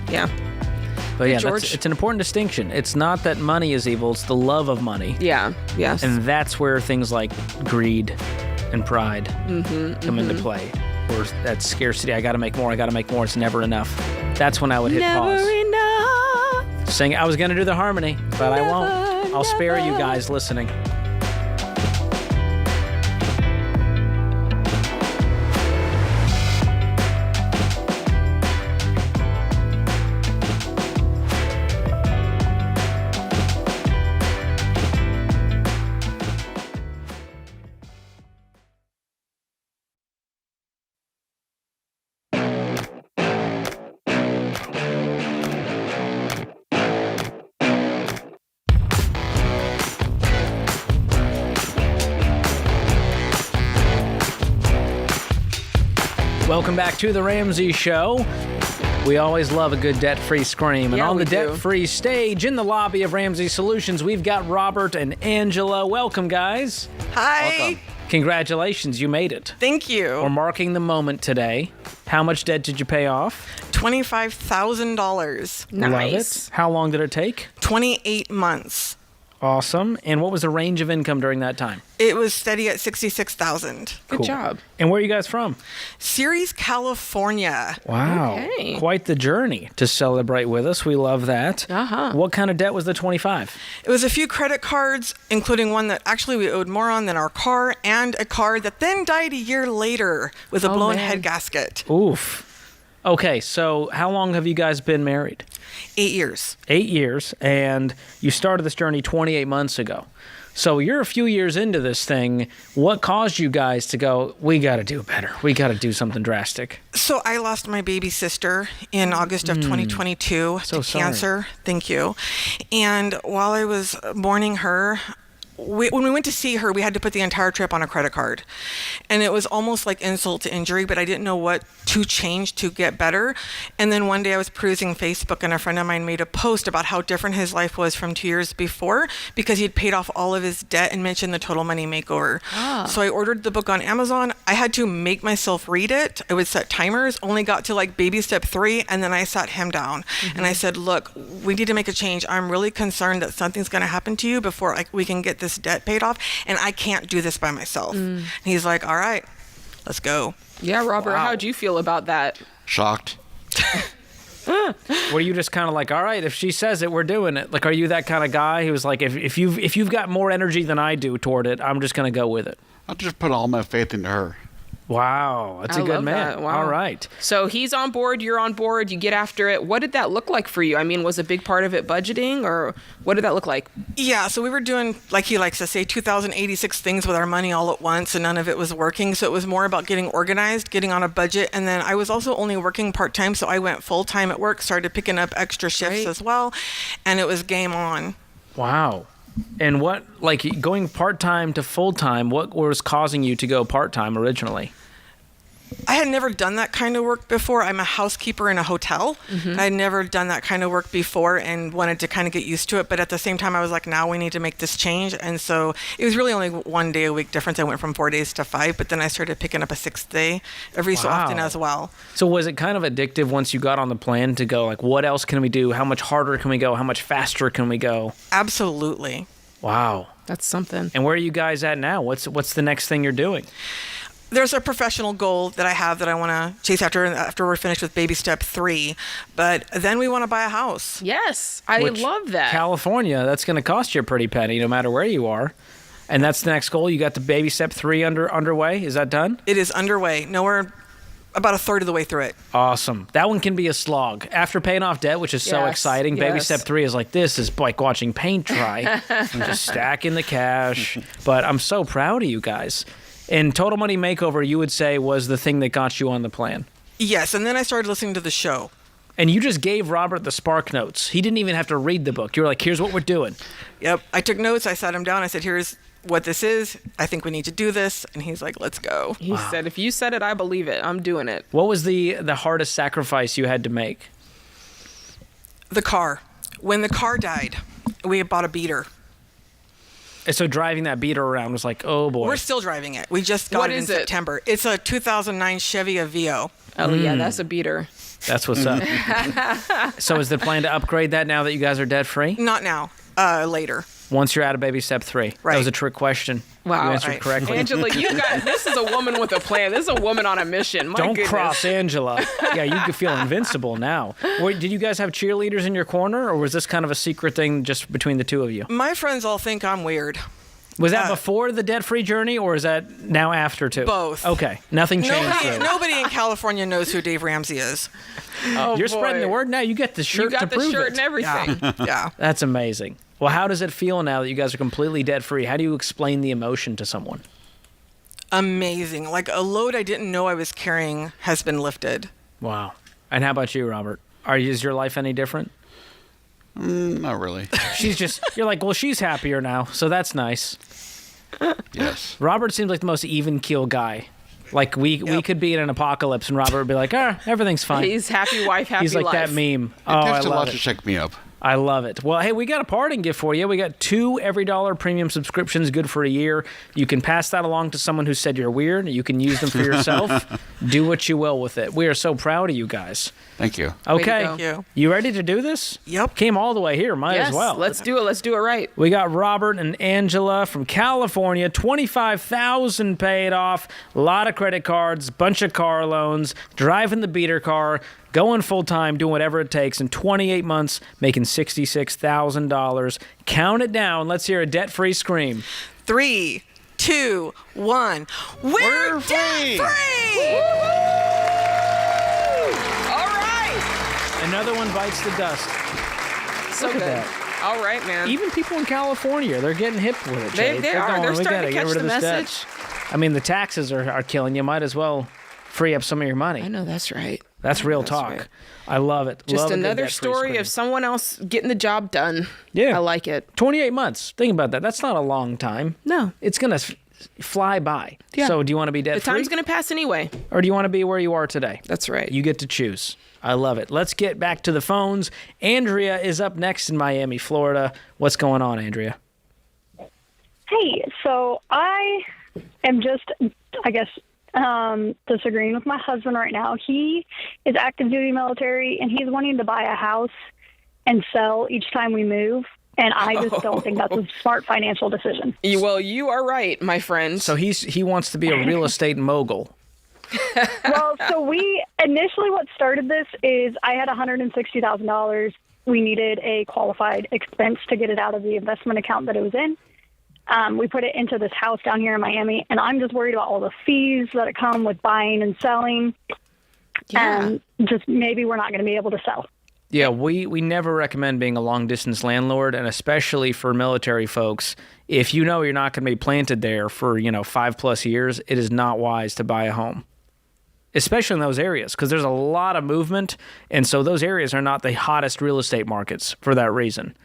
Speaker 2: But it's an important distinction. It's not that money is evil, it's the love of money.
Speaker 4: Yes.
Speaker 2: And that's where things like greed and pride come into play. Or that scarcity, I gotta make more, it's never enough. That's when I would hit pause.
Speaker 4: Never enough.
Speaker 2: Sing, I was gonna do the harmony, but I won't. I'll spare you guys listening. Welcome back to The Ramsey Show. We always love a good debt-free scream. And on the debt-free stage in the lobby of Ramsey Solutions, we've got Robert and Angela. Welcome, guys.
Speaker 16: Hi.
Speaker 2: Welcome. Congratulations, you made it.
Speaker 16: Thank you.
Speaker 2: We're marking the moment today. How much debt did you pay off?
Speaker 16: $25,000.
Speaker 2: Nice. Love it. How long did it take?
Speaker 16: 28 months.
Speaker 2: Awesome. And what was the range of income during that time?
Speaker 16: It was steady at $66,000.
Speaker 2: Good job. And where are you guys from?
Speaker 16: Ceres, California.
Speaker 2: Wow.
Speaker 16: Okay.
Speaker 2: Quite the journey to celebrate with us. We love that. What kind of debt was the 25?
Speaker 16: It was a few credit cards, including one that actually we owed more on than our car, and a car that then died a year later with a blown head gasket.
Speaker 2: Oof. Okay, so how long have you guys been married?
Speaker 16: 8 years.
Speaker 2: 8 years, and you started this journey 28 months ago. So you're a few years into this thing. What caused you guys to go, we got to do better. We got to do something drastic?
Speaker 16: So I lost my baby sister in August of 2022 to cancer. Thank you. And while I was mourning her, when we went to see her, we had to put the entire trip on a credit card. And it was almost like insult to injury, but I didn't know what to change to get better. And then one day I was perusing Facebook, and a friend of mine made a post about how different his life was from 2 years before because he'd paid off all of his debt and mentioned the Total Money Makeover. So I ordered the book on Amazon. I had to make myself read it. I would set timers, only got to like baby step 3, and then I sat him down. And I said, look, we need to make a change. I'm really concerned that something's going to happen to you before we can get this debt paid off, and I can't do this by myself. And he's like, all right, let's go.
Speaker 4: Yeah, Robert, how'd you feel about that?
Speaker 17: Shocked.
Speaker 2: Were you just kind of like, all right, if she says it, we're doing it? Like, are you that kind of guy who was like, if you've got more energy than I do toward it, I'm just going to go with it?
Speaker 17: I just put all my faith into her.
Speaker 2: Wow, that's a good man.
Speaker 4: That. Wow.
Speaker 2: All right.
Speaker 4: So he's on board, you're on board, you get after it. What did that look like for you? I mean, was a big part of it budgeting, or what did that look like?
Speaker 16: Yeah, so we were doing, like he likes to say, 2,086 things with our money all at once, and none of it was working. So it was more about getting organized, getting on a budget. And then I was also only working part-time, so I went full-time at work, started picking up extra shifts as well, and it was game on.
Speaker 2: Wow. And what, like going part-time to full-time, what was causing you to go part-time originally?
Speaker 16: I had never done that kind of work before. I'm a housekeeper in a hotel.
Speaker 4: Mm-hmm.
Speaker 16: I had never done that kind of work before and wanted to kind of get used to it. But at the same time, I was like, now we need to make this change. And so it was really only 1 day a week difference. I went from 4 days to 5, but then I started picking up a 6th day every so often as well.
Speaker 2: So was it kind of addictive once you got on the plan to go, like, what else can we do? How much harder can we go? How much faster can we go?
Speaker 16: Absolutely.
Speaker 2: Wow.
Speaker 4: That's something.
Speaker 2: And where are you guys at now? What's the next thing you're doing?
Speaker 16: There's a professional goal that I have that I want to chase after we're finished with baby step 3. But then we want to buy a house.
Speaker 4: Yes, I love that.
Speaker 2: California, that's going to cost you a pretty penny no matter where you are. And that's the next goal. You got the baby step 3 underway. Is that done?
Speaker 16: It is underway. No, we're about a third of the way through it.
Speaker 2: Awesome. That one can be a slog. After paying off debt, which is so exciting, baby step 3 is like, this is like watching paint dry. I'm just stacking the cash. But I'm so proud of you guys. And Total Money Makeover, you would say, was the thing that got you on the plan.
Speaker 16: Yes, and then I started listening to the show.
Speaker 2: And you just gave Robert the Spark Notes. He didn't even have to read the book. You were like, here's what we're doing.
Speaker 16: Yep. I took notes. I sat him down. I said, here's what this is. I think we need to do this. And he's like, let's go.
Speaker 4: He said, if you said it, I believe it. I'm doing it.
Speaker 2: What was the hardest sacrifice you had to make?
Speaker 16: The car. When the car died, we bought a beater.
Speaker 2: So driving that beater around was like, oh boy.
Speaker 16: We're still driving it. We just got it in September. It's a 2009 Chevy Aveo.
Speaker 4: Oh, yeah, that's a beater.
Speaker 2: That's what's up. So is the plan to upgrade that now that you guys are debt-free?
Speaker 16: Not now. Later.
Speaker 2: Once you're out of baby step 3.
Speaker 16: Right.
Speaker 2: That was a trick question.
Speaker 4: Wow.
Speaker 2: You answered correctly.
Speaker 4: Angela, this is a woman with a plan. This is a woman on a mission. My
Speaker 2: Don't
Speaker 4: goodness.
Speaker 2: cross Angela. Yeah, you could feel invincible now. Wait, did you guys have cheerleaders in your corner, or was this kind of a secret thing just between the two of you?
Speaker 16: My friends all think I'm weird.
Speaker 2: Was that before the debt-free journey, or is that now after too?
Speaker 16: Both.
Speaker 2: Okay, nothing changed.
Speaker 16: Nobody in California knows who Dave Ramsey is.
Speaker 4: Oh,
Speaker 2: You're
Speaker 4: boy.
Speaker 2: spreading the word now. You get the shirt
Speaker 4: You got
Speaker 2: to
Speaker 4: the
Speaker 2: prove
Speaker 4: shirt
Speaker 2: it.
Speaker 4: and everything.
Speaker 16: Yeah.
Speaker 2: That's amazing. Well, how does it feel now that you guys are completely debt-free? How do you explain the emotion to someone?
Speaker 16: Amazing. Like a load I didn't know I was carrying has been lifted.
Speaker 2: Wow. And how about you, Robert? Is your life any different?
Speaker 17: Not really.
Speaker 2: You're like, well, she's happier now, so that's nice.
Speaker 17: Yes.
Speaker 2: Robert seems like the most even keel guy. Like we could be in an apocalypse and Robert would be like, everything's fine.
Speaker 4: He's happy wife, happy
Speaker 2: He's like
Speaker 4: life.
Speaker 2: that meme.
Speaker 17: It takes
Speaker 2: I
Speaker 17: a
Speaker 2: love
Speaker 17: lot
Speaker 2: it.
Speaker 17: to check me up.
Speaker 2: I love it. Well, hey, we got a parting gift for you. We got 2 Every Dollar premium subscriptions, good for a year. You can pass that along to someone who said you're weird. You can use them for yourself. Do what you will with it. We are so proud of you guys.
Speaker 17: Thank you.
Speaker 2: Okay.
Speaker 16: Thank you.
Speaker 2: You ready to do this?
Speaker 16: Yep.
Speaker 2: Came all the way here. Might as well.
Speaker 4: Let's do it. Let's do it right.
Speaker 2: We got Robert and Angela from California, $25,000 paid off, a lot of credit cards, bunch of car loans, driving the beater car, going full-time, doing whatever it takes, in 28 months, making $66,000. Count it down. Let's hear a debt-free scream.
Speaker 16: 3, 2, 1. We're debt-free!
Speaker 4: All right.
Speaker 2: Another one bites the dust.
Speaker 4: So
Speaker 2: Look at
Speaker 4: good.
Speaker 2: that.
Speaker 4: All right, man.
Speaker 2: Even people in California, they're getting hip with it. Jade.
Speaker 4: They are.
Speaker 2: Going,
Speaker 4: They're
Speaker 2: we
Speaker 4: starting
Speaker 2: gotta
Speaker 4: to
Speaker 2: get
Speaker 4: catch
Speaker 2: rid of
Speaker 4: the
Speaker 2: this debt.
Speaker 4: message.
Speaker 2: I mean, the taxes are killing you. Might as well free up some of your money.
Speaker 4: I know that's right.
Speaker 2: That's real talk.
Speaker 4: right.
Speaker 2: I love it.
Speaker 4: Just
Speaker 2: Love a good
Speaker 4: another
Speaker 2: debt-free
Speaker 4: story
Speaker 2: scream.
Speaker 4: of someone else getting the job done.
Speaker 2: Yeah.
Speaker 4: I like it.
Speaker 2: 28 months. Think about that. That's not a long time.
Speaker 4: No.
Speaker 2: It's going to fly by.
Speaker 4: Yeah.
Speaker 2: So do you want to be
Speaker 4: The
Speaker 2: debt-free?
Speaker 4: time's going to pass anyway.
Speaker 2: Or do you want to be where you are today?
Speaker 4: That's right.
Speaker 2: You get to choose. I love it. Let's get back to the phones. Andrea is up next in Miami, Florida. What's going on, Andrea?
Speaker 18: Hey, so I am just, I guess, disagreeing with my husband right now. He is active duty military, and he's wanting to buy a house and sell each time we move. And I just don't think that's a smart financial decision.
Speaker 4: Well, you are right, my friend.
Speaker 2: So he wants to be a real estate mogul.
Speaker 18: Well, so initially what started this is I had $160,000. We needed a qualified expense to get it out of the investment account that it was in. We put it into this house down here in Miami, and I'm just worried about all the fees that come with buying and selling. And just maybe we're not going to be able to sell.
Speaker 2: Yeah, we never recommend being a long-distance landlord, and especially for military folks. If you know you're not going to be planted there for, 5+ years, it is not wise to buy a home, especially in those areas, because there's a lot of movement, and so those areas are not the hottest real estate markets for that reason.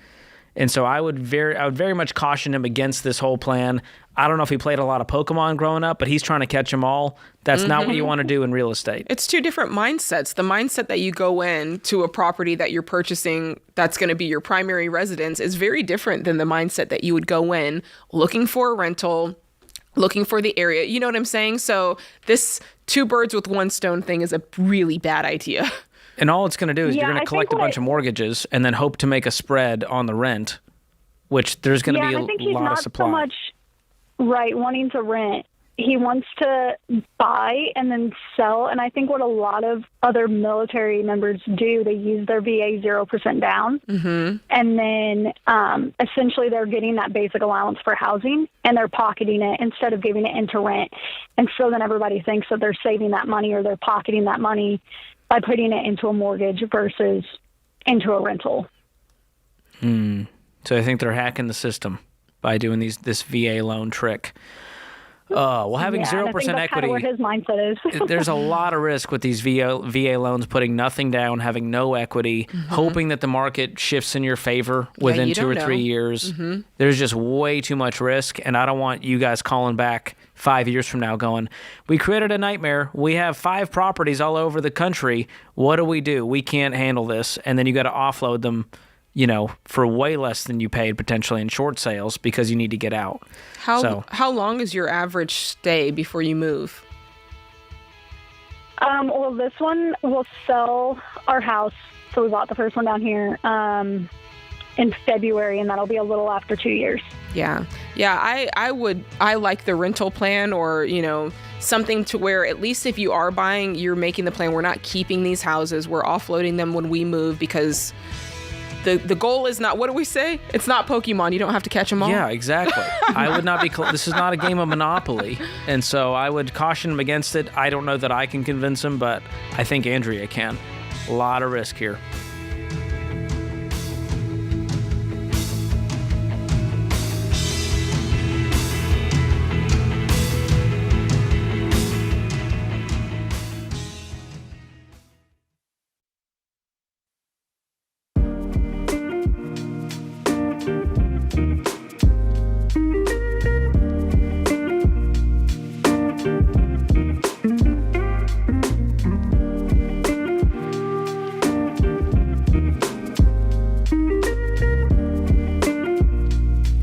Speaker 2: And so I would very much caution him against this whole plan. I don't know if he played a lot of Pokemon growing up, but he's trying to catch them all. That's not what you want to do in real estate.
Speaker 4: It's two different mindsets. The mindset that you go in to a property that you're purchasing that's going to be your primary residence is very different than the mindset that you would go in looking for a rental, looking for the area. You know what I'm saying? So this 2 birds with 1 stone thing is a really bad idea.
Speaker 2: And all it's going to do is you're going to collect a bunch of mortgages and then hope to make a spread on the rent, which there's going to be a lot of supply.
Speaker 18: I think he's not so much wanting to rent. He wants to buy and then sell. And I think what a lot of other military members do, they use their VA 0% down. Mm-hmm. And then essentially they're getting that basic allowance for housing and they're pocketing it instead of giving it into rent. And so then everybody thinks that they're saving that money or they're pocketing that money by putting it into a mortgage versus into a rental.
Speaker 2: So I think they're hacking the system by doing this VA loan trick. Well, having 0% equity,
Speaker 18: kind of where his mindset is.
Speaker 2: There's a lot of risk with these VA loans, putting nothing down, having no equity, hoping that the market shifts in your favor within 2 or 3 years. Mm-hmm. There's just way too much risk, and I don't want you guys calling back 5 years from now going, we created a nightmare. We have 5 properties all over the country. What do? We can't handle this. And then you got to offload them, for way less than you paid potentially in short sales because you need to get out.
Speaker 4: How long is your average stay before you move?
Speaker 18: Well, this one will sell our house. So we bought the first one down here in February, and that'll be a little after 2 years.
Speaker 4: Yeah. I like the rental plan or, something to where at least if you are buying, you're making the plan. We're not keeping these houses. We're offloading them when we move because the goal is not, what do we say? It's not Pokemon. You don't have to catch them all.
Speaker 2: Yeah, exactly. I would not be, this is not a game of Monopoly. And so I would caution him against it. I don't know that I can convince him, but I think Andrea can. A lot of risk here.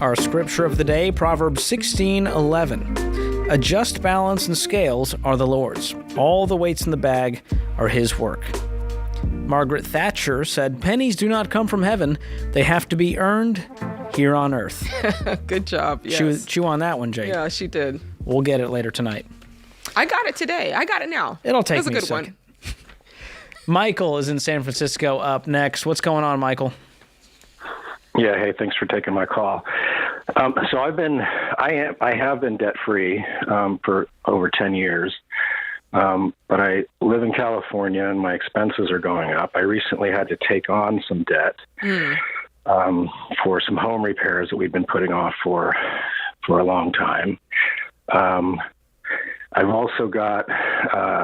Speaker 2: Our scripture of the day, Proverbs 16:11. A just balance and scales are the Lord's. All the weights in the bag are his work. Margaret Thatcher said, pennies do not come from heaven. They have to be earned here on earth.
Speaker 4: Good job. Yes.
Speaker 2: Chew on that one, Jake.
Speaker 4: Yeah, she did.
Speaker 2: We'll get it later tonight.
Speaker 4: I got it today. I got it now.
Speaker 2: It'll take
Speaker 4: me a
Speaker 2: good one. Michael is in San Francisco up next. What's going on, Michael?
Speaker 19: Yeah, hey, thanks for taking my call. So I have been debt free for over 10 years, but I live in California and my expenses are going up. I recently had to take on some debt for some home repairs that we've been putting off for a long time. I've also got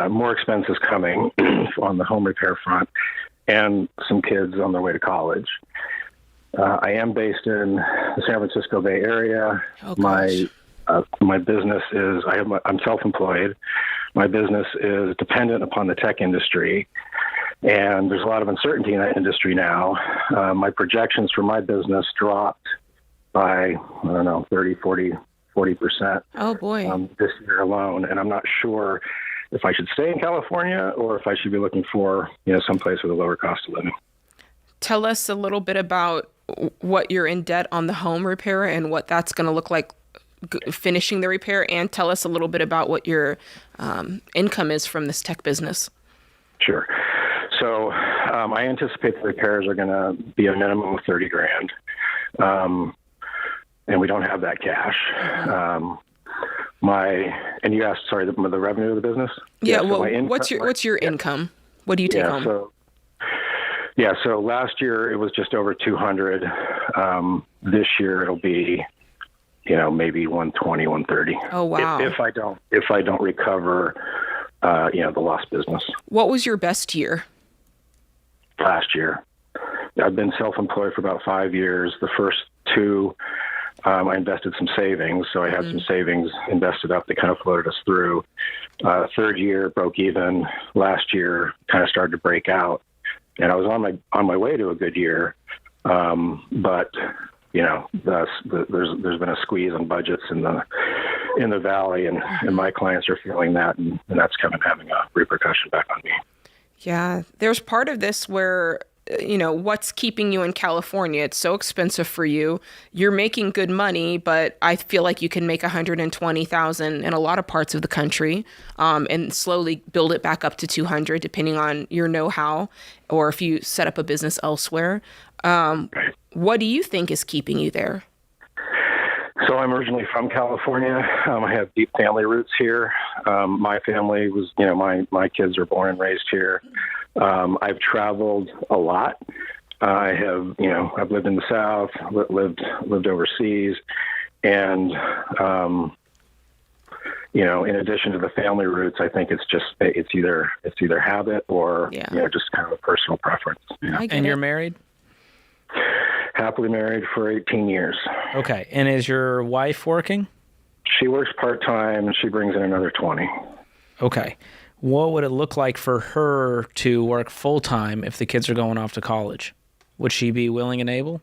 Speaker 19: more expenses coming on the home repair front and some kids on their way to college. I am based in the San Francisco Bay Area. My business is, I'm self-employed. My business is dependent upon the tech industry, and there's a lot of uncertainty in that industry now. My projections for my business dropped by, 30, 40%.
Speaker 4: Oh, boy.
Speaker 19: This year alone, and I'm not sure if I should stay in California or if I should be looking for, someplace with a lower cost of living.
Speaker 4: Tell us a little bit about what you're in debt on the home repair and what that's going to look like finishing the repair, and tell us a little bit about what your income is from this tech business.
Speaker 19: Sure. So I anticipate the repairs are going to be a minimum of $30,000. and we don't have that cash. And you asked, sorry, the revenue of the business?
Speaker 4: Yeah.
Speaker 19: So
Speaker 4: Well, what's your income? What do you take home?
Speaker 19: So last year it was just over 200. This year it'll be, maybe 120, 130.
Speaker 4: Oh, wow.
Speaker 19: If I don't recover, the lost business.
Speaker 4: What was your best year?
Speaker 19: Last year. I've been self-employed for about 5 years. The first two, I invested some savings. So I had some savings invested up that kind of floated us through. Third year broke even. Last year kind of started to break out. And I was on my way to a good year. But there's been a squeeze on budgets in the valley, and my clients are feeling that, and that's kind of having a repercussion back on me.
Speaker 4: Yeah, there's part of this where, what's keeping you in California? It's so expensive for you. You're making good money, but I feel like you can make $120,000 in a lot of parts of the country, and slowly build it back up to 200, depending on your know-how, or if you set up a business elsewhere. What do you think is keeping you there?
Speaker 19: So I'm originally from California. I have deep family roots here. My family was, my kids are born and raised here. I've traveled a lot. I've lived in the South, lived overseas, and in addition to the family roots, I think it's either habit or just kind of a personal preference.
Speaker 2: And you're married?
Speaker 19: Happily married for 18 years.
Speaker 2: Okay. And is your wife working?
Speaker 19: She works part-time, and she brings in another 20.
Speaker 2: Okay. What would it look like for her to work full-time if the kids are going off to college? Would she be willing and able?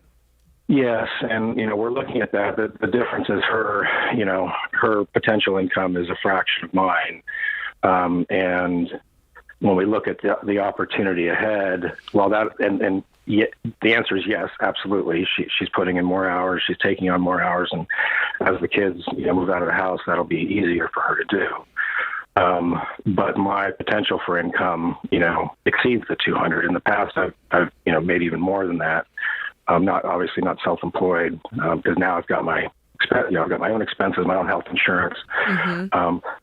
Speaker 19: Yes, and we're looking at that. The difference is her potential income is a fraction of mine, and when we look at the opportunity ahead, the answer is yes, absolutely. She's putting in more hours. She's taking on more hours, and as the kids move out of the house, that'll be easier for her to do. But my potential for income, exceeds the 200. In the past, I've made even more than that. Obviously not self-employed, because now I've got my own expenses, my own health insurance.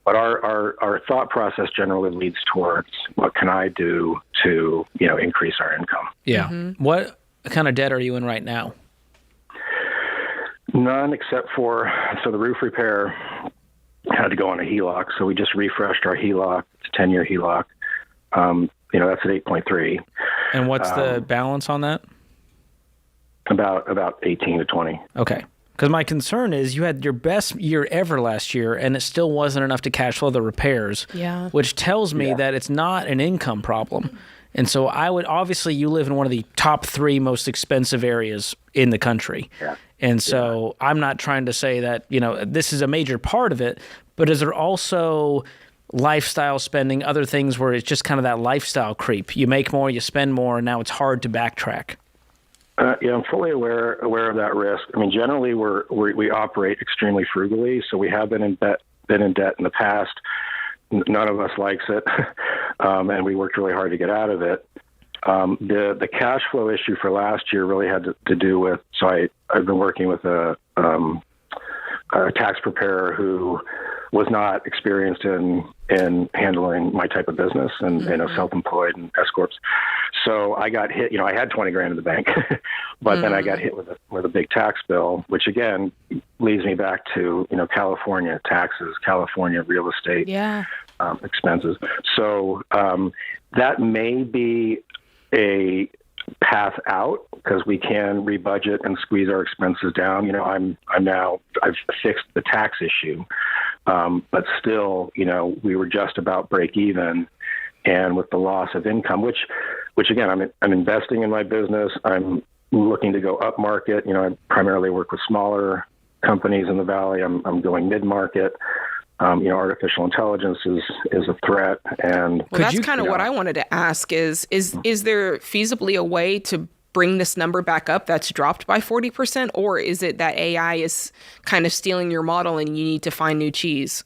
Speaker 19: But our thought process generally leads towards what can I do to, increase our income.
Speaker 2: Yeah. What kind of debt are you in right now?
Speaker 19: None except for, the roof repair had to go on a HELOC. So we just refreshed our HELOC. It's a 10-year HELOC. That's at 8.3.
Speaker 2: And what's the balance on that?
Speaker 19: About 18 to 20.
Speaker 2: Okay. Because my concern is you had your best year ever last year, and it still wasn't enough to cash flow the repairs, which tells me that it's not an income problem. And so obviously you live in one of the top 3 most expensive areas in the country.
Speaker 19: Yeah.
Speaker 2: And so I'm not trying to say that, this is a major part of it, but is there also lifestyle spending, other things where it's just kind of that lifestyle creep? You make more, you spend more, and now it's hard to backtrack.
Speaker 19: I'm fully aware of that risk. I mean, generally we operate extremely frugally, so we have been in debt in the past. None of us likes it, and we worked really hard to get out of it. The cash flow issue for last year really had to do with. So I've been working with a tax preparer who was not experienced in handling my type of business and self-employed and S corps. So I got hit. I had $20,000 in the bank, but then I got hit with a big tax bill, which again leads me back to California taxes, California real estate expenses. So that may be a path out because we can rebudget and squeeze our expenses down. I've fixed the tax issue, but still, we were just about break even, and with the loss of income, which again, I'm investing in my business. I'm looking to go up market. I primarily work with smaller companies in the Valley. I'm going mid market. Artificial intelligence is a threat, and
Speaker 4: that's kind of what I wanted to ask: is there feasibly a way to bring this number back up that's dropped by 40%, or is it that AI is kind of stealing your model and you need to find new cheese?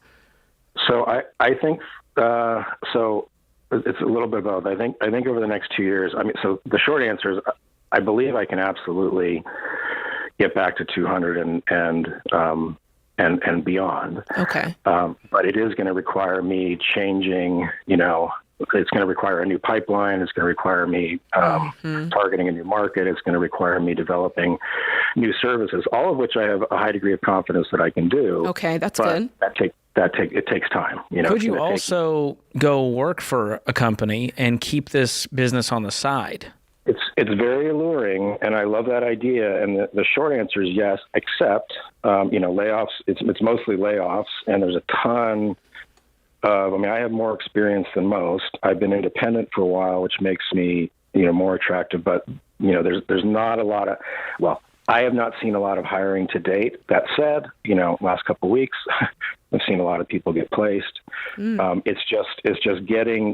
Speaker 19: So I think so. It's a little bit of both. I think over the next 2 years. So the short answer is I believe I can absolutely get back to 200 and beyond.
Speaker 4: Okay.
Speaker 19: But it is going to require me changing, it's going to require a new pipeline. It's going to require me targeting a new market. It's going to require me developing new services, all of which I have a high degree of confidence that I can do.
Speaker 4: Okay, that's
Speaker 19: but
Speaker 4: good.
Speaker 19: It takes time.
Speaker 2: Could you also go work for a company and keep this business on the side?
Speaker 19: It's very alluring, and I love that idea. And the short answer is yes, except layoffs. It's mostly layoffs, and there's a ton of. I have more experience than most. I've been independent for a while, which makes me more attractive. But there's not a lot of. Well, I have not seen a lot of hiring to date. That said, last couple of weeks, I've seen a lot of people get placed. It's just getting.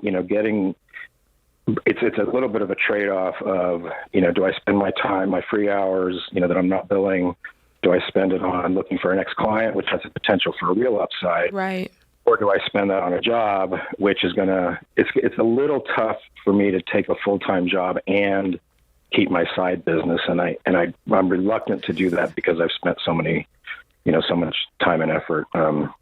Speaker 19: It's a little bit of a trade-off of, do I spend my time, my free hours, that I'm not billing, do I spend it on looking for an next client, which has the potential for a real upside?
Speaker 4: Right.
Speaker 19: Or do I spend that on a job, which is it's a little tough for me to take a full-time job and keep my side business. And I'm reluctant to do that because I've spent so much time and effort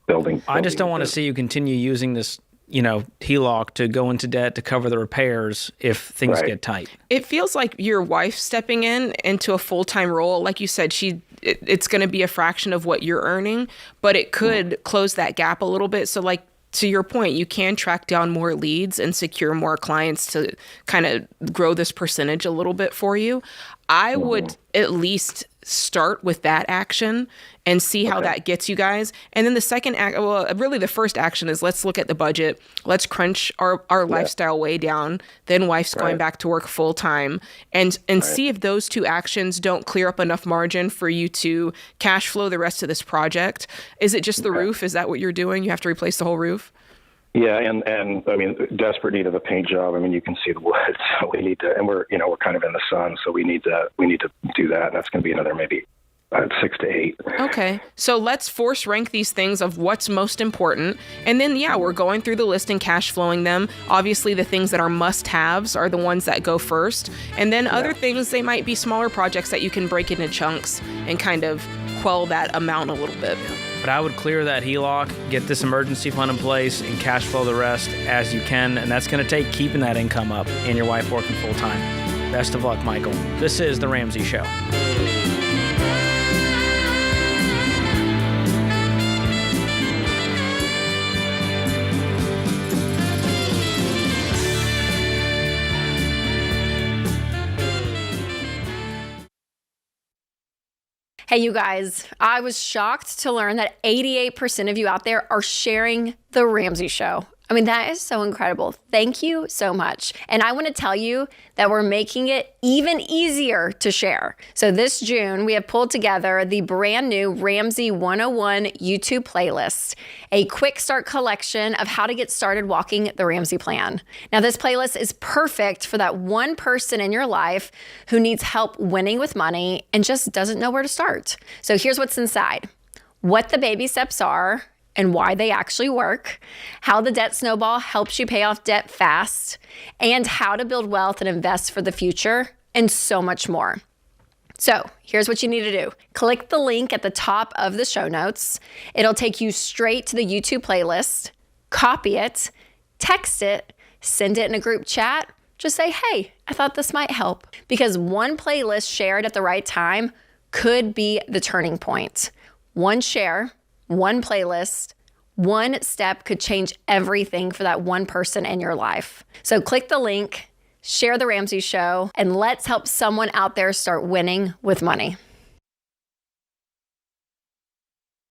Speaker 19: building.
Speaker 2: I just don't want to see you continue using this HELOC to go into debt to cover the repairs if things get tight.
Speaker 4: It feels like your wife stepping into a full-time role. Like you said, it's going to be a fraction of what you're earning, but it could close that gap a little bit. So like, to your point, you can track down more leads and secure more clients to kind of grow this percentage a little bit for you. I would at least start with that action and see how that gets you guys. And then the second really the first action is let's look at the budget. Let's crunch our lifestyle way down. Then wife's going back to work full time and see if those two actions don't clear up enough margin for you to cash flow the rest of this project. Is it just the roof? Is that what you're doing? You have to replace the whole roof?
Speaker 19: Yeah, and desperate need of a paint job. You can see the wood, so we need to, and we're kind of in the sun, so we need to do that. And that's going to be another maybe 6 to 8.
Speaker 4: Okay, so let's force rank these things of what's most important, and then we're going through the list and cash flowing them. Obviously, the things that are must-haves are the ones that go first, and then other things, they might be smaller projects that you can break into chunks and kind of quell that amount a little bit.
Speaker 2: But I would clear that HELOC, get this emergency fund in place, and cash flow the rest as you can. And that's going to take keeping that income up and your wife working full time. Best of luck, Michael. This is The Ramsey Show.
Speaker 5: Hey, you guys, I was shocked to learn that 88% of you out there are sharing The Ramsey Show. That is so incredible. Thank you so much. And I want to tell you that we're making it even easier to share. So this June, we have pulled together the brand new Ramsey 101 YouTube playlist, a quick start collection of how to get started walking the Ramsey plan. Now, this playlist is perfect for that one person in your life who needs help winning with money and just doesn't know where to start. So here's what's inside: what the baby steps are and why they actually work, how the debt snowball helps you pay off debt fast, and how to build wealth and invest for the future, and so much more. So here's what you need to do. Click the link at the top of the show notes. It'll take you straight to the YouTube playlist. Copy it, text it, send it in a group chat. Just say, hey, I thought this might help. Because one playlist shared at the right time could be the turning point. One share, one playlist, one step could change everything for that one person in your life. So click the link, share The Ramsey Show, and let's help someone out there start winning with money.